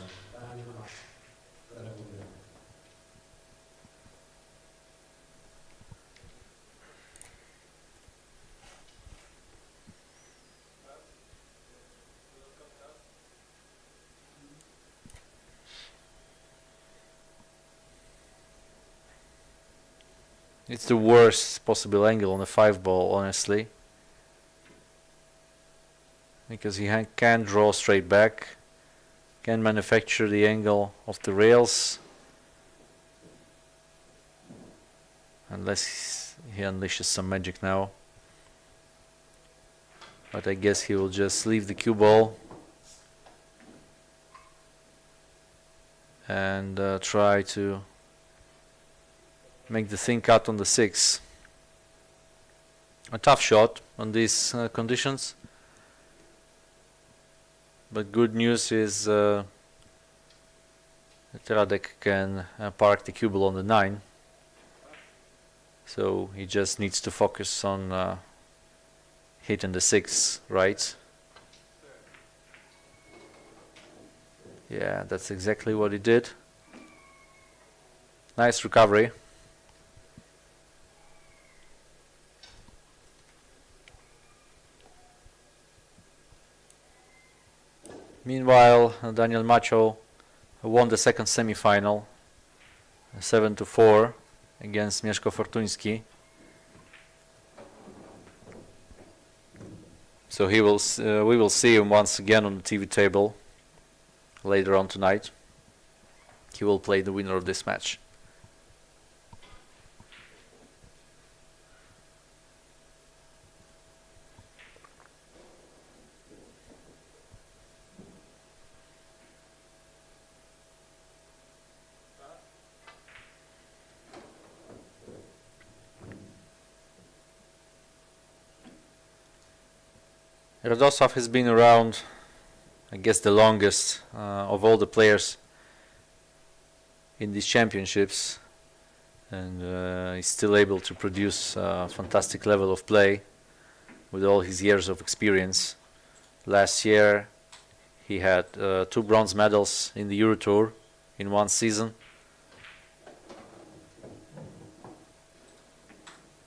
It's the worst possible angle on a 5 ball, honestly, because he can draw straight back, can manufacture the angle of the rails, unless he unleashes some magic now. But I guess he will just leave the cue ball and try to make the thing cut on the 6. A tough shot on these conditions. But good news is that Radek can park the cue ball on the 9. So he just needs to focus on hitting the 6, right? Yeah, that's exactly what he did. Nice recovery. Meanwhile, Daniel Macho won the second semi-final 7-4 against Mieszko Fortuński. So we will see him once again on the TV table later on tonight. He will play the winner of this match. Radosław has been around, I guess, the longest of all the players in these championships, and he's still able to produce a fantastic level of play with all his years of experience. Last year he had 2 bronze medals in the Euro Tour in one season.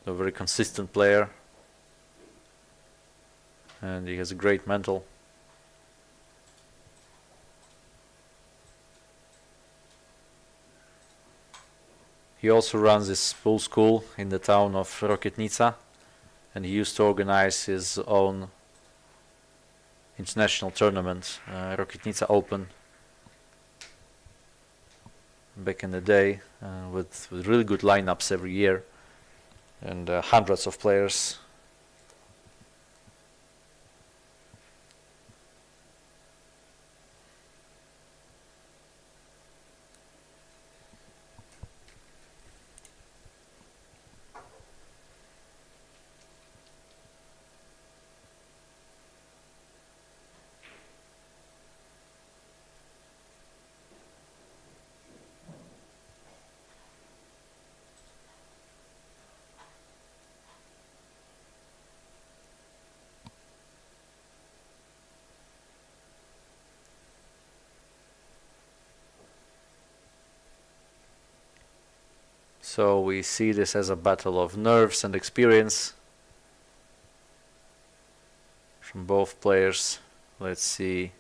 A very consistent player, and he has a great mental. He also runs his pool school in the town of Rokietnica, and he used to organize his own international tournament, Rokietnica Open, back in the day, with really good lineups every year, and hundreds of players. So we see this as a battle of nerves and experience from both players. Let's see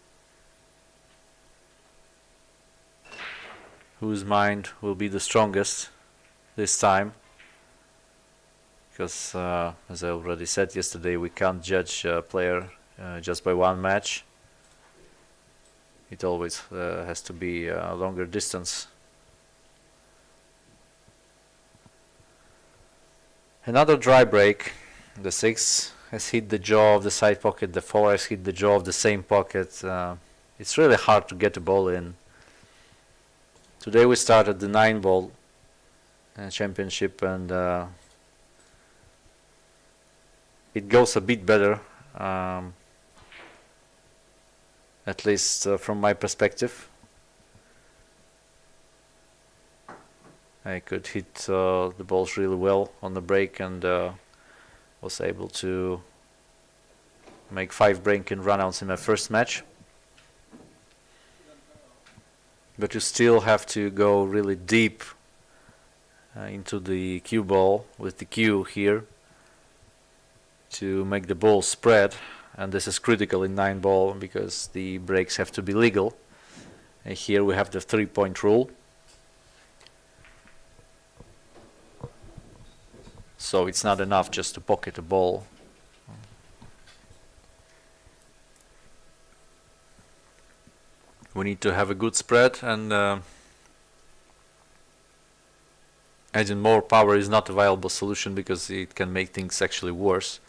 whose mind will be the strongest this time, because as I already said yesterday, we can't judge a player just by one match. It always has to be a longer distance. Another dry break. The 6 has hit the jaw of the side pocket, the 4 has hit the jaw of the same pocket. It's really hard to get the ball in. Today we started the 9-ball championship, and it goes a bit better, at least from my perspective. I could hit the balls really well on the break, and was able to make 5 break-in runouts in my first match. But you still have to go really deep into the cue ball with the cue here to make the ball spread, and this is critical in 9-ball because the breaks have to be legal. And here we have the 3-point rule. So it's not enough just to pocket a ball. We need to have a good spread, and adding more power is not a viable solution because it can make things actually worse.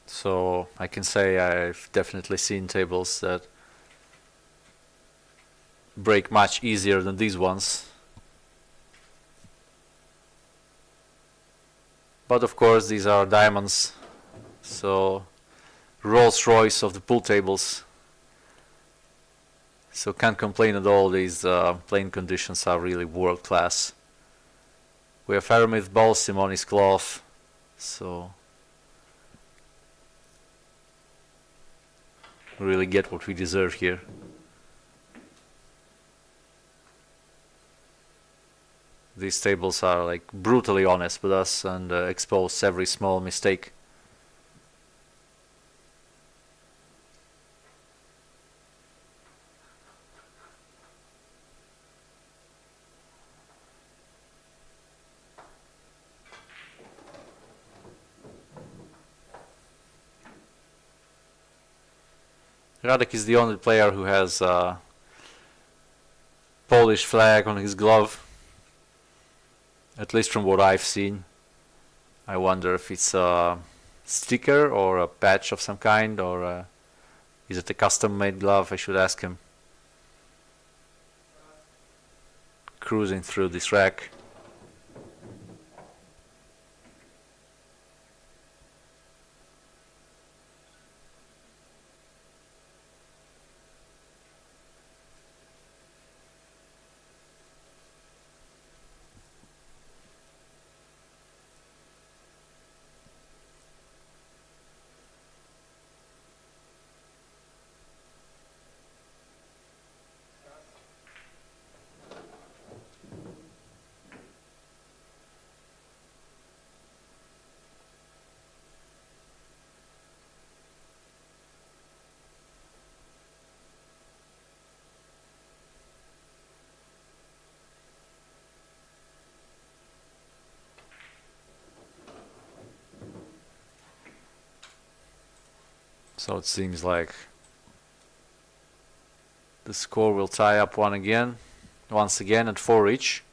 So I can say I've definitely seen tables that break much easier than these ones. But of course these are diamonds, so Rolls-Royce of the pool tables. So can't complain at all. These playing conditions are really world class. We have Aramith ball, Simonis cloth, so really get what we deserve here. these tables are like brutally honest with us and expose every small mistake. Radek is the only player who has a Polish flag on his glove, at least from what I've seen. I wonder if it's a sticker or a patch of some kind, or is it a custom-made glove? I should ask him. Cruising through this rack. So it seems like the score will tie up once again at 4 each.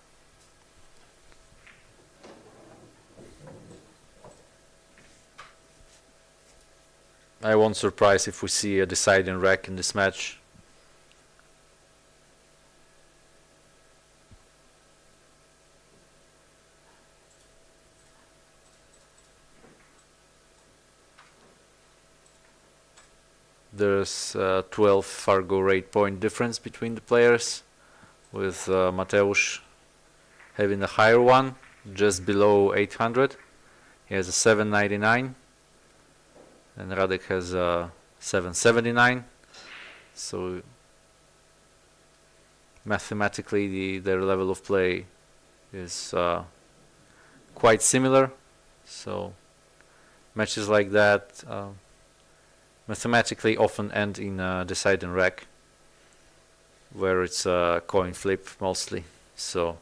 I won't surprise if we see a deciding rack in this match. There's 12 Fargo rate point difference between the players, with Mateusz having a higher one, just below 800. He has a 799, and Radek has a 779. So mathematically, their level of play is quite similar. So matches like that mathematically often end in a deciding rack, where it's a coin flip mostly. So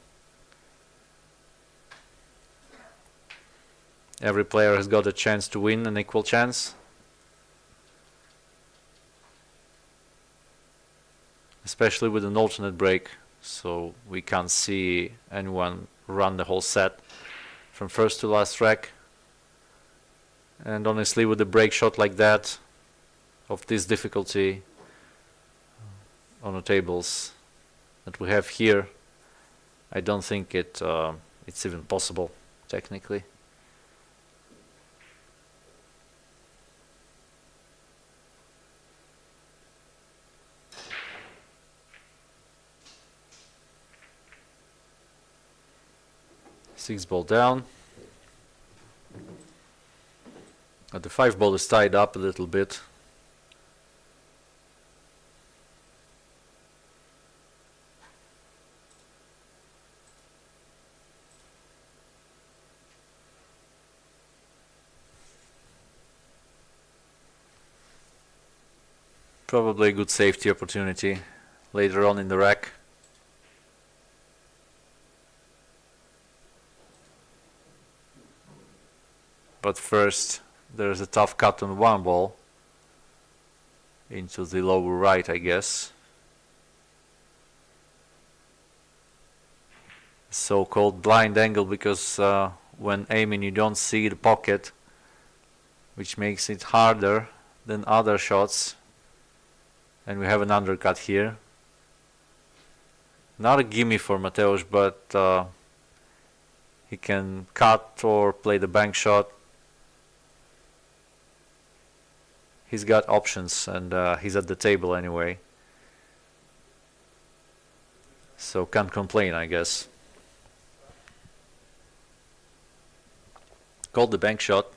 every player has got a chance to win, an equal chance. Especially with an alternate break, so we can't see anyone run the whole set from first to last rack. And honestly, with a break shot like that, of this difficulty on the tables that we have here, I don't think it's even possible technically. Six ball down. The 5 ball is tied up a little bit. Probably a good safety opportunity later on in the rack. But first, there's a tough cut on 1 ball into the lower right, I guess. So-called blind angle, because when aiming you don't see the pocket, which makes it harder than other shots. And we have an undercut here. Not a gimme for Mateusz, but he can cut or play the bank shot. He's got options, and he's at the table anyway. So can't complain, I guess. Called the bank shot.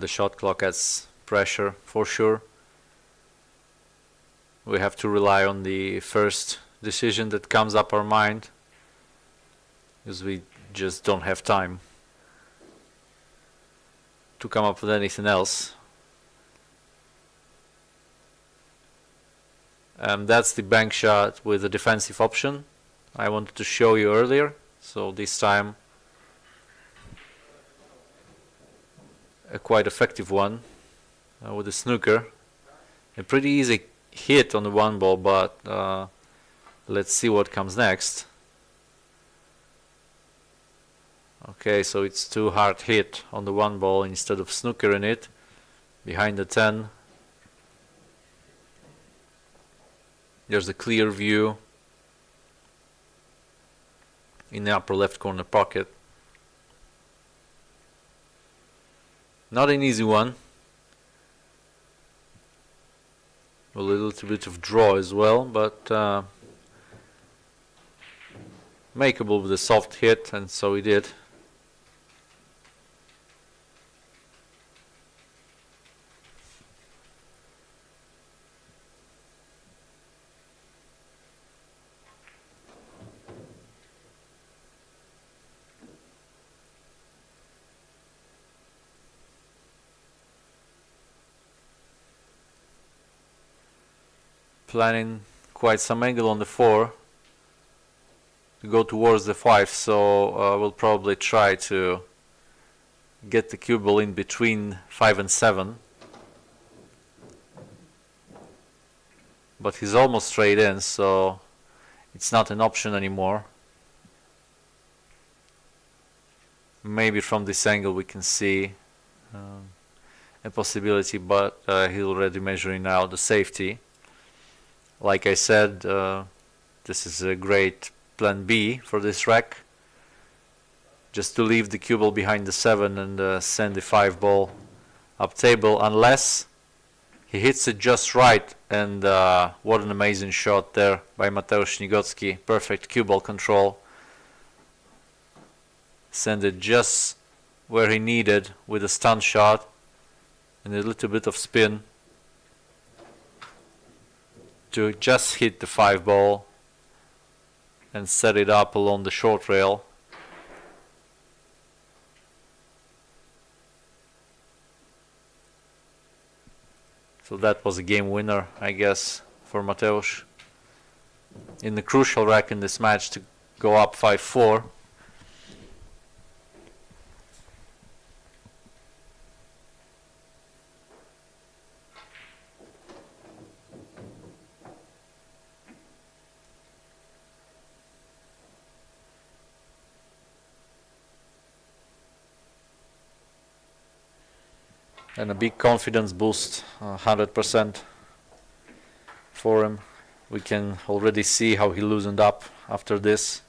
The shot clock adds pressure for sure. We have to rely on the first decision that comes up our mind, because we just don't have time to come up with anything else. That's the bank shot with a defensive option I wanted to show you earlier. So this time a quite effective one with the snooker. A pretty easy hit on the one ball, but let's see what comes next. Okay, so it's too hard hit on the one ball instead of snooker in it behind the 10. There's a clear view in the upper left corner pocket. Not an easy one. A little bit of draw as well, but makeable with a soft hit, and so he did. Planning quite some angle on the 4 to go towards the 5, so we'll probably try to get the cue ball in between 5 and 7, but he's almost straight in, so it's not an option anymore. Maybe from this angle we can see a possibility, but he's already measuring out the safety. Like I said, this is a great plan B for this rack. Just to leave the cue ball behind the 7 and send the 5 ball up table, unless he hits it just right. And what an amazing shot there by Mateusz Śniegocki. Perfect cue ball control. Send it just where he needed with a stunt shot and a little bit of spin to just hit the 5 ball and set it up along the short rail. So that was a game winner, I guess, for Mateusz in the crucial rack in this match to go up 5-4. And a big confidence boost, 100% for him. We can already see how he loosened up after this.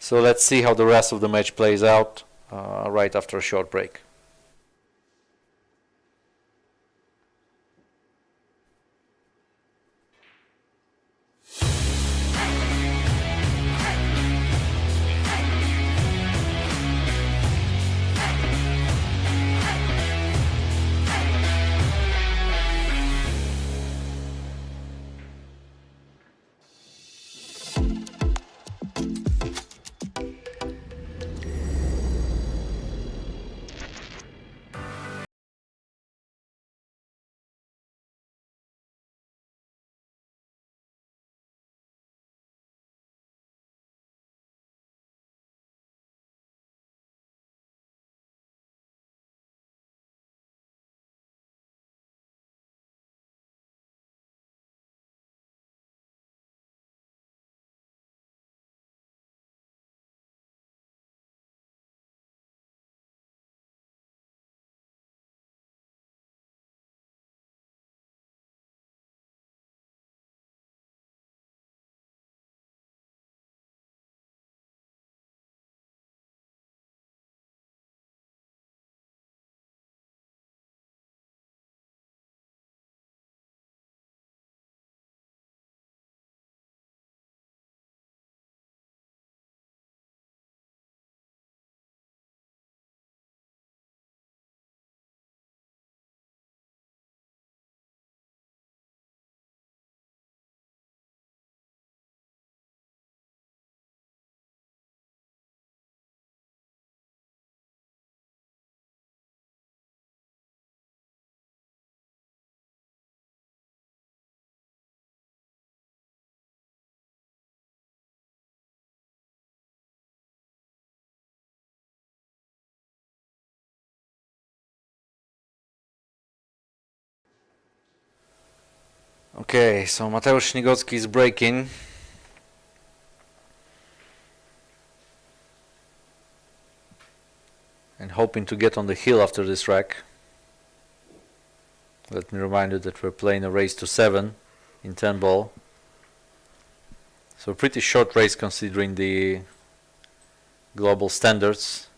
So let's see how the rest of the match plays out right after a short break. Okay, so Mateusz Śniegocki is breaking. And hoping to get on the hill after this rack. Let me remind you that we're playing a race to 7 in 10 ball. So a pretty short race considering the global standards.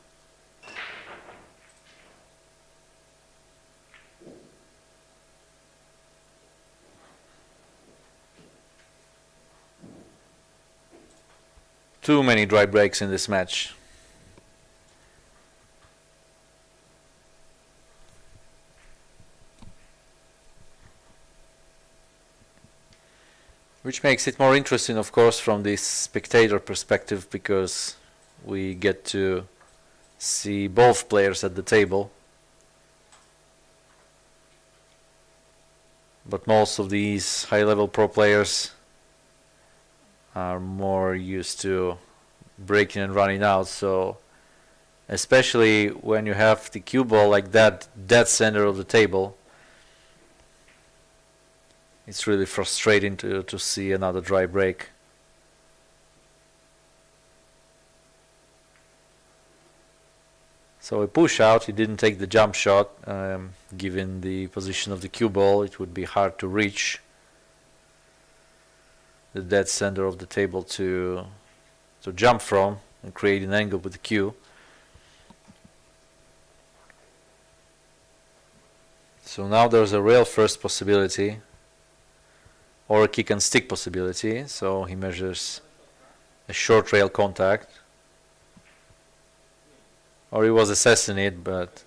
Too many dry breaks in this match. Which makes it more interesting, of course, from the spectator perspective, because we get to see both players at the table. But most of these high-level pro players are more used to breaking and running out, so especially when you have the cue ball like that dead center of the table, it's really frustrating to see another dry break. So a push out, he didn't take the jump shot. Given the position of the cue ball, it would be hard to reach the dead center of the table to jump from and create an angle with the cue. So now there's a rail first possibility, or a kick and stick possibility. So he measures a short rail contact, or he was assessing it, but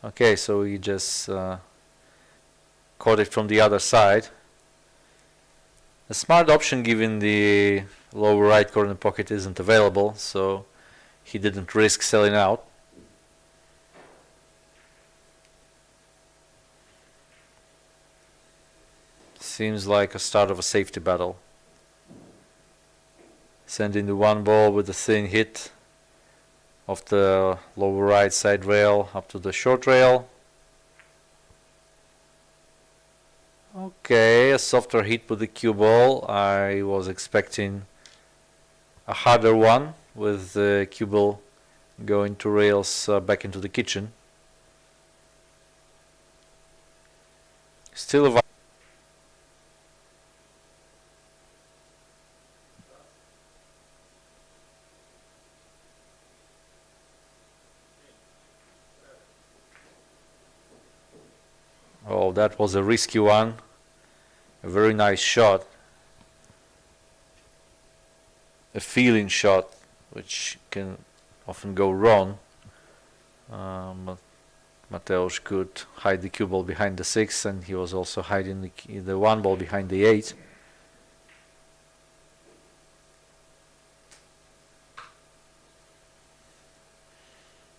okay, so he just caught it from the other side. A smart option given the lower right corner pocket isn't available, so he didn't risk selling out. Seems like a start of a safety battle. Sending the one ball with a thin hit of the lower right side rail up to the short rail. Okay, a softer hit with the cue ball. I was expecting a harder one with the cue ball going to rails back into the kitchen. Still a Oh, that was a risky one. A very nice shot. A feeling shot, which can often go wrong. Mateusz could hide the cue ball behind the 6, and he was also hiding the one ball behind the 8.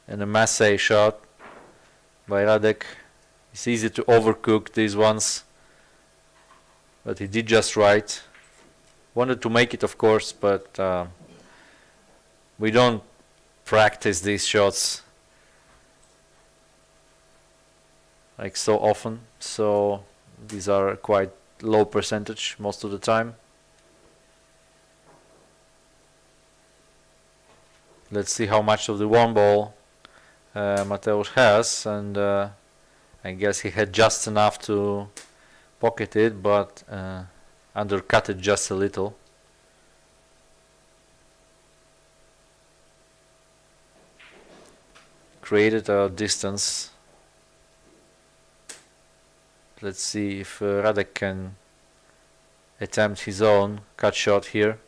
And a masse shot by Radek. It's easy to overcook these ones, but he did just right. Wanted to make it, of course, but we don't practice these shots like so often, so these are quite low percentage most of the time. Let's see how much of the one ball Mateusz has, and I guess he had just enough to pocket it, but undercut it just a little. Created a distance. Let's see if Radek can attempt his own cut shot here,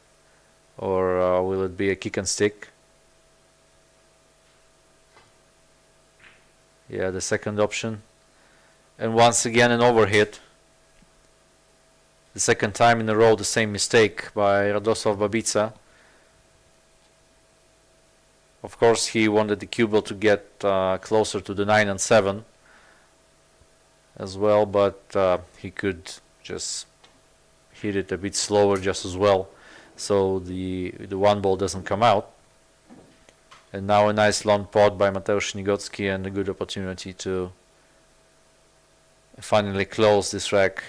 or will it be a kick and stick? Yeah, the second option. And once again an overhit. The second time in a row the same mistake by Radosław Babica. Of course he wanted the cue ball to get closer to the 9 and 7 as well, but he could just hit it a bit slower just as well, so the one ball doesn't come out. And now a nice long pot by Mateusz Śniegocki, and a good opportunity to finally close this rack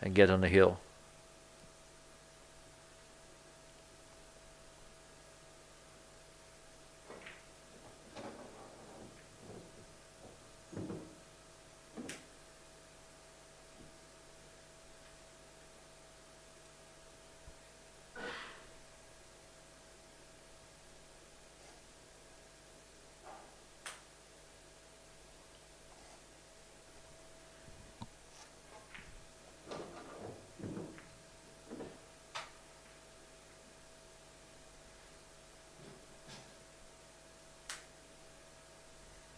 and get on the hill.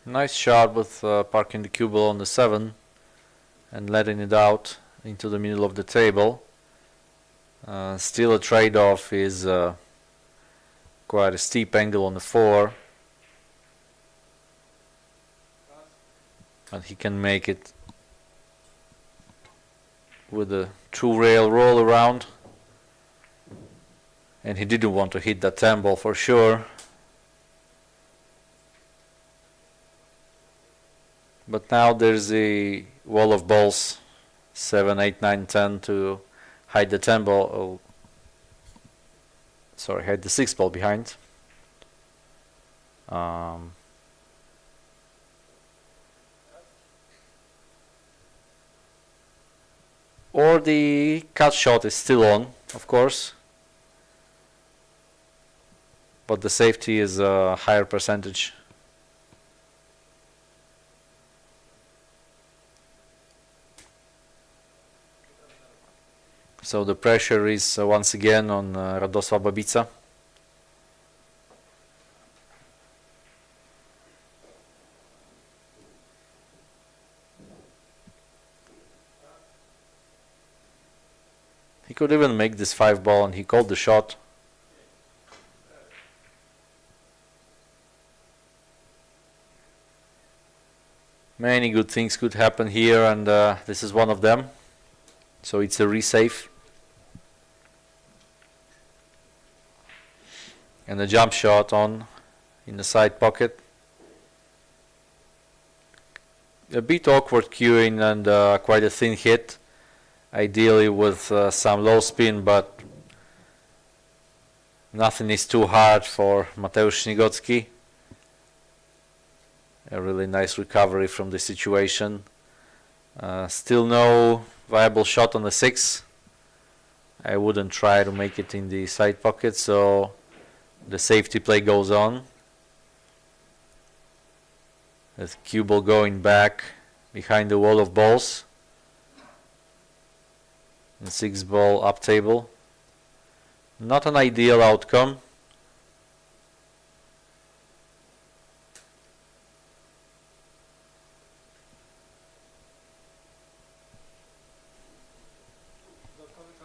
Nice shot with parking the cue ball on the 7 and letting it out into the middle of the table. Still a trade-off is quite a steep angle on the 4. And he can make it with a true rail roll around. And he didn't want to hit that 10 ball for sure. But now there's a wall of balls, 7, 8, 9, 10 to hide the 10 ball. Oh, sorry, hide the 6 ball behind. Or the cut shot is still on, of course. But the safety is a higher percentage. So the pressure is once again on Radosław Babica. He could even make this 5 ball and he called the shot. Many good things could happen here, and this is one of them. So it's a resave. And a jump shot on in the side pocket. A bit awkward cueing and quite a thin hit. Ideally with some low spin, but nothing is too hard for Mateusz Śniegocki. A really nice recovery from the situation. Still no viable shot on the 6. I wouldn't try to make it in the side pocket, so the safety play goes on. With cue ball going back behind the wall of balls. And 6 ball up table. Not an ideal outcome.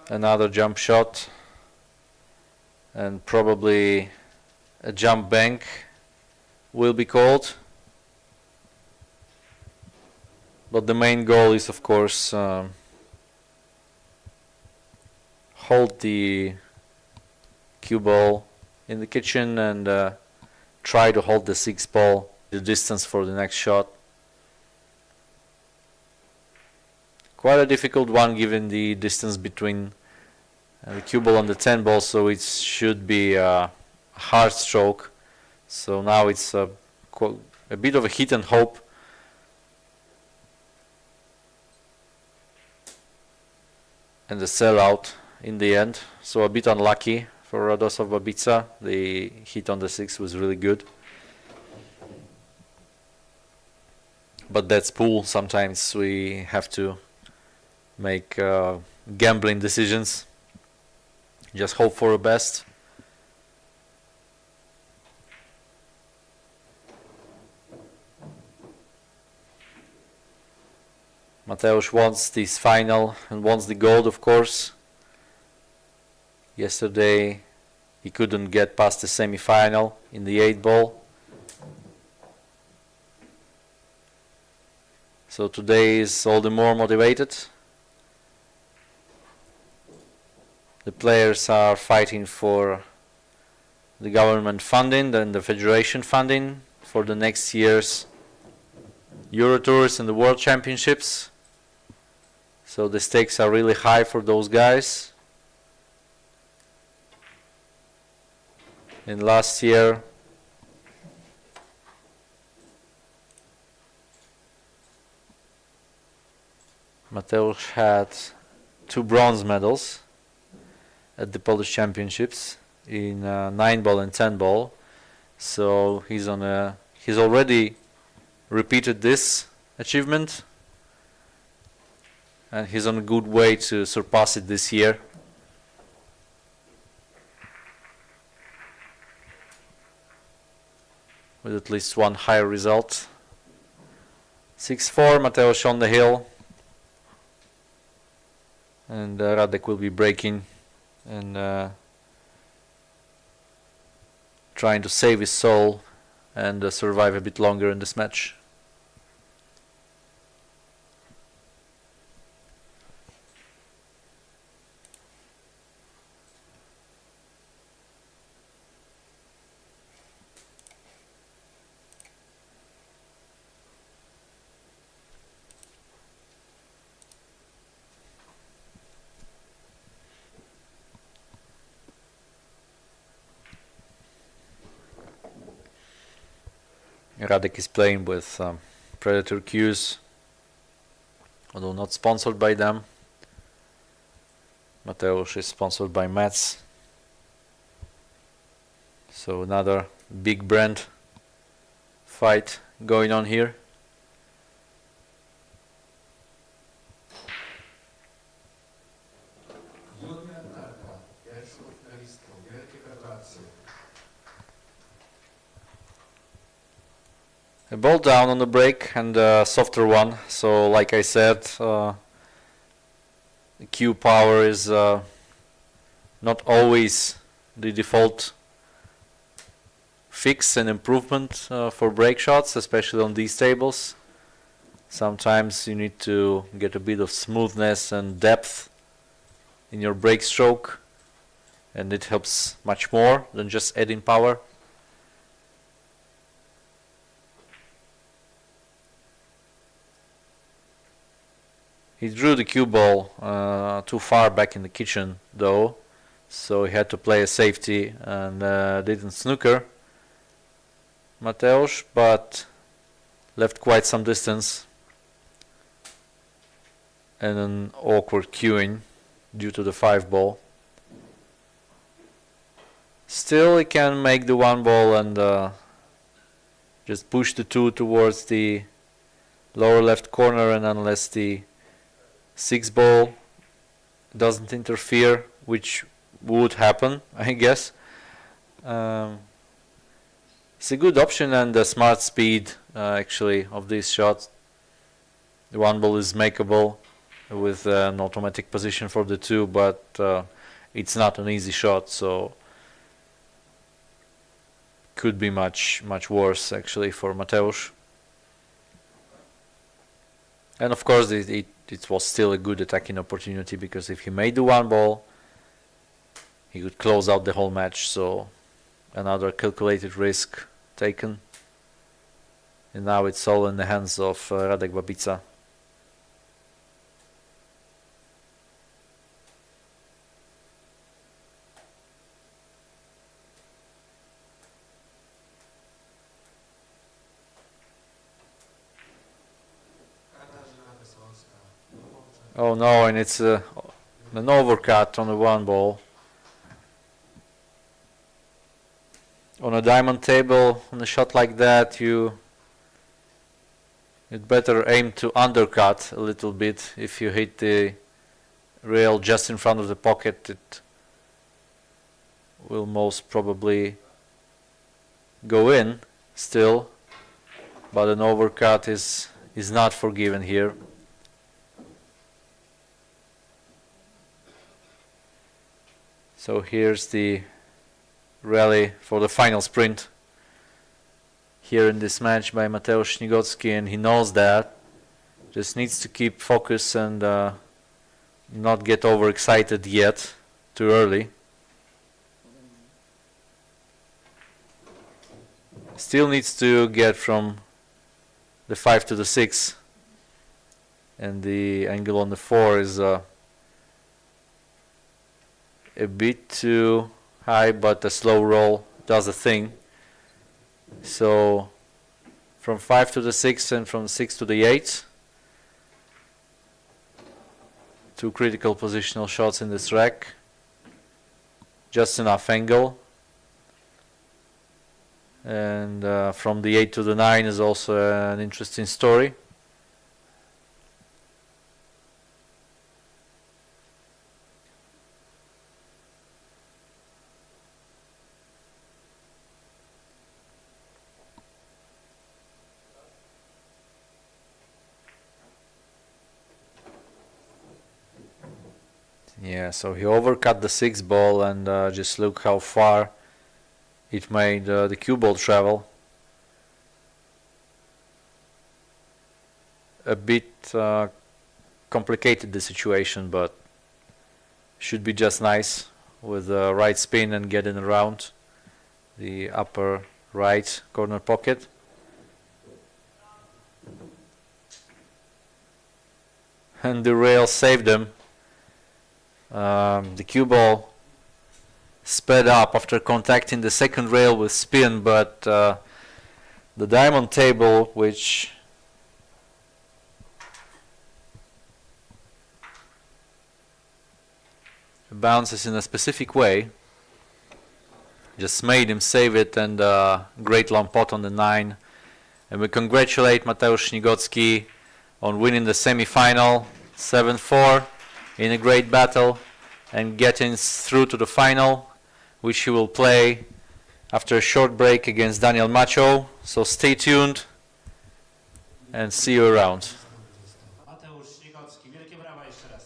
Another jump shot and probably a jump bank will be called, but the main goal is of course hold the cue ball in the kitchen and try to hold the 6 ball the distance for the next shot. Quite a difficult one given the distance between the cue ball and the 10 ball, so it should be a hard stroke. So now it's a bit of a hit and hope. And the sellout in the end, so a bit unlucky for Radosław Babica. The hit on the 6 was really good. But that's pool, sometimes we have to make gambling decisions. Just hope for the best. Mateusz wants this final and wants the gold, of course. Yesterday he couldn't get past the semi-final in the 8 ball. So today is all the more motivated. The players are fighting for the government funding and the federation funding for the next year's Euro Tours and the World Championships. So the stakes are really high for those guys. And last year, Mateusz had 2 bronze medals at the Polish Championships in 9-ball and 10-ball. So he's already repeated this achievement, and he's on a good way to surpass it this year. With at least one higher result. 6-4, Mateusz on the hill. And Radek will be breaking and trying to save his soul and survive a bit longer in this match. Radek is playing with Predator cues, although not sponsored by them. Mateusz is sponsored by Mets. So another big brand fight going on here. A ball down on the break and a softer one. So like I said, the cue power is not always the default fix and improvement for break shots, especially on these tables. Sometimes you need to get a bit of smoothness and depth in your break stroke, and it helps much more than just adding power. He drew the cue ball too far back in the kitchen though, so he had to play a safety and didn't snooker Mateusz, but left quite some distance and an awkward cueing due to the 5-ball. Still he can make the 1-ball and just push the 2 towards the lower left corner, and unless the 6-ball doesn't interfere, which would happen, I guess. It's a good option and a smart speed actually of these shots. The 1-ball is makeable with an automatic position for the 2, but it's not an easy shot, so could be much worse actually for Mateusz. And of course it was still a good attacking opportunity, because if he made the 1-ball, he could close out the whole match. So another calculated risk taken, and now it's all in the hands of Radek Babica. Oh no, and it's an overcut on the 1-ball. On a diamond table, on a shot like that, you'd better aim to undercut a little bit. If you hit the rail just in front of the pocket, it will most probably go in still, but an overcut is not forgiven here. So here's the rally for the final sprint here in this match by Mateusz Śniegocki, and he knows that. Just needs to keep focus and not get overexcited yet, too early. Still needs to get from the 5 to the 6, and the angle on the 4 is a bit too high, but a slow roll does the thing. So from 5 to the 6 and from 6 to the 8, two critical positional shots in this rack, just enough angle. And from the 8 to the 9 is also an interesting story. Yeah, so he overcut the 6 ball, and just look how far it made the cue ball travel. A bit complicated the situation, but should be just nice with the right spin and getting around the upper right corner pocket. And the rail saved him. The cue ball sped up after contacting the second rail with spin, but the diamond table, which bounces in a specific way, just made him save it, and great long pot on the 9. And we congratulate Mateusz Śnigocki on winning the semi-final 7-4 in a great battle and getting through to the final, which he will play after a short break against Daniel Macho. So stay tuned and see you around. Mateusz Śnigocki, wielkie brawa jeszcze raz.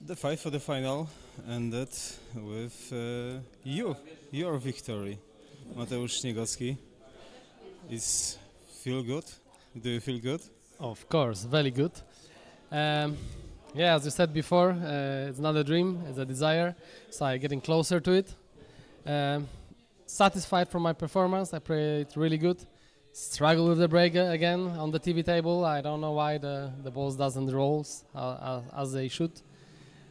The fight for the final ended with your victory, Mateusz Śnigocki. Feel good? Do you feel good? Of course, very good. Yeah, as you said before, it's not a dream, it's a desire, so I'm getting closer to it. Satisfied from my performance, I played really good. Struggle with the break again on the TV table. I don't know why the balls doesn't roll as they should.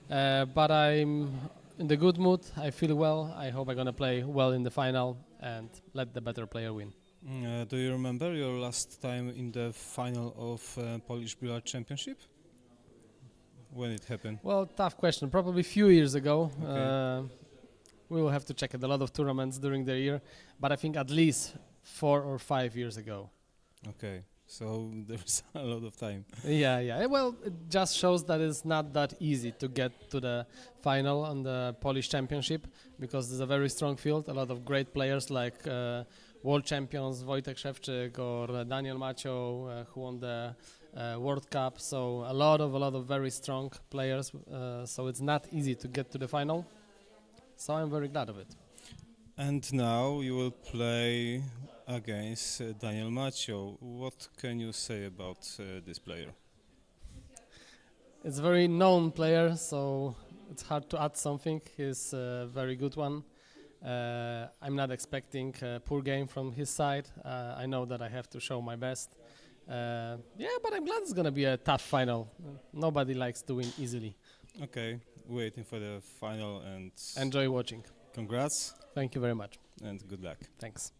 But I'm in the good mood, I feel well. I hope I'm gonna play well in the final and let the better player win. Do you remember your last time in the final of Polish Billiard Championship? When it happened? Well, tough question. Probably a few years ago. Okay. We will have to check it. A lot of tournaments during the year, but I think at least 4 or 5 years ago. Okay, so there's a lot of time. Yeah. Well, it just shows that it's not that easy to get to the final on the Polish Championship because there's a very strong field. A lot of great players like world champions Wojtek Szewczyk or Daniel Macio, who won the World Cup. So a lot of very strong players. So it's not easy to get to the final. So I'm very glad of it. And now you will play against Daniel Macio. What can you say about this player? It's a very known player, so it's hard to add something. He's a very good one. I'm not expecting a poor game from his side. I know that I have to show my best. But I'm glad it's going to be a tough final. Nobody likes to win easily. Okay, waiting for the final and enjoy watching. Congrats. Thank you very much. And good luck. Thanks.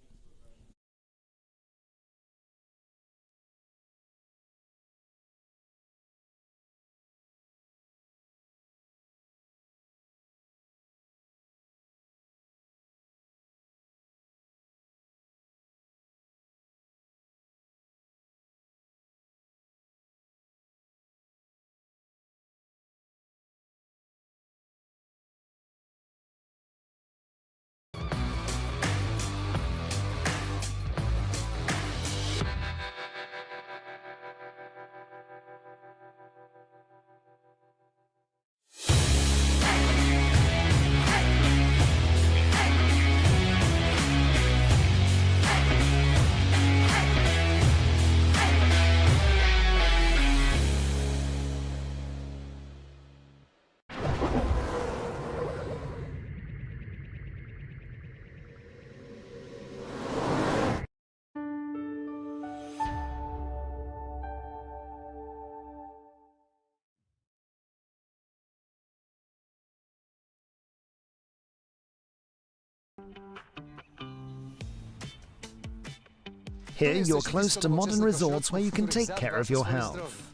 Here you're close to modern resorts where you can take care of your health.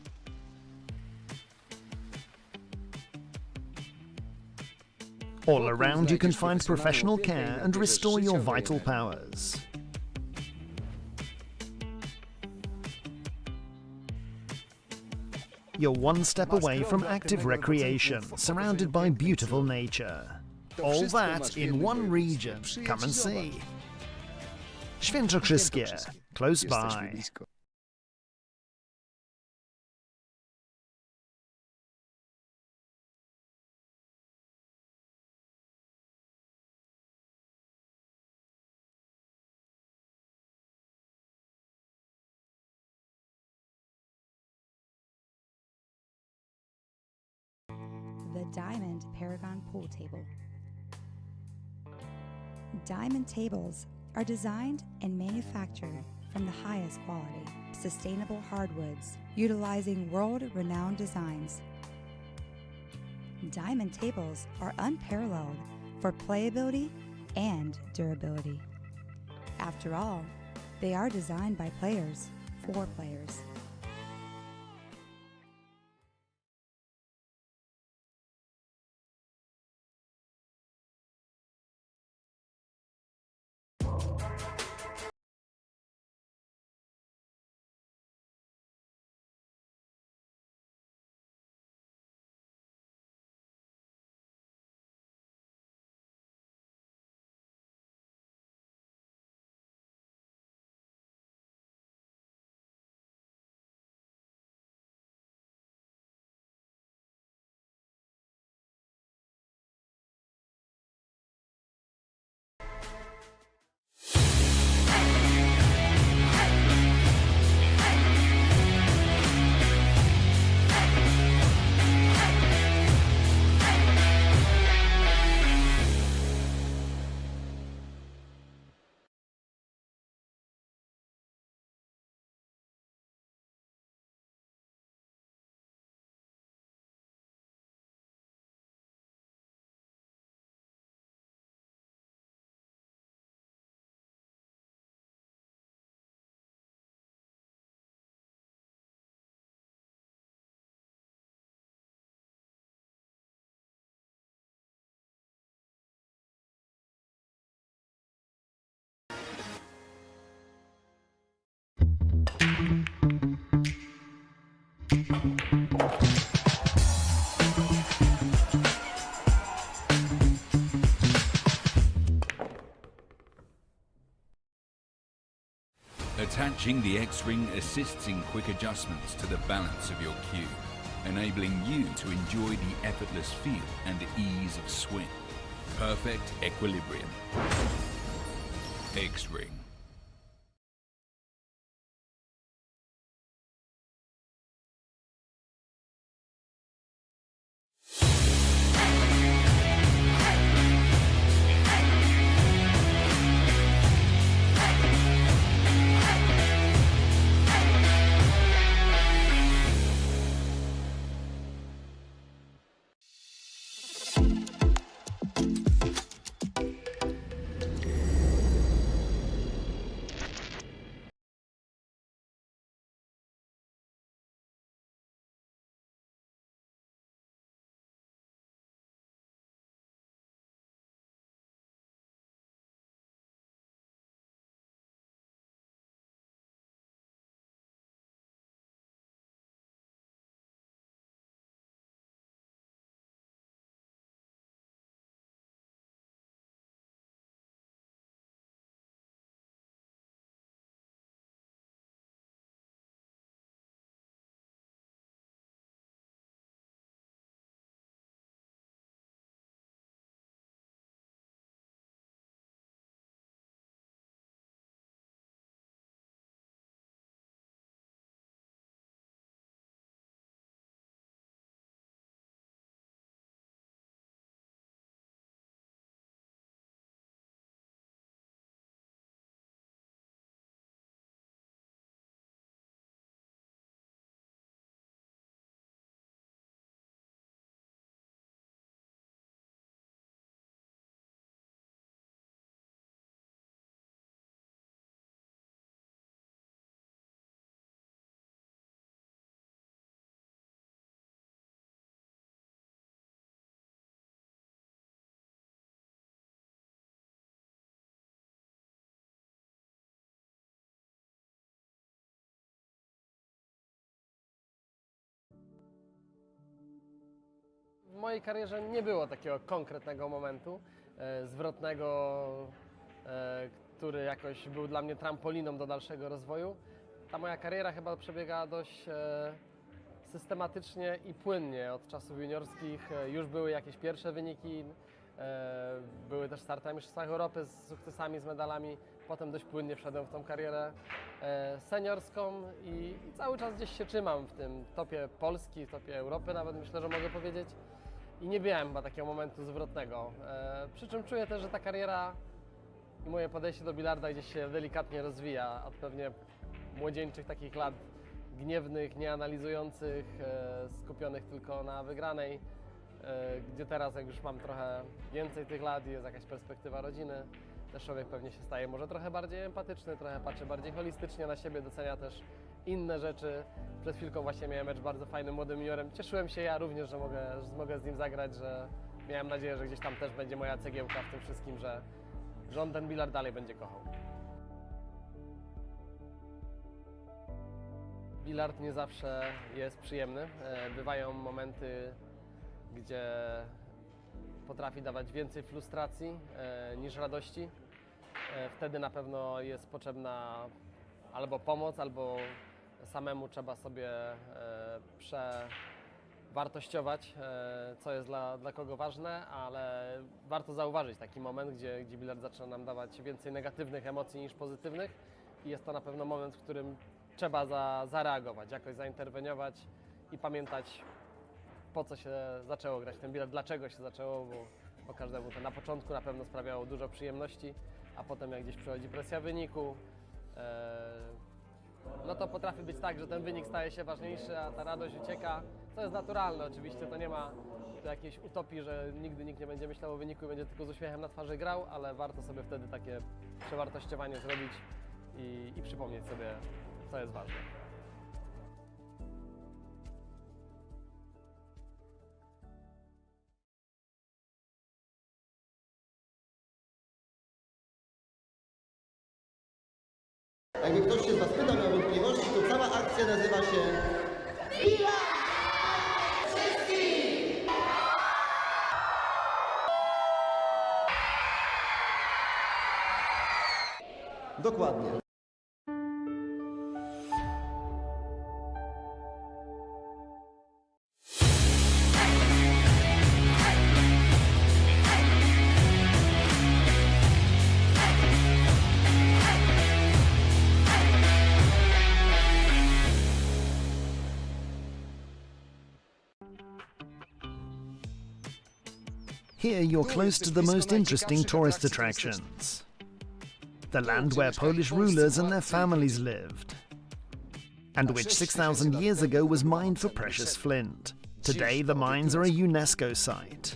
All around you can find professional care and restore your vital powers. You're one step away from active recreation, surrounded by beautiful nature. All that in one region. Come and see. Świętokrzyskie, close by. The Diamond Paragon Pool Table. Diamond tables are designed and manufactured from the highest quality, sustainable hardwoods, utilizing world-renowned designs. Diamond tables are unparalleled for playability and durability. After all, they are designed by players for players. Attaching the X-ring assists in quick adjustments to the balance of your cue, enabling you to enjoy the effortless feel and ease of swing. Perfect equilibrium. X-ring. W mojej karierze nie było takiego konkretnego momentu zwrotnego, który jakoś był dla mnie trampoliną do dalszego rozwoju. Ta moja kariera chyba przebiegała dość systematycznie i płynnie. Od czasów juniorskich już były jakieś pierwsze wyniki, były też starty na Mistrzostwach Europy z sukcesami, z medalami. Potem dość płynnie wszedłem w tą karierę seniorską i cały czas gdzieś się trzymam w tym topie Polski, topie Europy nawet, myślę, że mogę powiedzieć. I nie miałem chyba takiego momentu zwrotnego. Przy czym czuję też, że ta kariera i moje podejście do bilarda gdzieś się delikatnie rozwija od pewnie młodzieńczych takich lat gniewnych, nieanalizujących, skupionych tylko na wygranej, gdzie teraz, jak już mam trochę więcej tych lat i jest jakaś perspektywa rodziny, też człowiek pewnie się staje może trochę bardziej empatyczny, trochę patrzy bardziej holistycznie na siebie, docenia też inne rzeczy. Przed chwilką właśnie miałem mecz bardzo fajnym młodym juniorem. Cieszyłem się ja również, że mogę z nim zagrać, że miałem nadzieję, że gdzieś tam też będzie moja cegiełka w tym wszystkim, że on ten bilard dalej będzie kochał. Bilard nie zawsze jest przyjemny. Bywają momenty, gdzie potrafi dawać więcej frustracji niż radości. Wtedy na pewno jest potrzebna albo pomoc, albo samemu trzeba sobie przewartościować, co jest dla kogo ważne, ale warto zauważyć taki moment, gdzie bilard zaczyna nam dawać więcej negatywnych emocji niż pozytywnych i jest to na pewno moment, w którym trzeba zareagować, jakoś zainterweniować i pamiętać, po co się zaczęło grać ten bilard, dlaczego się zaczęło, bo każdemu to na początku na pewno sprawiało dużo przyjemności, a potem jak gdzieś przychodzi presja wyniku, no to potrafi być tak, że ten wynik staje się ważniejszy, a ta radość ucieka, co jest naturalne oczywiście, to nie ma tu jakiejś utopii, że nigdy nikt nie będzie myślał o wyniku i będzie tylko z uśmiechem na twarzy grał, ale warto sobie wtedy takie przewartościowanie zrobić i przypomnieć sobie, co jest ważne. Jakby ktoś się z Was pytał, miał wątpliwości, to cała akcja nazywa się Billiards! Dokładnie. Here you're close to the most interesting tourist attractions. The land where Polish rulers and their families lived, and which 6,000 years ago was mined for precious flint. Today the mines are a UNESCO site.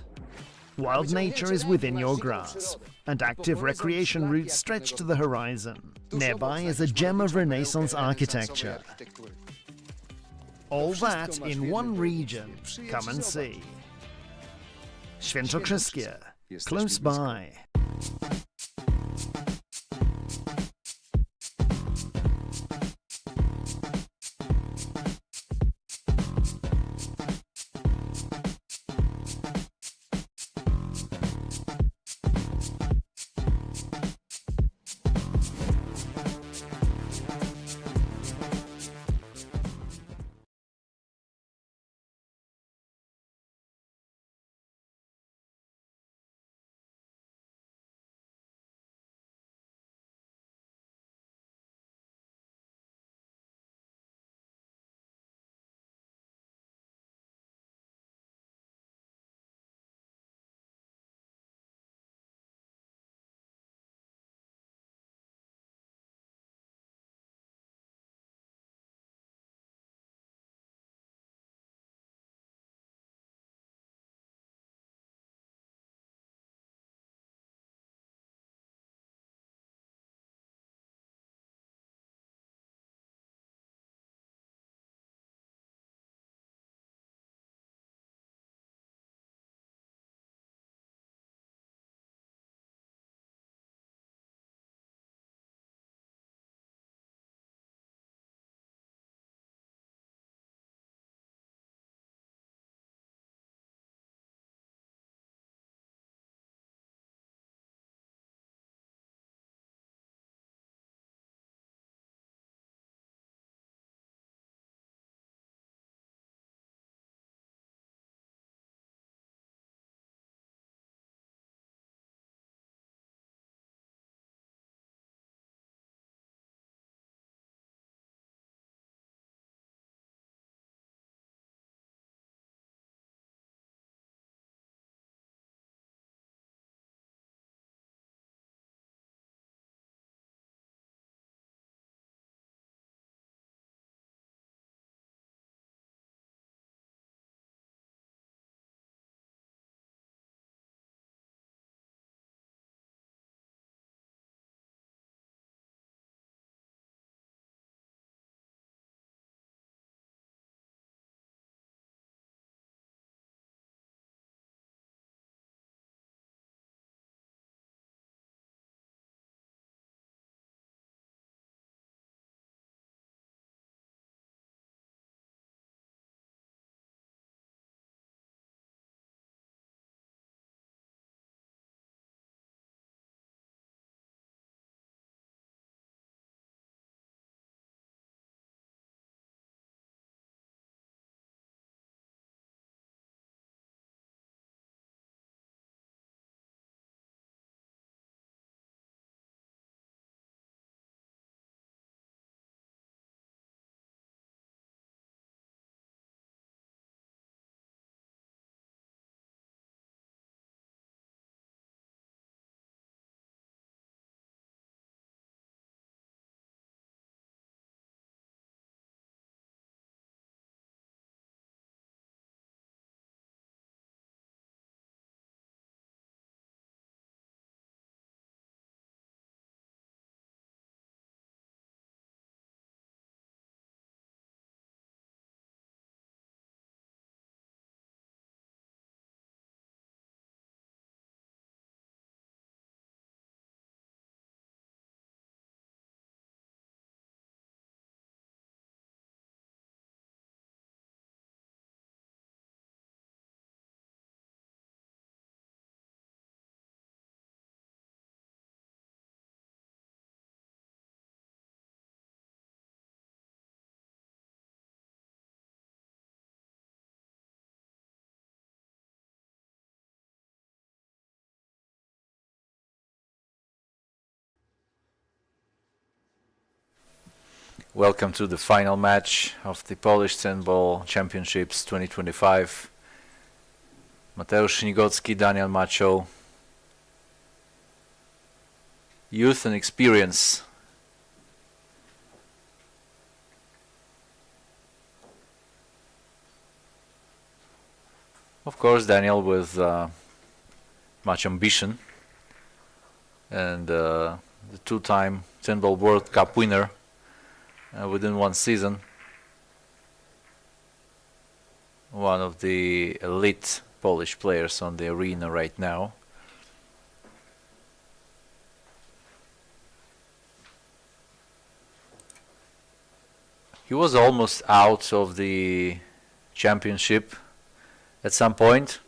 Wild nature is within your grasp, and active recreation routes stretch to the horizon. Nearby is a gem of Renaissance architecture. All that in one region. Come and see. Świętokrzyskie, close by. Welcome to the final match of the Polish Ten Ball Championships 2025. Mateusz Śnigocki, Daniel Macho. Youth and experience. Of course, Daniel with much ambition, and the two-time 10-ball World Cup winner within one season. One of the elite Polish players on the arena right now. He was almost out of the championship at some point.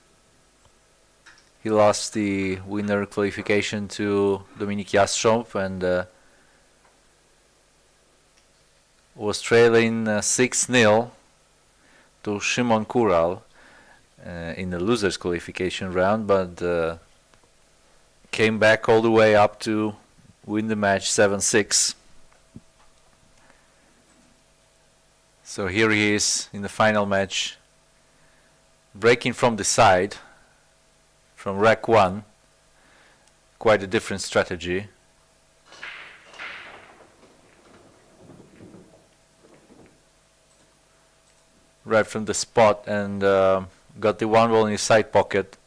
He lost the winner qualification to Dominik Jastrząb and was trailing 6-0 to Szymon Kural in the losers qualification round, but came back all the way up to win the match 7-6. So here he is in the final match, breaking from the side, from rack 1. Quite a different strategy. Right from the spot, and got the one ball in his side pocket.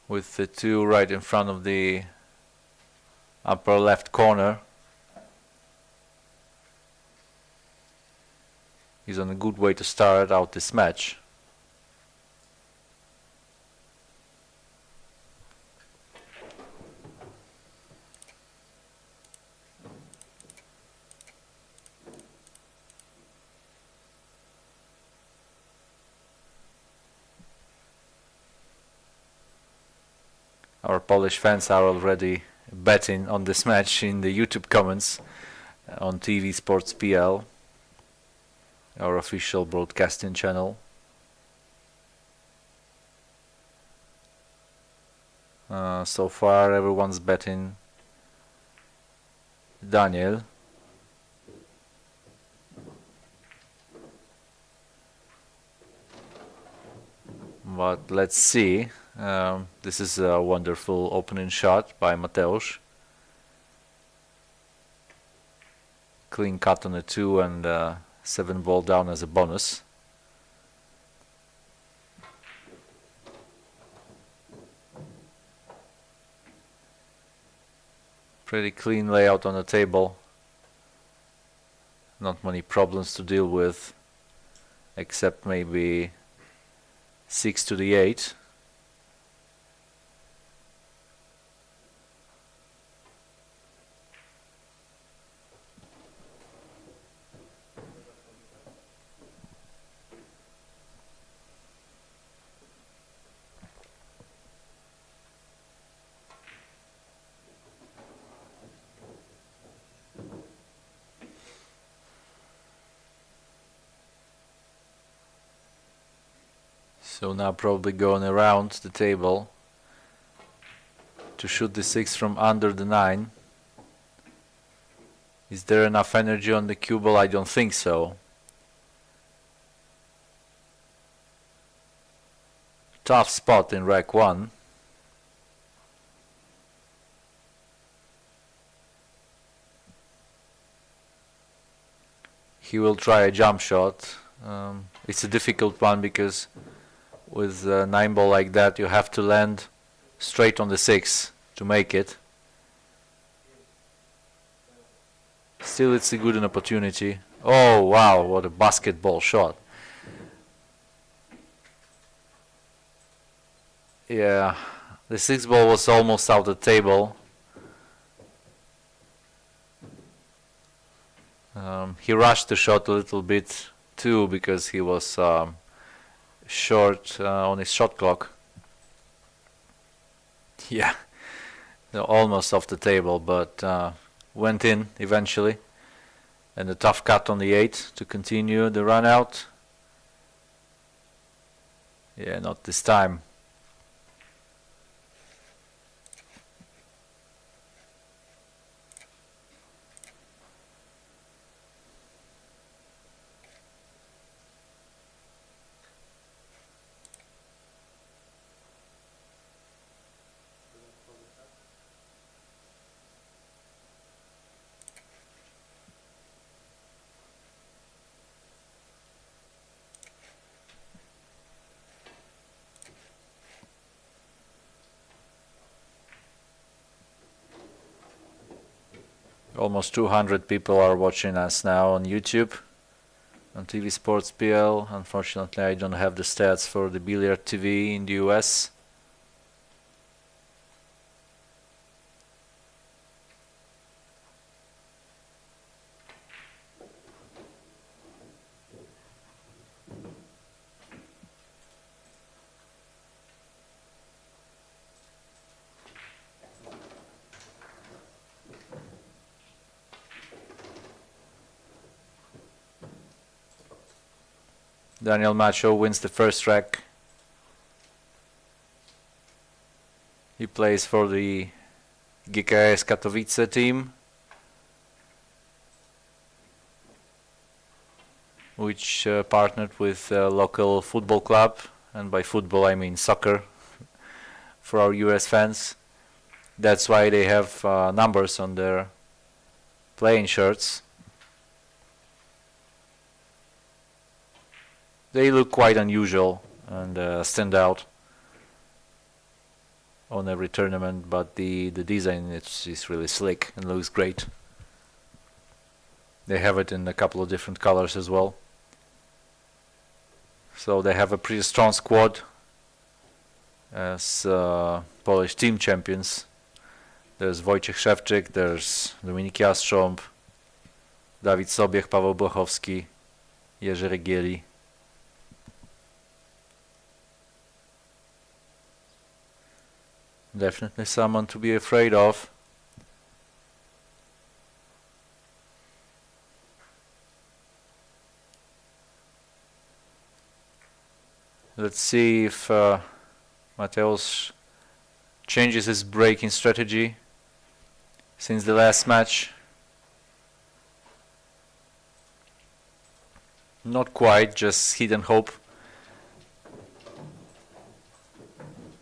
With the two right in front of the upper left corner. He's on a good way to start out this match. Our Polish fans are already betting on this match in the YouTube comments on TV Sports PL, our official broadcasting channel. So far everyone's betting Daniel. But let's see. This is a wonderful opening shot by Mateusz. Clean cut on a 2 and 7-ball down as a bonus. Pretty clean layout on the table. Not many problems to deal with, except maybe 6 to the 8. So now probably going around the table to shoot the 6 from under the 9. Is there enough energy on the cue ball? I don't think so. Tough spot in rack 1. He will try a jump shot. It's a difficult one because with a 9-ball like that you have to land straight on the 6 to make it. Still, it's a good an opportunity. Oh wow, what a basketball shot. Yeah, the 6-ball was almost out of the table. He rushed the shot a little bit too because he was short on his shot clock. Yeah, almost off the table, but went in eventually. And a tough cut on the 8 to continue the run out. Yeah, not this time. Almost 200 people are watching us now on YouTube, on TV Sports PL. Unfortunately, I don't have the stats for the Billiard TV in the US. Daniel Macho wins the first rack. He plays for the GKS Katowice team, which partnered with a local football club, and by football I mean soccer for our US fans. That's why they have numbers on their playing shirts. They look quite unusual and stand out on every tournament, but the design is really slick and looks great. They have it in a couple of different colors as well. So they have a pretty strong squad as Polish team champions. There's Wojciech Szewczyk, there's Dominik Jastrząb, Dawid Sobiech, Paweł Blochowski, Jerzy Regieli. Definitely someone to be afraid of. Let's see if Mateusz changes his breaking strategy since the last match. Not quite, just hit and hope.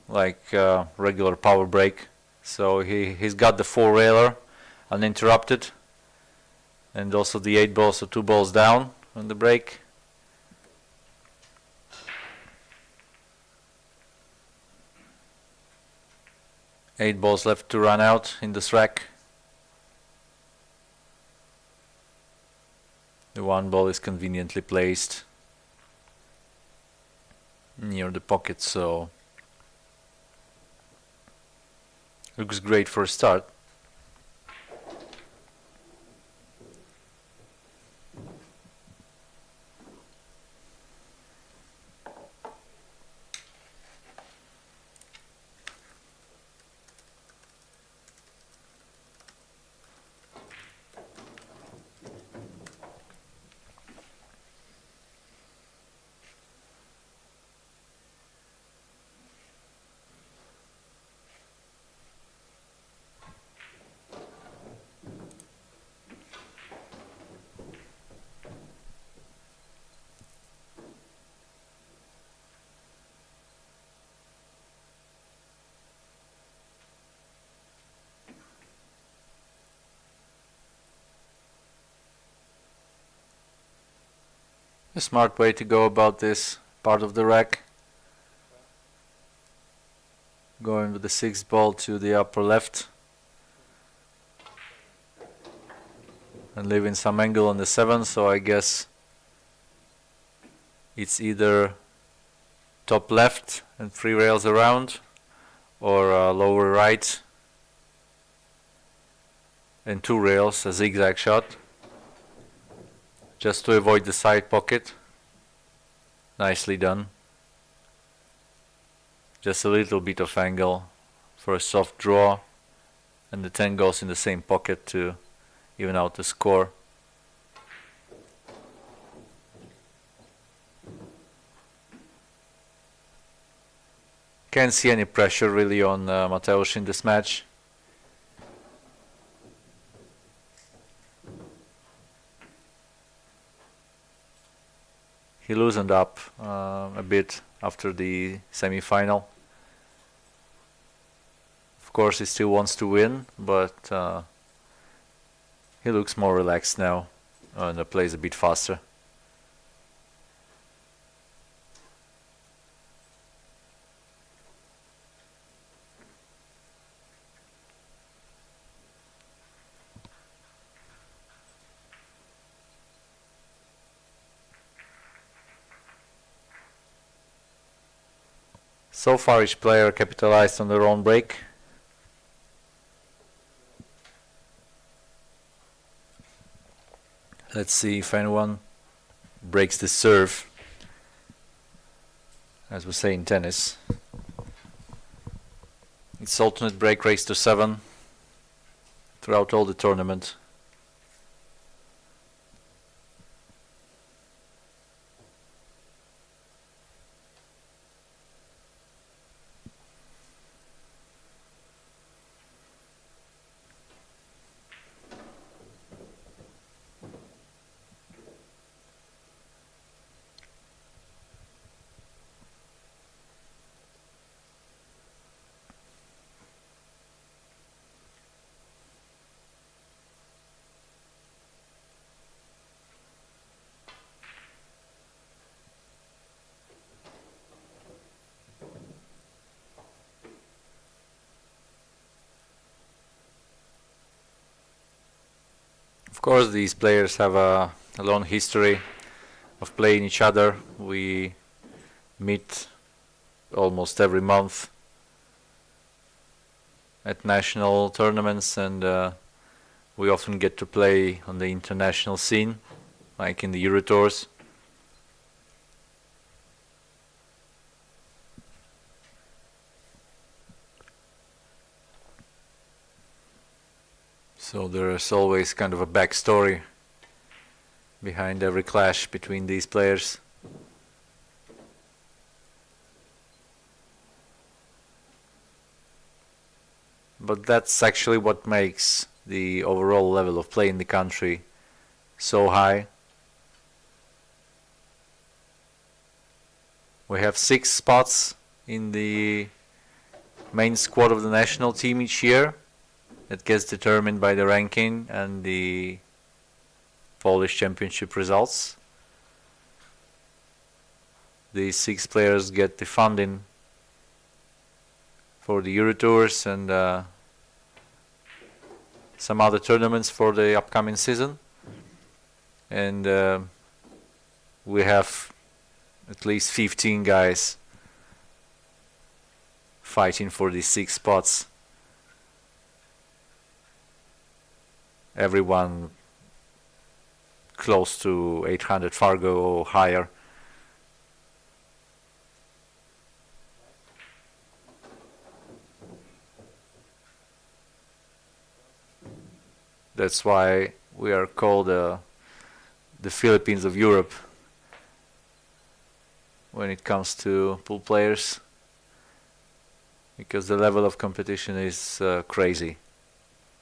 Like regular power break. So he's got the 4-railer uninterrupted, and also the 8 balls, so 2 balls down on the break. Eight balls left to run out in this rack. The 1 ball is conveniently placed near the pocket, so looks great for a start. A smart way to go about this part of the rack. Going with the 6th ball to the upper left and leaving some angle on the 7, so I guess it's either top left and 3 rails around, or lower right and 2 rails, a zigzag shot, just to avoid the side pocket. Nicely done. Just a little bit of angle for a soft draw, and the 10 goes in the same pocket to even out the score. Can't see any pressure really on Mateusz in this match. He loosened up a bit after the semi-final. Of course, he still wants to win, but he looks more relaxed now and plays a bit faster. So far each player capitalized on their own break. Let's see if anyone breaks the serve, as we say in tennis. It's alternate break race to 7 throughout all the tournament. Of course, these players have a long history of playing each other. We meet almost every month at national tournaments, and we often get to play on the international scene, like in the Euro Tours. So there is always kind of a backstory behind every clash between these players. But that's actually what makes the overall level of play in the country so high. We have 6 spots in the main squad of the national team each year. It gets determined by the ranking and the Polish championship results. These 6 players get the funding for the Euro Tours and some other tournaments for the upcoming season. And we have at least 15 guys fighting for these 6 spots. Everyone close to 800 Fargo or higher. That's why we are called the Philippines of Europe when it comes to pool players, because the level of competition is crazy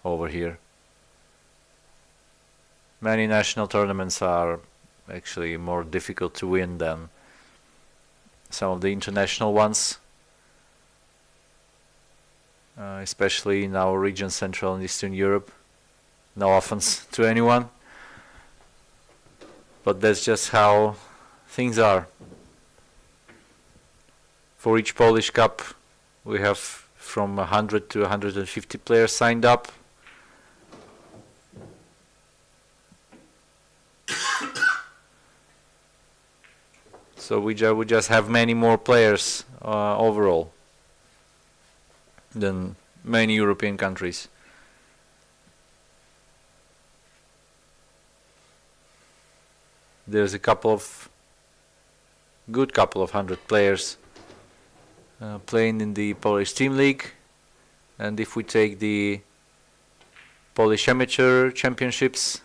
over here. Many national tournaments are actually more difficult to win than some of the international ones, especially in our region, Central and Eastern Europe. No offense to anyone, but that's just how things are. For each Polish Cup, we have from 100 to 150 players signed up. So we just have many more players overall than many European countries. There's a couple of hundred players playing in the Polish Team League, and if we take the Polish Amateur Championships,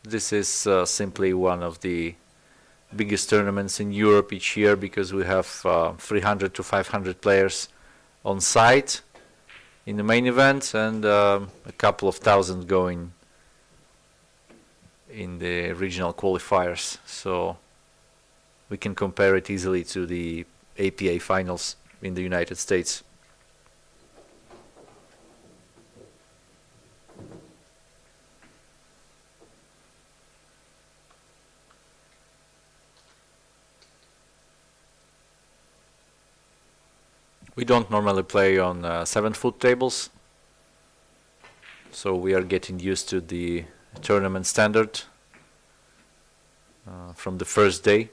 this is simply one of the biggest tournaments in Europe each year, because we have 300 to 500 players on site in the main event, and a couple of thousand going in the regional qualifiers. So we can compare it easily to the APA finals in the United States. We don't normally play on 7-foot tables, so we are getting used to the tournament standard from the first day.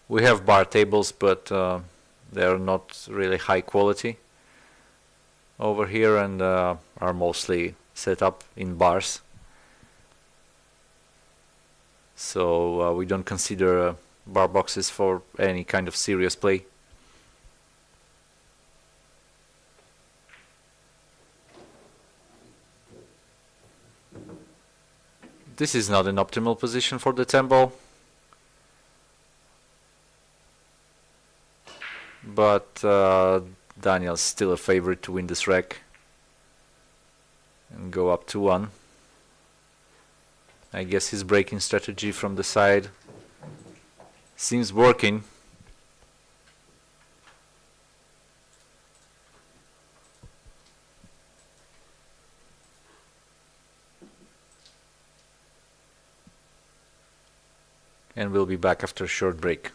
We have bar tables, but they are not really high quality over here, and are mostly set up in bars. So we don't consider bar boxes for any kind of serious play. This is not an optimal position for the 10 ball, but Daniel's still a favorite to win this rack and go up to 1. I guess his breaking strategy from the side seems working. And we'll be back after a short break.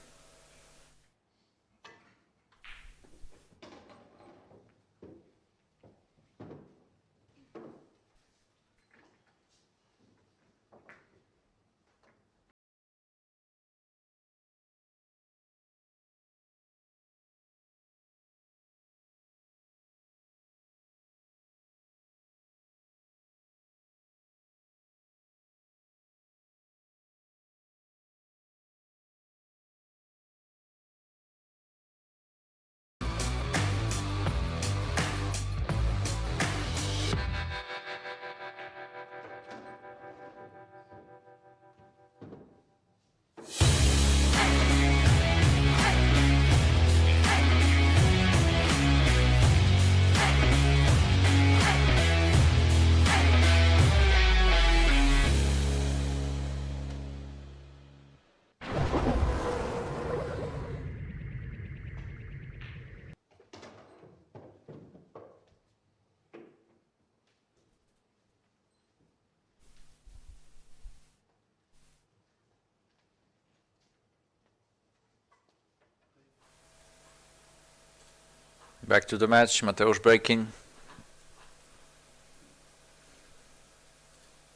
Back to the match, Mateusz breaking.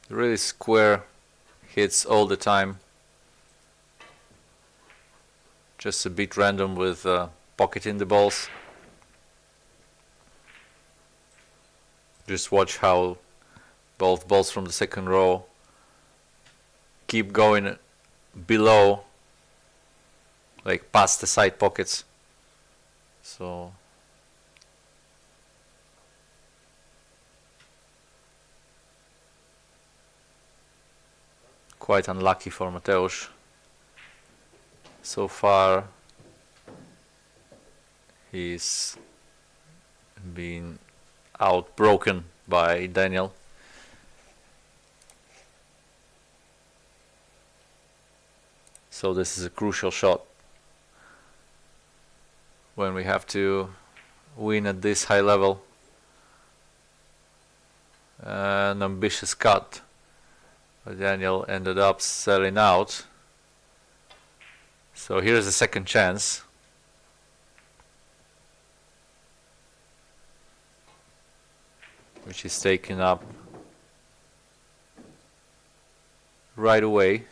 Really square hits all the time. Just a bit random with pocketing the balls. Just watch how both balls from the second row keep going below, like past the side pockets. So quite unlucky for Mateusz. So far he's been outbroken by Daniel. So this is a crucial shot when we have to win at this high level. An ambitious cut, but Daniel ended up selling out. So here's a second chance. Which is taken up right away.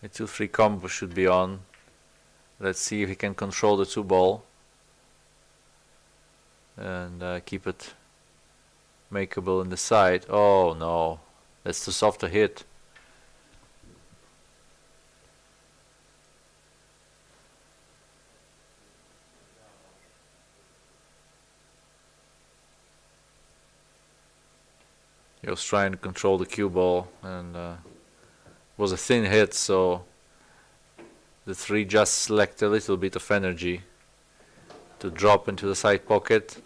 A 2-3 combo should be on. Let's see if he can control the 2-ball and keep it makeable in the side. Oh no, that's too soft a hit. He was trying to control the cue ball and was a thin hit, so the 3 just lacked a little bit of energy to drop into the side pocket.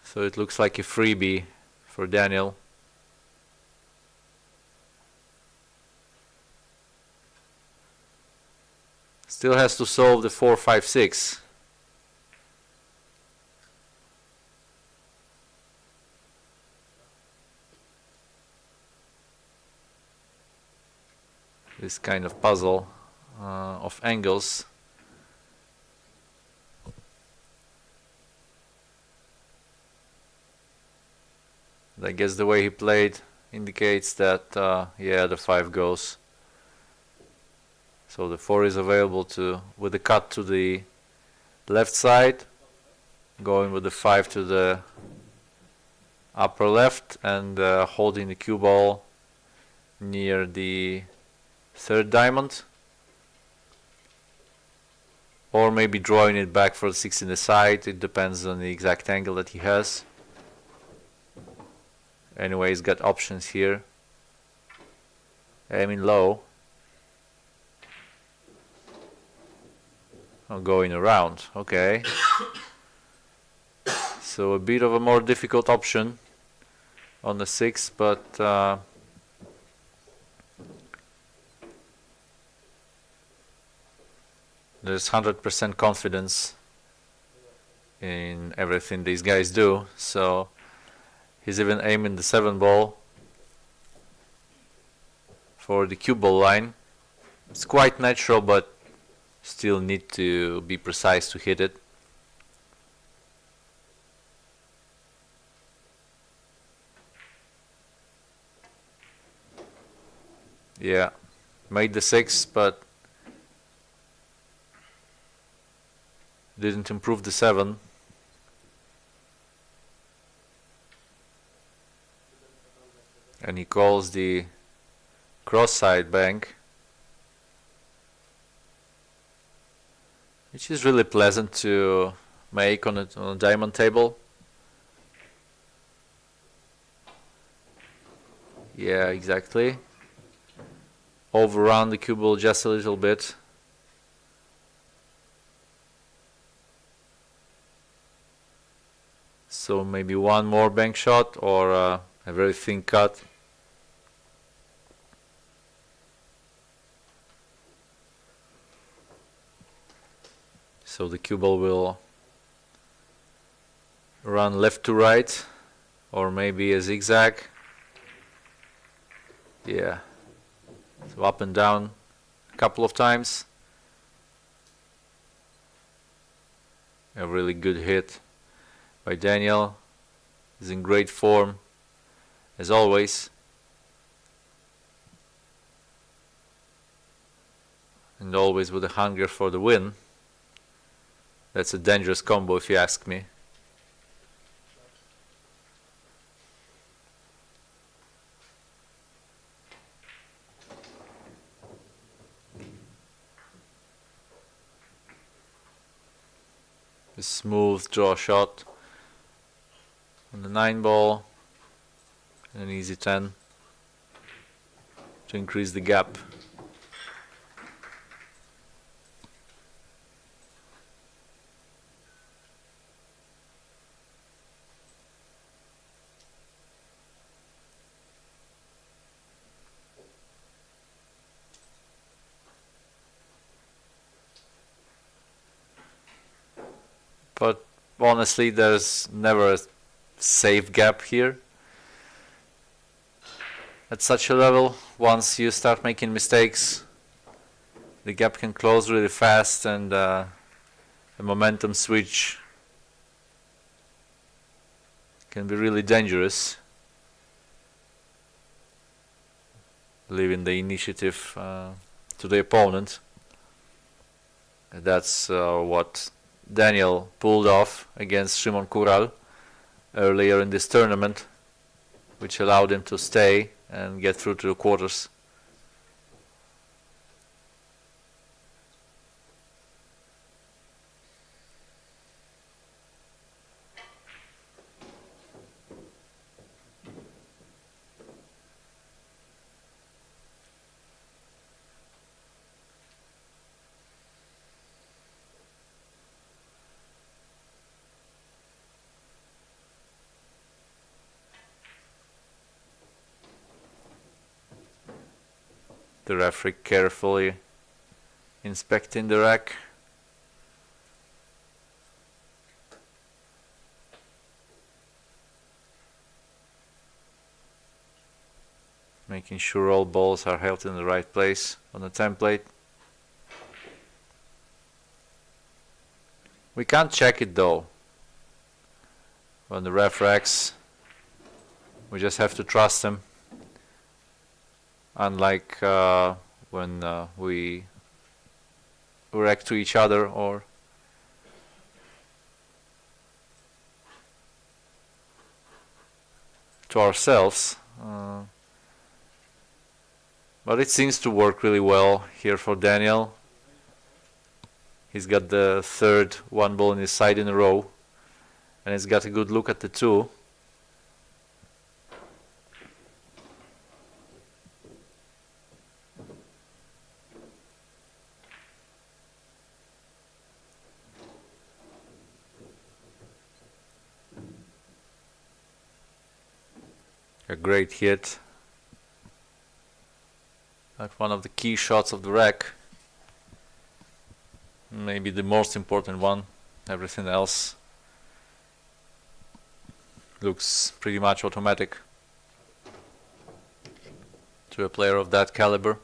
So it looks like a freebie for Daniel. Still has to solve the 4-5-6. This kind of puzzle of angles. I guess the way he played indicates that, yeah, the 5 goes. So the 4 is available with the cut to the left side, going with the 5 to the upper left, and holding the cue ball near the 3rd diamond, or maybe drawing it back for the 6 in the side. It depends on the exact angle that he has. Anyway, he's got options here. Aiming low. Oh, going around, okay. So a bit of a more difficult option on the 6, but there's 100% confidence in everything these guys do, so he's even aiming the 7 ball for the cue ball line. It's quite natural, but still need to be precise to hit it. Yeah, made the 6, but didn't improve the 7. And he calls the cross-side bank, which is really pleasant to make on a diamond table. Yeah, exactly. Overrun the cue ball just a little bit. So maybe one more bank shot or a very thin cut. So the cue ball will run left to right, or maybe a zigzag. Yeah. So up and down a couple of times. A really good hit by Daniel. He's in great form as always. And always with a hunger for the win. That's a dangerous combo if you ask me. A smooth draw shot on the 9 ball, and an easy 10 to increase the gap. But honestly, there's never a safe gap here. At such a level, once you start making mistakes, the gap can close really fast, and a momentum switch can be really dangerous, leaving the initiative to the opponent. That's what Daniel pulled off against Szymon Kural earlier in this tournament, which allowed him to stay and get through to the quarters. The referee carefully inspecting the rack. Making sure all balls are held in the right place on the template. We can't check it though. When the ref racks, We just have to trust him. Unlike when we react to each other or to ourselves. But it seems to work really well here for Daniel. He's got the third one ball in his side in a row, and he's got a good look at the two. A great hit. Like one of the key shots of the rack. Maybe the most important one. Everything else looks pretty much automatic to a player of that caliber.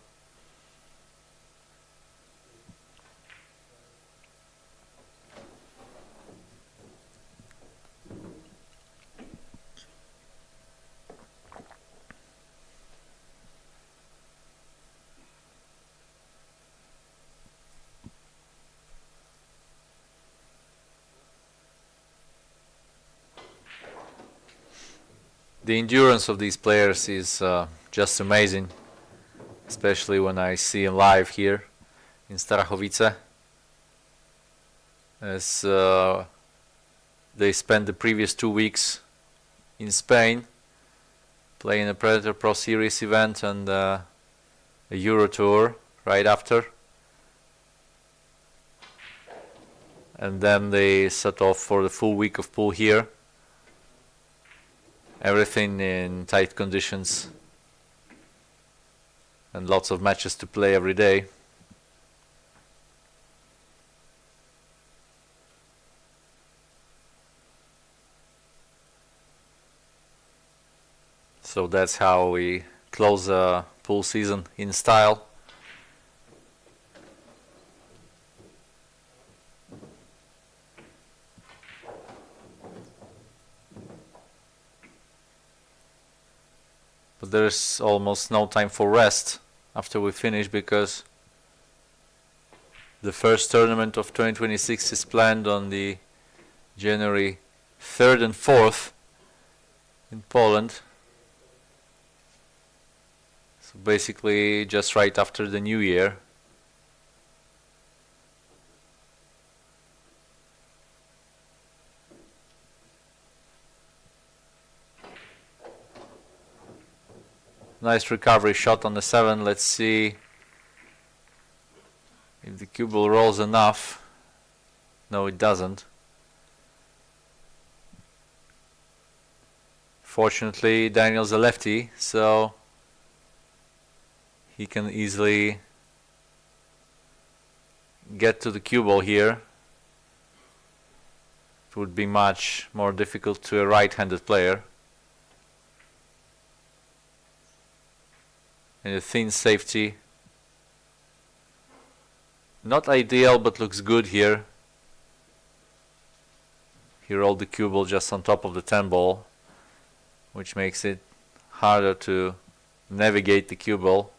The endurance of these players is just amazing, especially when I see them live here in Starachowice, as they spent the previous 2 weeks in Spain playing a Predator Pro Series event and a Euro Tour right after, and then they set off for the full week of pool here. Everything in tight conditions and lots of matches to play every day. So that's how we close a pool season in style. But there's almost no time for rest after we finish, because the first tournament of 2026 is planned on the January 3rd and 4th in Poland. So basically just right after the New Year. Nice recovery shot on the 7. Let's see if the cue ball rolls enough. No, it doesn't. Fortunately, Daniel's a lefty, so he can easily get to the cue ball here. It would be much more difficult to a right-handed player. And a thin safety. Not ideal, but looks good here. He rolled the cue ball just on top of the 10 ball, which makes it harder to navigate the cue ball.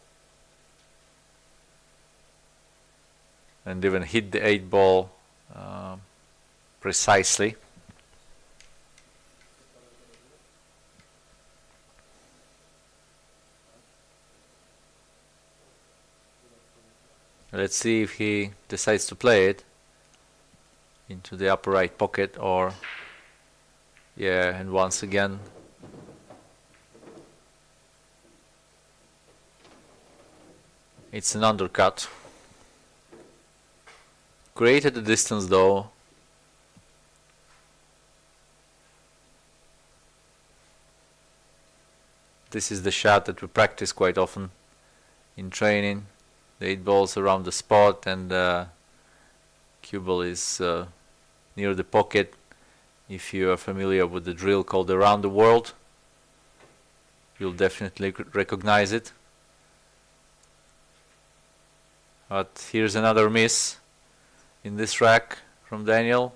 And even hit the 8 ball precisely. Let's see if he decides to play it into the upper right pocket, or yeah, and once again it's an undercut. Created the distance though. This is the shot that we practice quite often in training. The 8 balls around the spot, and cue ball is near the pocket. If you are familiar with the drill called Around the World, you'll definitely recognize it. But here's another miss in this rack from Daniel.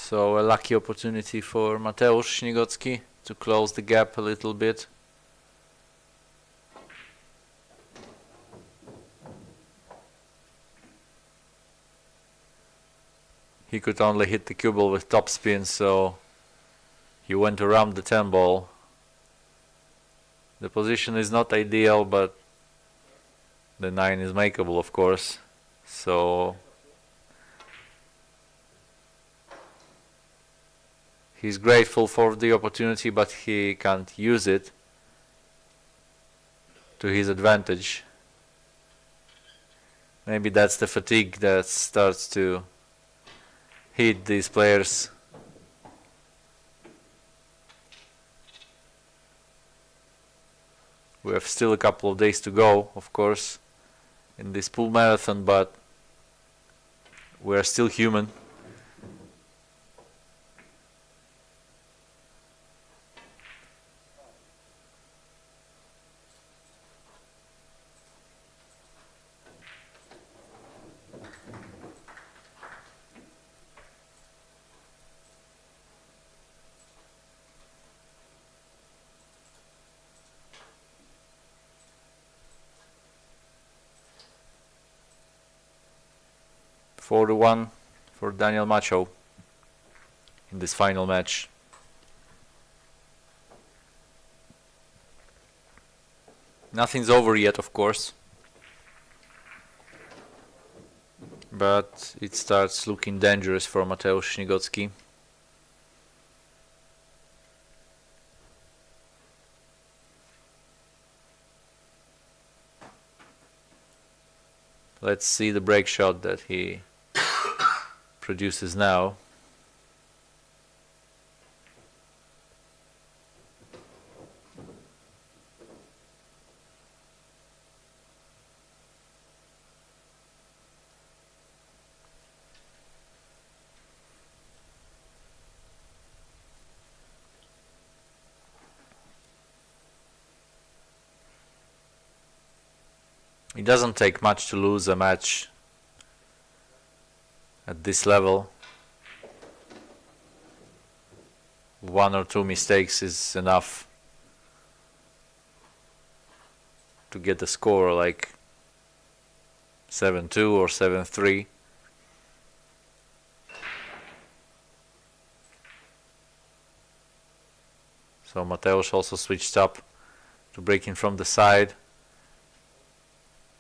So a lucky opportunity for Mateusz Śniegocki to close the gap a little bit. He could only hit the cue ball with topspin, so he went around the 10 ball. The position is not ideal, but the 9 is makeable, of course. So he's grateful for the opportunity, but he can't use it to his advantage. Maybe that's the fatigue that starts to hit these players. We have still a couple of days to go, of course, in this pool marathon, but we are still human. For the one for Daniel Macho in this final match. Nothing's over yet, of course, but it starts looking dangerous for Mateusz Śniegocki. Let's see the break shot that he produces now. It doesn't take much to lose a match at this level. One or two mistakes is enough to get the score like 7-2 or 7-3. So Mateusz also switched up to break in from the side.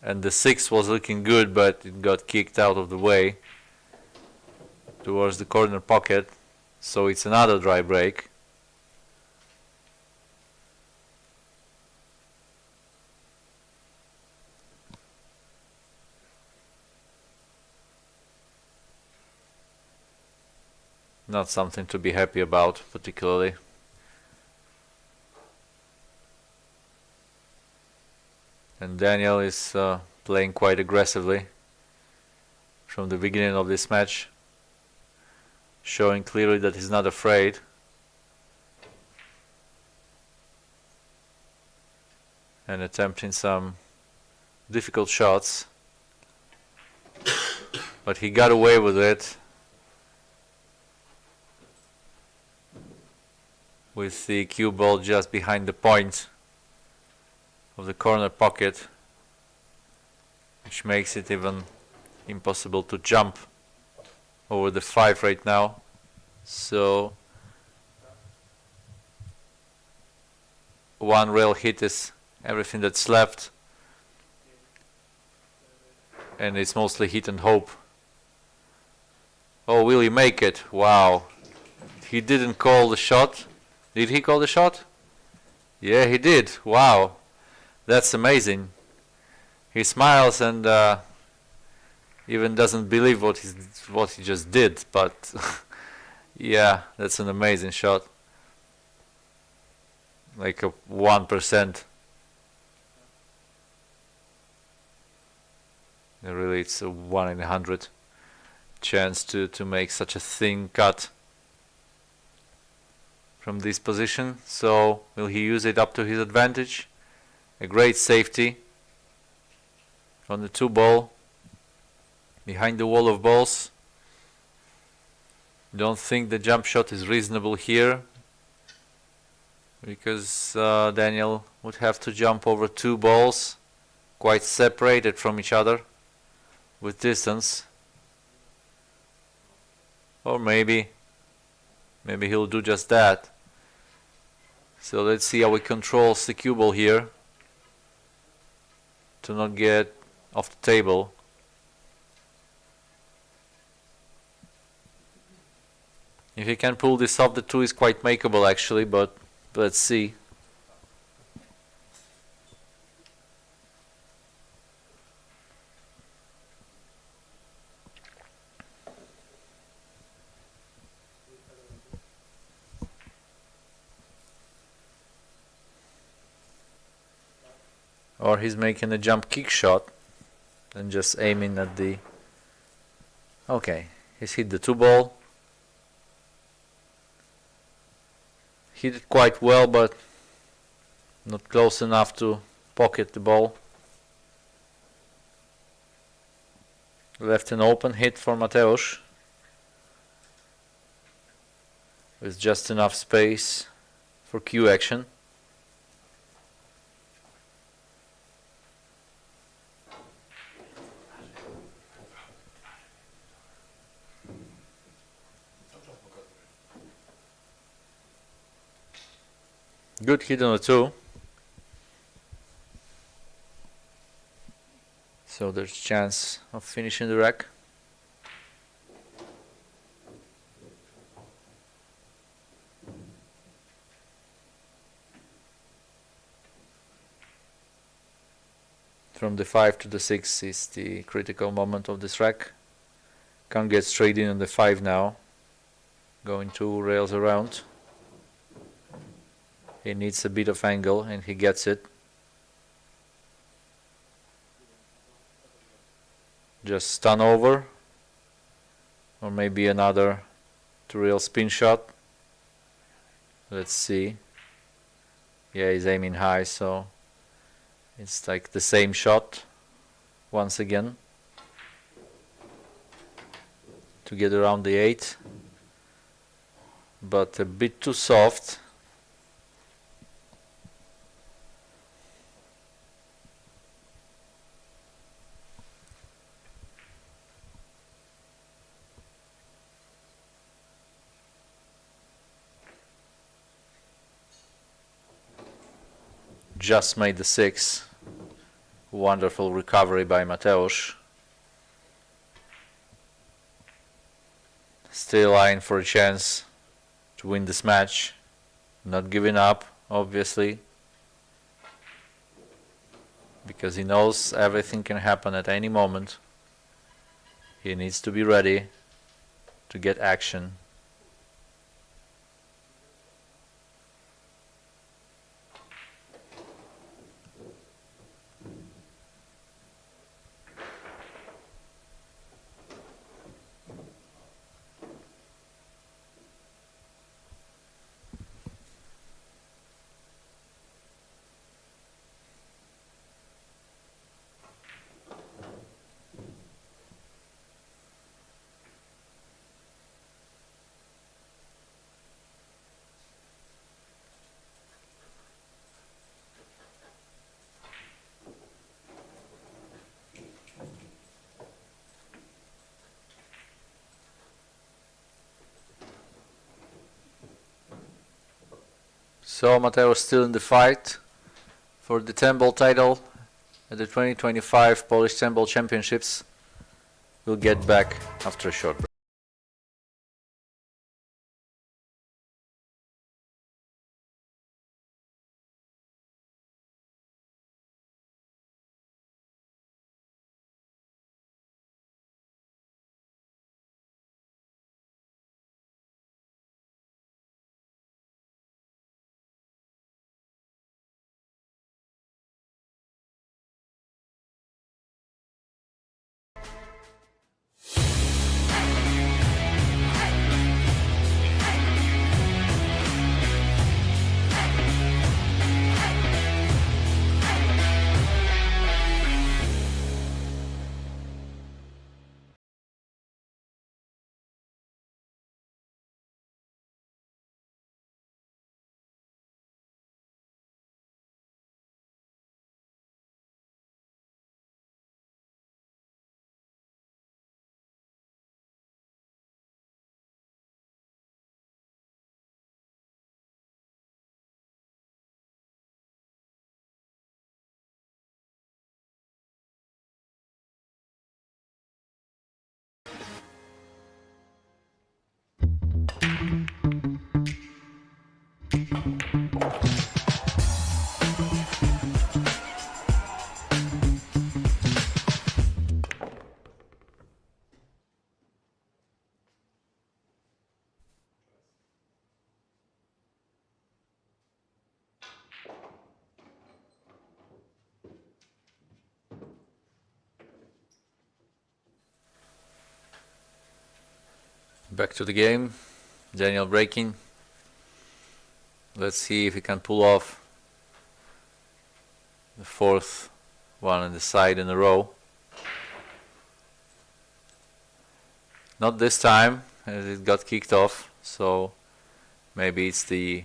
And the 6 was looking good, but it got kicked out of the way towards the corner pocket. So it's another dry break. Not something to be happy about, particularly. And Daniel is playing quite aggressively from the beginning of this match, showing clearly that he's not afraid. And attempting some difficult shots. But he got away with it with the cue ball just behind the point of the corner pocket, which makes it even impossible to jump over the 5 right now. So one rail hit is everything that's left, and it's mostly hit and hope. Oh, will he make it? Wow. He didn't call the shot. Did he call the shot? Yeah, he did. Wow. That's amazing. He smiles and even doesn't believe what he just did, but yeah, that's an amazing shot. Like a 1%. Really, it's a 1 in 100 chance to make such a thin cut from this position. So will he use it up to his advantage? A great safety on the 2 ball behind the wall of balls. Don't think the jump shot is reasonable here, because Daniel would have to jump over two balls quite separated from each other with distance. Or maybe he'll do just that. So let's see how he controls the cue ball here to not get off the table. If he can pull this off, the two is quite makeable actually, but let's see. Or he's making a jump kick shot and just aiming at the... Okay, he's hit the two ball. Hit it quite well, but not close enough to pocket the ball. Left an open hit for Mateusz, with just enough space for cue action. Good hit on the two. So there's a chance of finishing the rack. From the 5 to the 6 is the critical moment of this rack. Can't get straight in on the 5 now. Going 2 rails around. He needs a bit of angle and he gets it. Just stun over, or maybe another 2-rail spin shot. Let's see. Yeah, he's aiming high, so it's like the same shot once again to get around the 8, but a bit too soft. Just made the 6. Wonderful recovery by Mateusz. Still eyeing for a chance to win this match. Not giving up, obviously, because he knows everything can happen at any moment. He needs to be ready to get action. So Mateusz still in the fight for the 10-ball title at the 2025 Polish 10-ball Championships. We'll get back after a short break. Back to the game. Daniel breaking. Let's see if he can pull off the fourth one on the side in a row. Not this time, as it got kicked off, so maybe it's the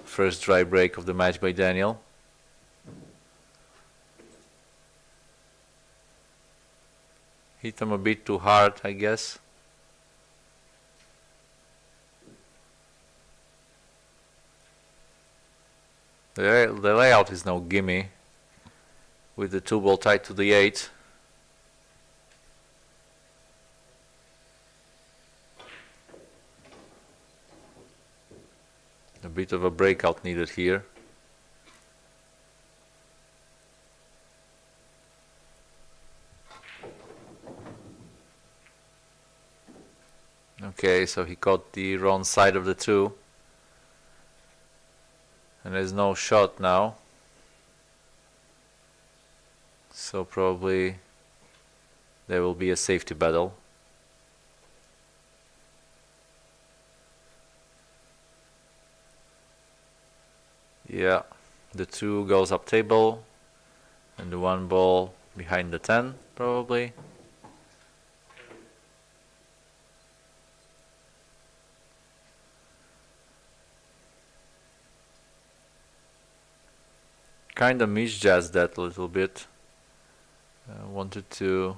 first dry break of the match by Daniel. Hit him a bit too hard, I guess. The layout is no gimme, with the 2-ball tied to the 8. A bit of a breakout needed here. Okay, so he caught the wrong side of the 2. And there's no shot now. So probably there will be a safety battle. Yeah, the 2 goes up table and the 1 ball behind the 10 probably. Kinda misjudged that a little bit. Wanted to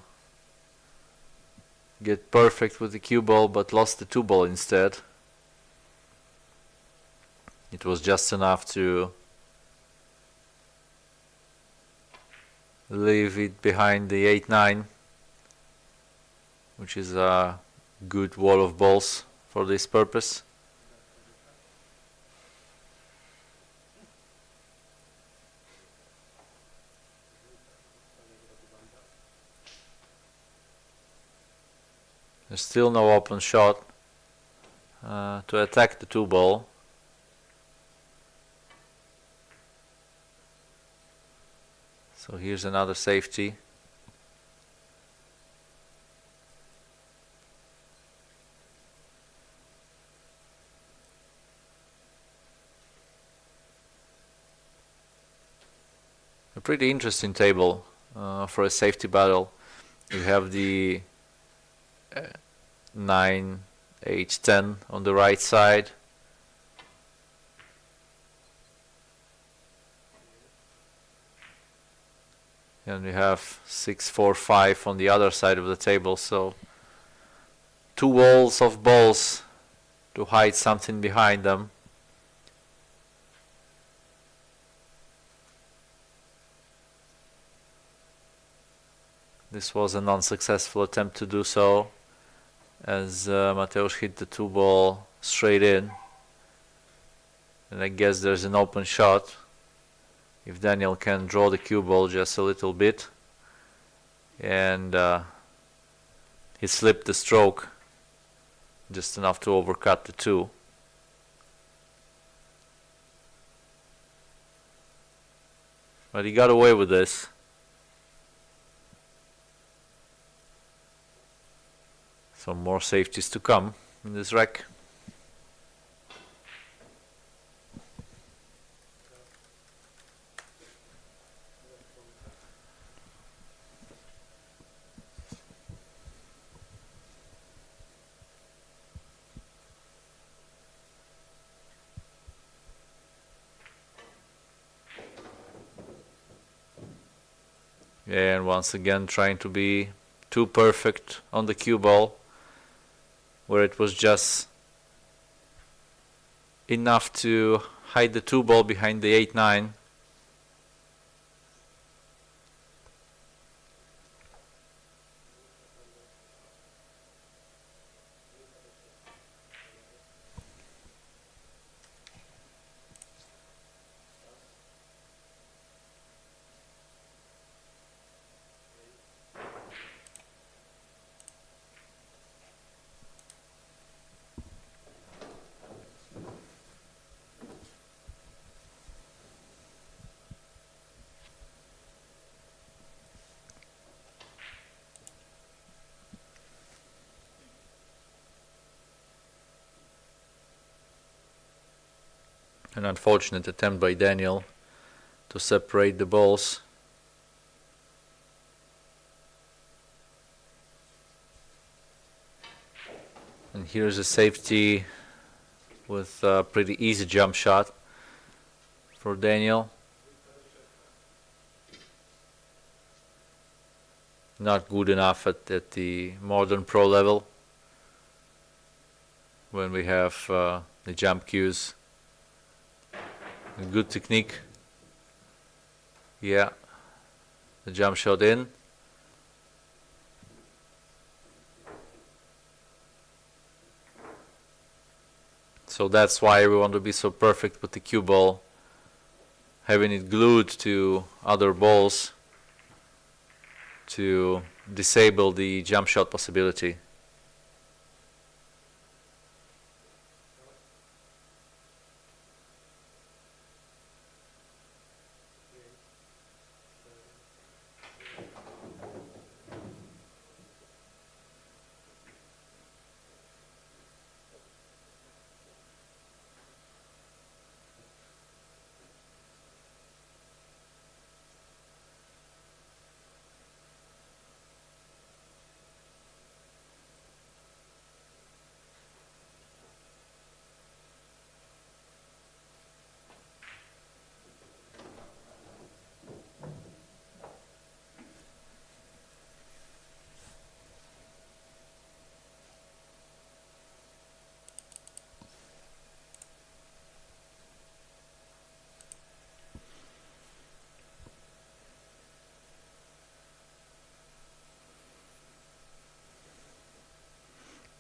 get perfect with the cue ball, but lost the 2 ball instead. It was just enough to leave it behind the 8-9, which is a good wall of balls for this purpose. There's still no open shot to attack the 2 ball. So here's another safety. A pretty interesting table for a safety battle. You have the 9, 8, 10 on the right side. And we have 6, 4, 5 on the other side of the table, so 2 walls of balls to hide something behind them. This was an unsuccessful attempt to do so, as Mateusz hit the 2 ball straight in. And I guess there's an open shot. If Daniel can draw the cue ball just a little bit, and he slipped the stroke just enough to overcut the 2. But he got away with this. Some more safeties to come in this rack. And once again trying to be too perfect on the cue ball, where it was just enough to hide the 2 ball behind the 8-9. An unfortunate attempt by Daniel to separate the balls. And here's a safety with a pretty easy jump shot for Daniel. Not good enough at the modern pro level when we have the jump cues. A good technique. Yeah, the jump shot in. So that's why we want to be so perfect with the cue ball, having it glued to other balls to disable the jump shot possibility.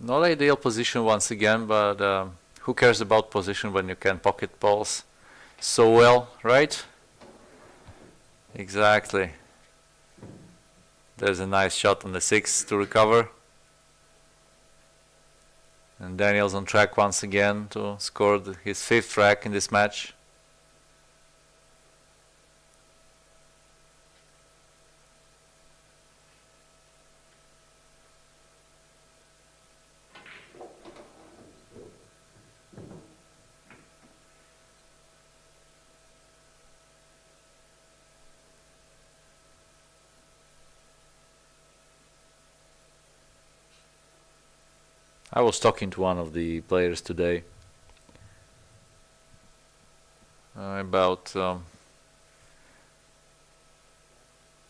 Not ideal position once again, but who cares about position when you can pocket balls so well, right? Exactly. There's a nice shot on the 6 to recover. And Daniel's on track once again to score his 5th rack in this match. I was talking to one of the players today about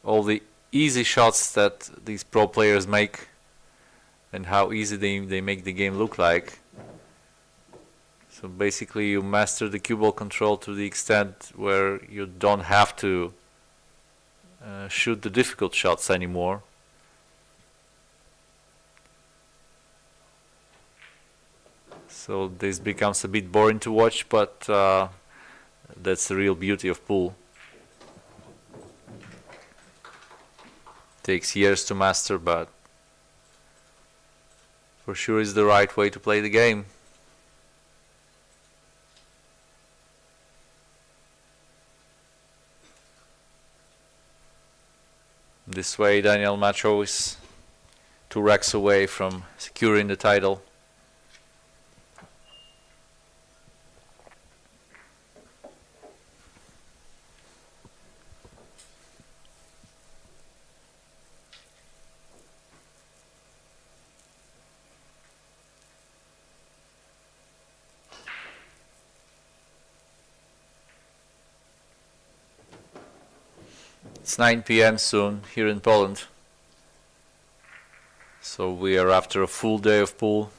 all the easy shots that these pro players make and how easy they make the game look like. So basically you master the cue ball control to the extent where you don't have to shoot the difficult shots anymore. So this becomes a bit boring to watch, but that's the real beauty of pool. Takes years to master, but for sure is the right way to play the game. This way Daniel Macho is 2 racks away from securing the title. It's 9 p.m. soon here in Poland. So we are after a full day of pool.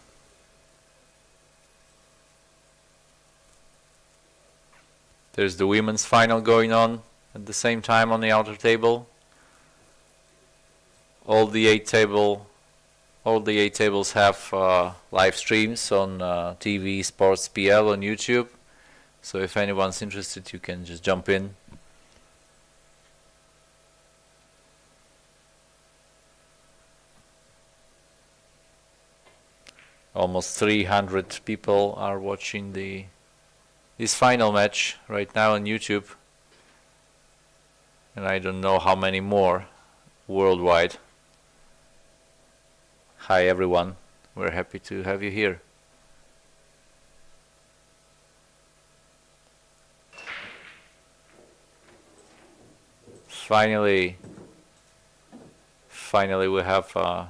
There's the women's final going on at the same time on the outer table. All the 8 tables have live streams on TV Sports PL on YouTube. So if anyone's interested, you can just jump in. Almost 300 people are watching this final match right now on YouTube, and I don't know how many more worldwide. Hi everyone, we're happy to have you here. finally we have a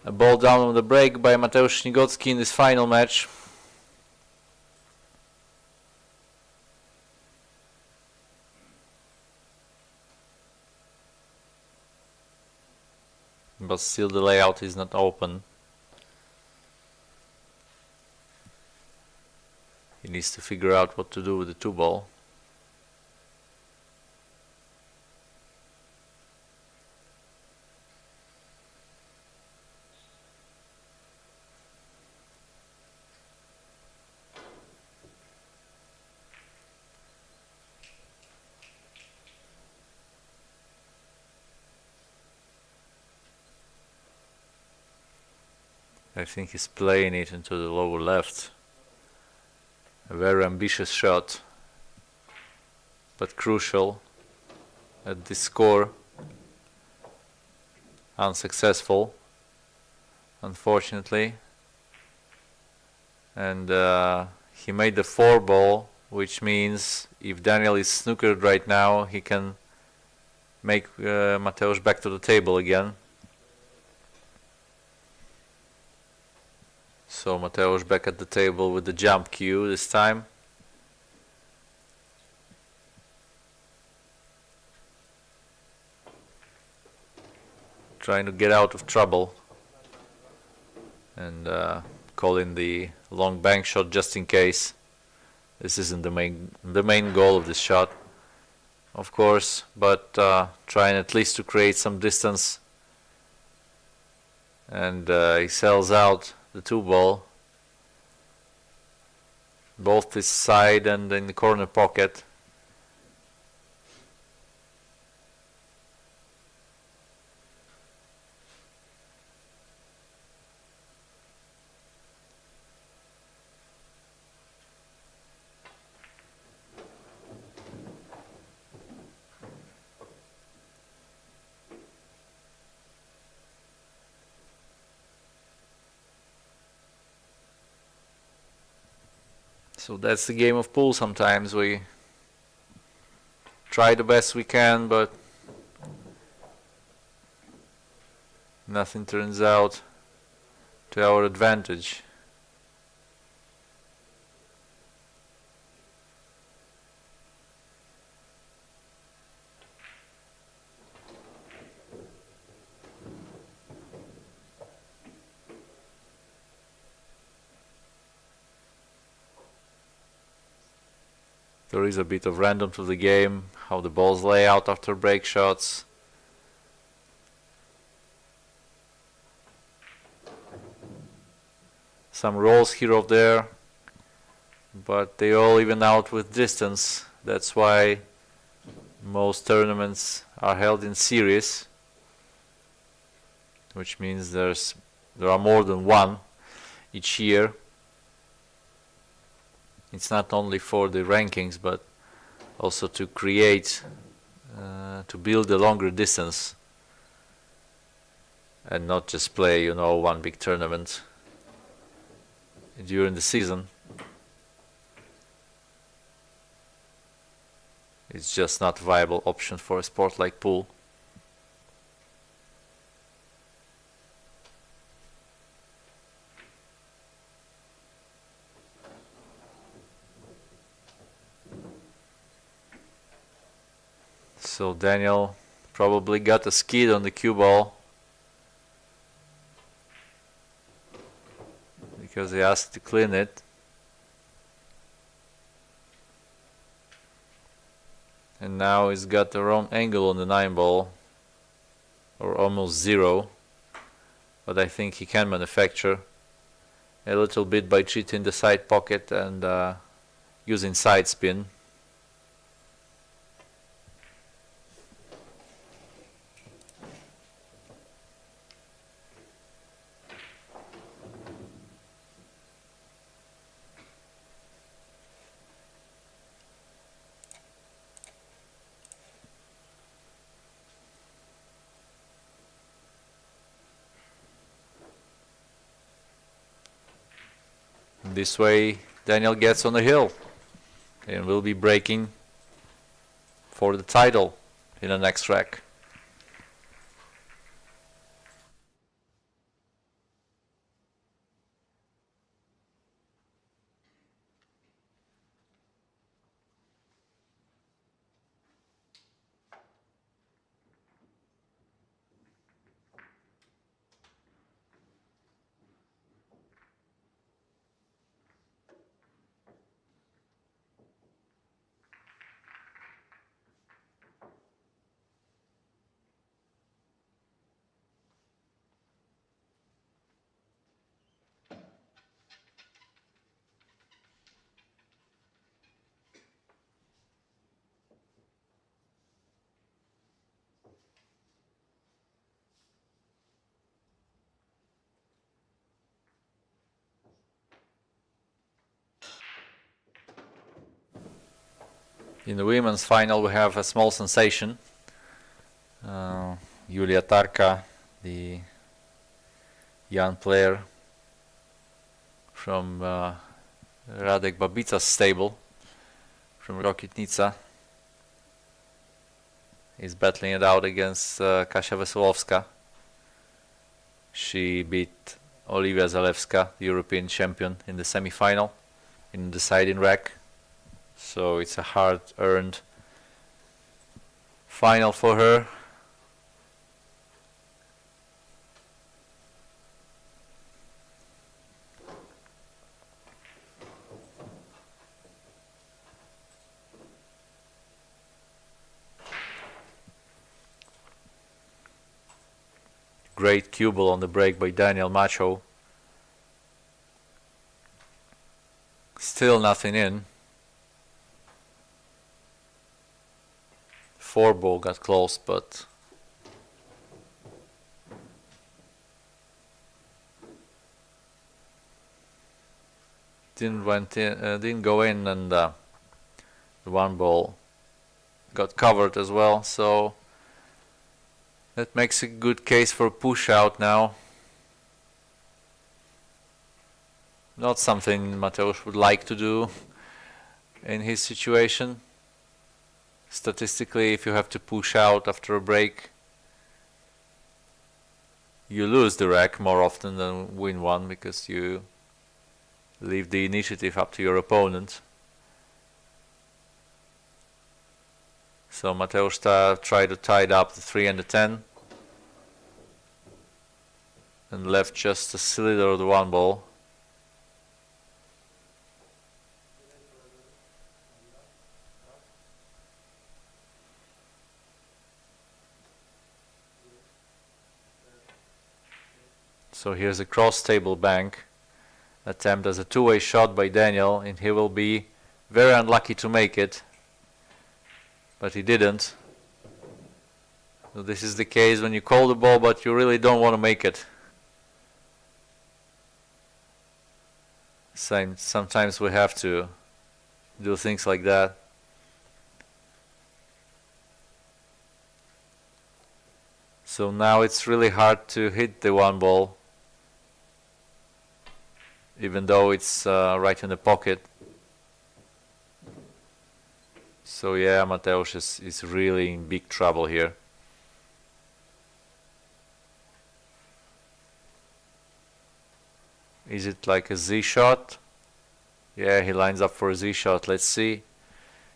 ball down on the break by Mateusz Śnigocki in this final match. But still the layout is not open. He needs to figure out what to do with the 2-ball. I think he's playing it into the lower left. A very ambitious shot, but crucial at this score. Unsuccessful, unfortunately. And he made the 4-ball, which means if Daniel is snookered right now, he can make Mateusz back to the table again. So Mateusz back at the table with the jump cue this time. Trying to get out of trouble and call in the long bank shot just in case. This isn't the main goal of this shot, of course, but trying at least to create some distance. And he sells out the 2-ball, both this side and in the corner pocket. So that's the game of pool. Sometimes we try the best we can, but nothing turns out to our advantage. There is a bit of random to the game, how the balls lay out after break shots. Some rolls here or there, but they all even out with distance. That's why most tournaments are held in series, which means there are more than one each year. It's not only for the rankings, but also to create, to build a longer distance and not just play, one big tournament during the season. It's just not a viable option for a sport like pool. So Daniel probably got a skid on the cue ball because he asked to clean it. And now he's got the wrong angle on the 9-ball, or almost 0. But I think he can manufacture a little bit by cheating the side pocket and using side spin. This way Daniel gets on the hill and will be breaking for the title in the next rack. In the women's final we have a small sensation. Julia Tarka, the young player from Radek Babica's stable from Rokitnica, is battling it out against Kasia Wesołowska. She beat Oliwia Zalewska, the European champion, in the semi-final in the deciding rack. So it's a hard-earned final for her. Great cue ball on the break by Daniel Macho. Still nothing in. 4-ball got close, but didn't go in, and the 1-ball got covered as well. So that makes a good case for a push out now. Not something Mateusz would like to do in his situation. Statistically, if you have to push out after a break, you lose the rack more often than win one, because you leave the initiative up to your opponent. So Mateusz tried to tie it up the 3 and the 10 and left just a slither of the 1-ball. So here's a cross table bank attempt as a two-way shot by Daniel, and he will be very unlucky to make it, but he didn't. So this is the case when you call the ball but you really don't want to make it. Sometimes we have to do things like that. So now it's really hard to hit the 1-ball, even though it's right in the pocket. So yeah, Mateusz is really in big trouble here. Is it like a Z shot? Yeah, he lines up for a Z shot. Let's see.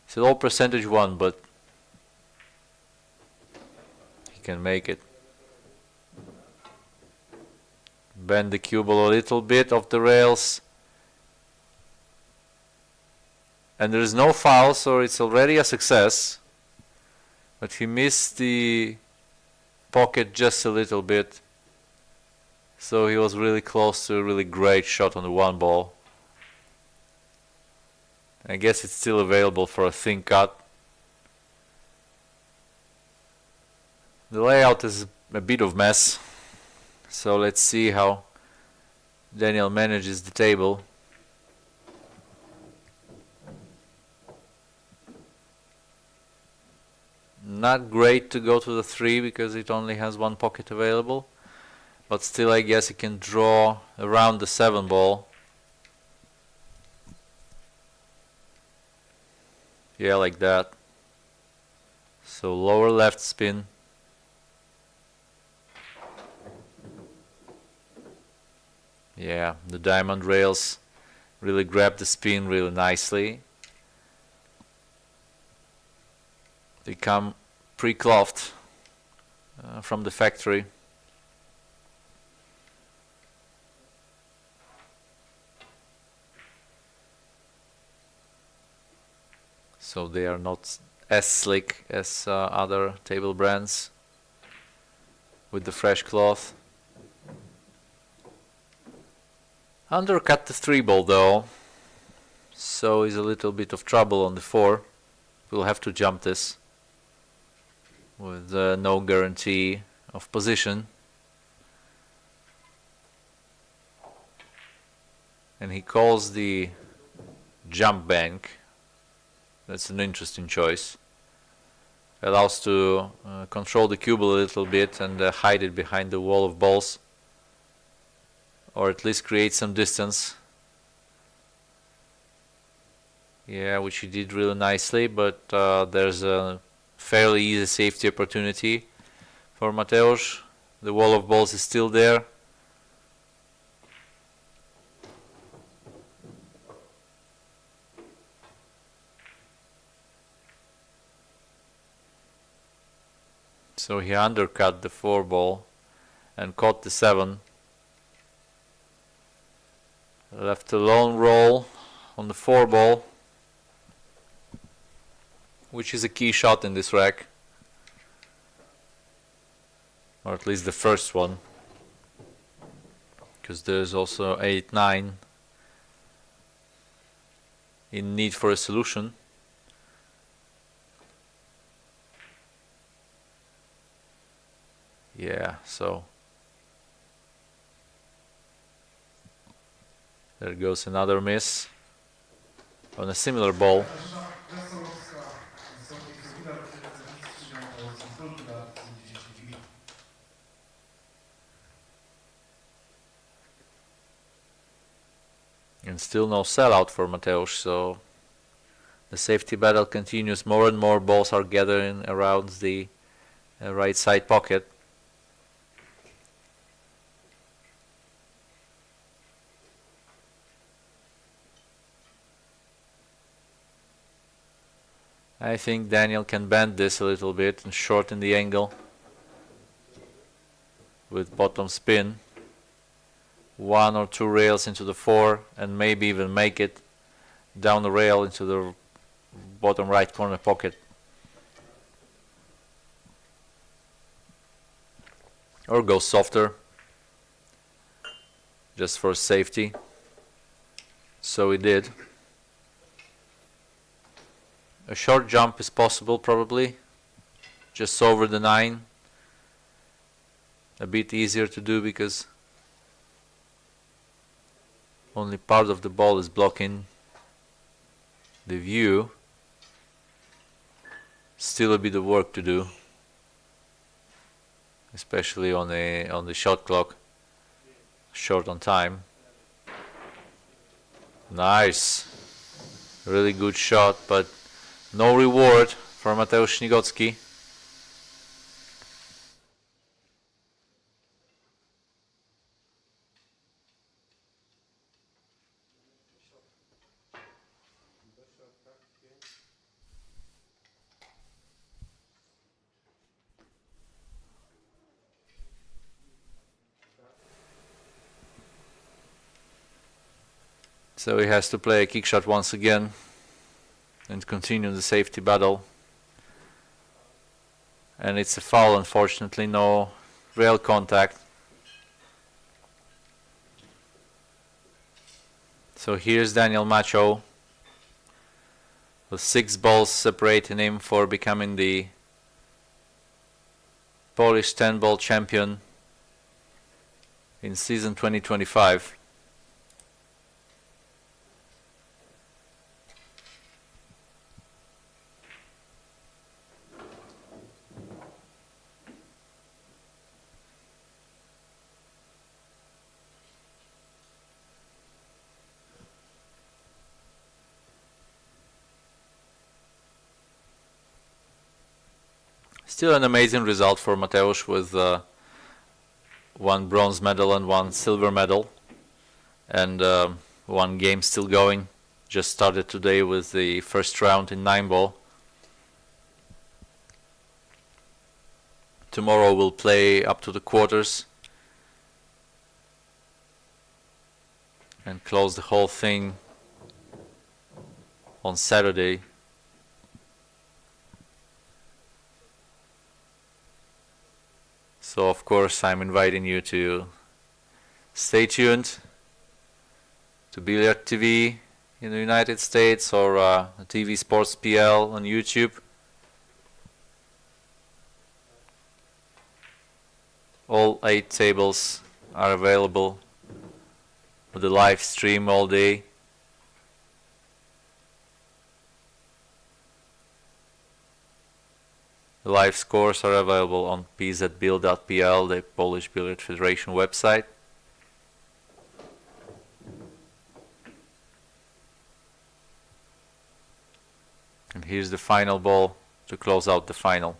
It's a low percentage one, but he can make it. Bend the cue ball a little bit off the rails. And there is no foul, so it's already a success. But he missed the pocket just a little bit. So he was really close to a really great shot on the 1-ball. I guess it's still available for a thin cut. The layout is a bit of mess. So let's see how Daniel manages the table. Not great to go to the 3 because it only has one pocket available. But still, I guess he can draw around the 7-ball. Yeah, like that. So lower left spin. Yeah, the diamond rails really grab the spin really nicely. They come pre-clothed from the factory. So they are not as slick as other table brands with the fresh cloth. Undercut the 3-ball though, so is a little bit of trouble on the 4. We'll have to jump this with no guarantee of position. And he calls the jump bank. That's an interesting choice. Allows to control the cube a little bit and hide it behind the wall of balls, or at least create some distance. Yeah, which he did really nicely, but there's a fairly easy safety opportunity for Mateusz. The wall of balls is still there. So he undercut the 4-ball and caught the 7. Left a lone roll on the 4-ball, which is a key shot in this rack, or at least the first one, because there's also 8-9 in need for a solution. Yeah, so there goes another miss on a similar ball. And still no sellout for Mateusz, so the safety battle continues. More and more balls are gathering around the right side pocket. I think Daniel can bend this a little bit and shorten the angle with bottom spin. 1 or 2 rails into the 4 and maybe even make it down the rail into the bottom right corner pocket. Or go softer just for safety. So he did. A short jump is possible probably, just over the 9. A bit easier to do because only part of the ball is blocking the view. Still a bit of work to do, especially on the shot clock, short on time. Nice, really good shot, but no reward for Mateusz Śnigocki. So he has to play a kick shot once again and continue the safety battle. And it's a foul, unfortunately, no rail contact. So here's Daniel Macho with 6 balls separating him for becoming the Polish 10-ball champion in season 2025. Still an amazing result for Mateusz with 1 bronze medal and 1 silver medal, and 1 game still going. Just started today with the first round in 9-ball. Tomorrow we'll play up to the quarters and close the whole thing on Saturday. So of course I'm inviting you to stay tuned to Billiard TV in the United States or TV Sports PL on YouTube. All 8 tables are available with the live stream all day. The live scores are available on pzbil.pl, the Polish Billiard Federation website. And here's the final ball to close out the final.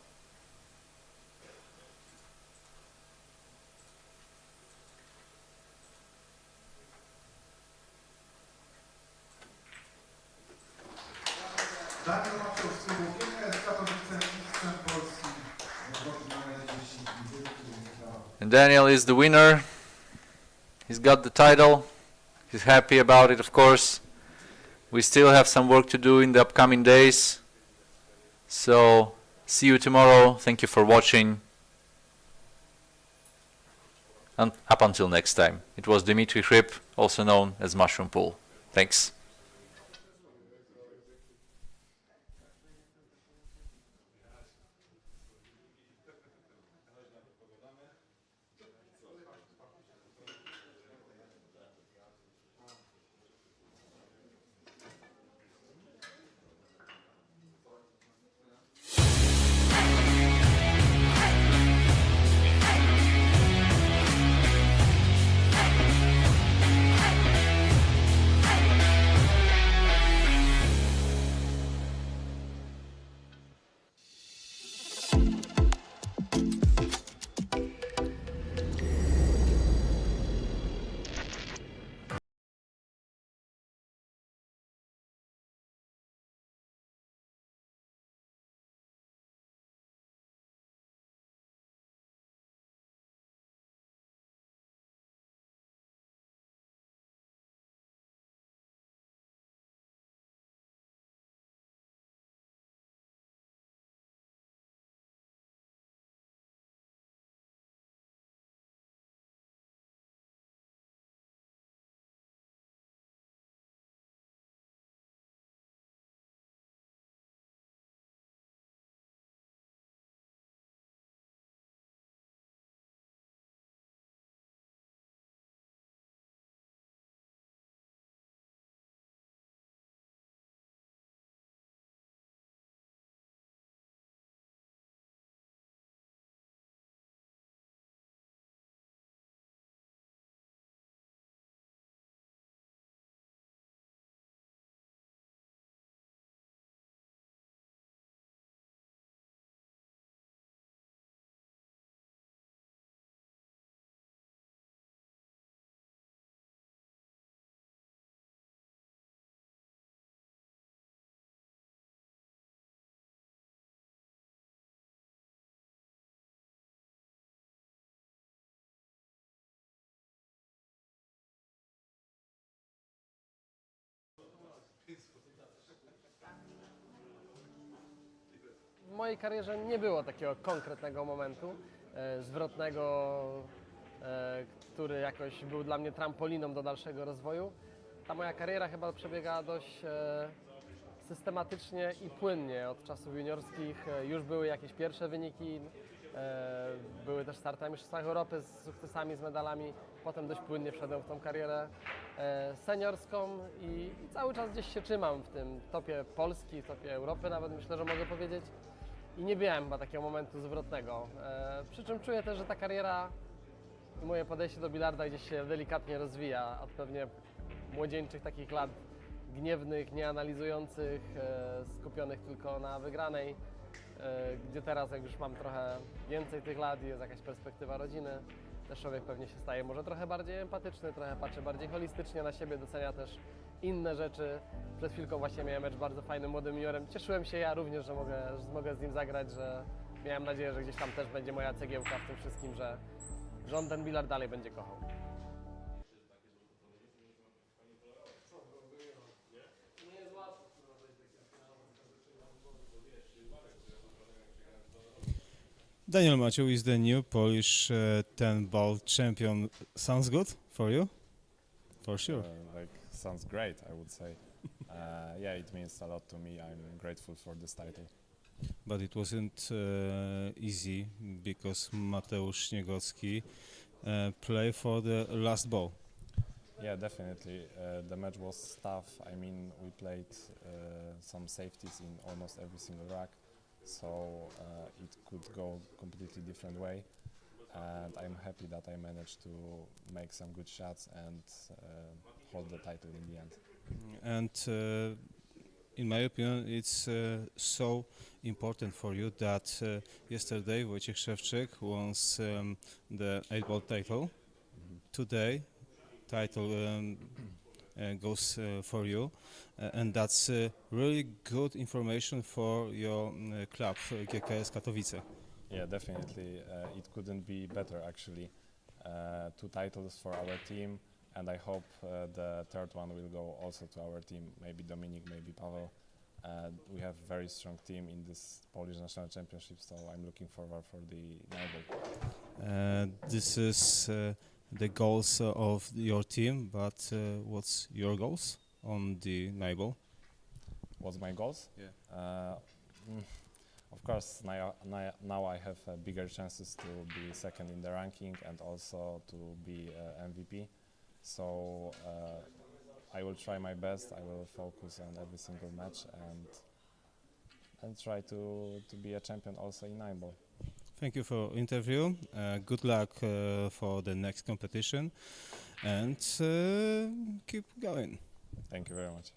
And Daniel is the winner. He's got the title. He's happy about it, of course. We still have some work to do in the upcoming days. So, see you tomorrow. Thank you for watching. And up until next time. It was Dimitri Hryb, also known as Mushroom Pool. Thanks. W mojej karierze nie było takiego konkretnego momentu zwrotnego, który jakoś był dla mnie trampoliną do dalszego rozwoju. Ta moja kariera chyba przebiegała dość systematycznie i płynnie od czasów juniorskich. Już były jakieś pierwsze wyniki, były też starty na Mistrzostwach Europy z sukcesami, z medalami. Potem dość płynnie wszedłem w tą karierę seniorską i cały czas gdzieś się trzymam w tym topie Polski, w topie Europy nawet, myślę, że mogę powiedzieć. I nie miałem chyba takiego momentu zwrotnego. Przy czym czuję też, że ta kariera i moje podejście do bilarda gdzieś się delikatnie rozwija od pewnie młodzieńczych takich lat gniewnych, nieanalizujących, skupionych tylko na wygranej. gdzie teraz jak już mam trochę więcej tych lat i jest jakaś perspektywa rodziny, też człowiek pewnie się staje może trochę bardziej empatyczny, trochę patrzy bardziej holistycznie na siebie, docenia też inne rzeczy. Przed chwilką właśnie miałem mecz bardzo fajnym młodym juniorem. Cieszyłem się ja również, że mogę z nim zagrać, że miałem nadzieję, że gdzieś tam też będzie moja cegiełka w tym wszystkim, że on ten bilard dalej będzie kochał. Daniel Maciu is the new Polish 10-ball champion. Sounds good for you? For sure. Sounds great, I would say. Yeah, it means a lot to me. I'm grateful for this title. But it wasn't easy because Mateusz Śniegocki played for the last ball. Yeah, definitely. The match was tough. I mean, we played some safeties in almost every single rack, so it could go completely different way. And I'm happy that I managed to make some good shots and hold the title in the end. And in my opinion, it's so important for you that yesterday Wojciech Szewczyk won the 8-ball title. Today, title goes for you, and that's really good information for your club, GKS Katowice. Yeah, definitely. It couldn't be better, actually. 2 titles for our team, and I hope the third one will go also to our team, maybe Dominik, maybe Paweł. We have a very strong team in this Polish National Championship, so I'm looking forward for the nine-ball. This is the goals of your team, but what's your goals on the nine-ball? What's my goals? Yeah. Of course, now I have bigger chances to be second in the ranking and also to be MVP. So I will try my best. I will focus on every single match and try to be a champion also in 9-ball. Thank you for interview. Good luck for the next competition, and keep going. Thank you very much.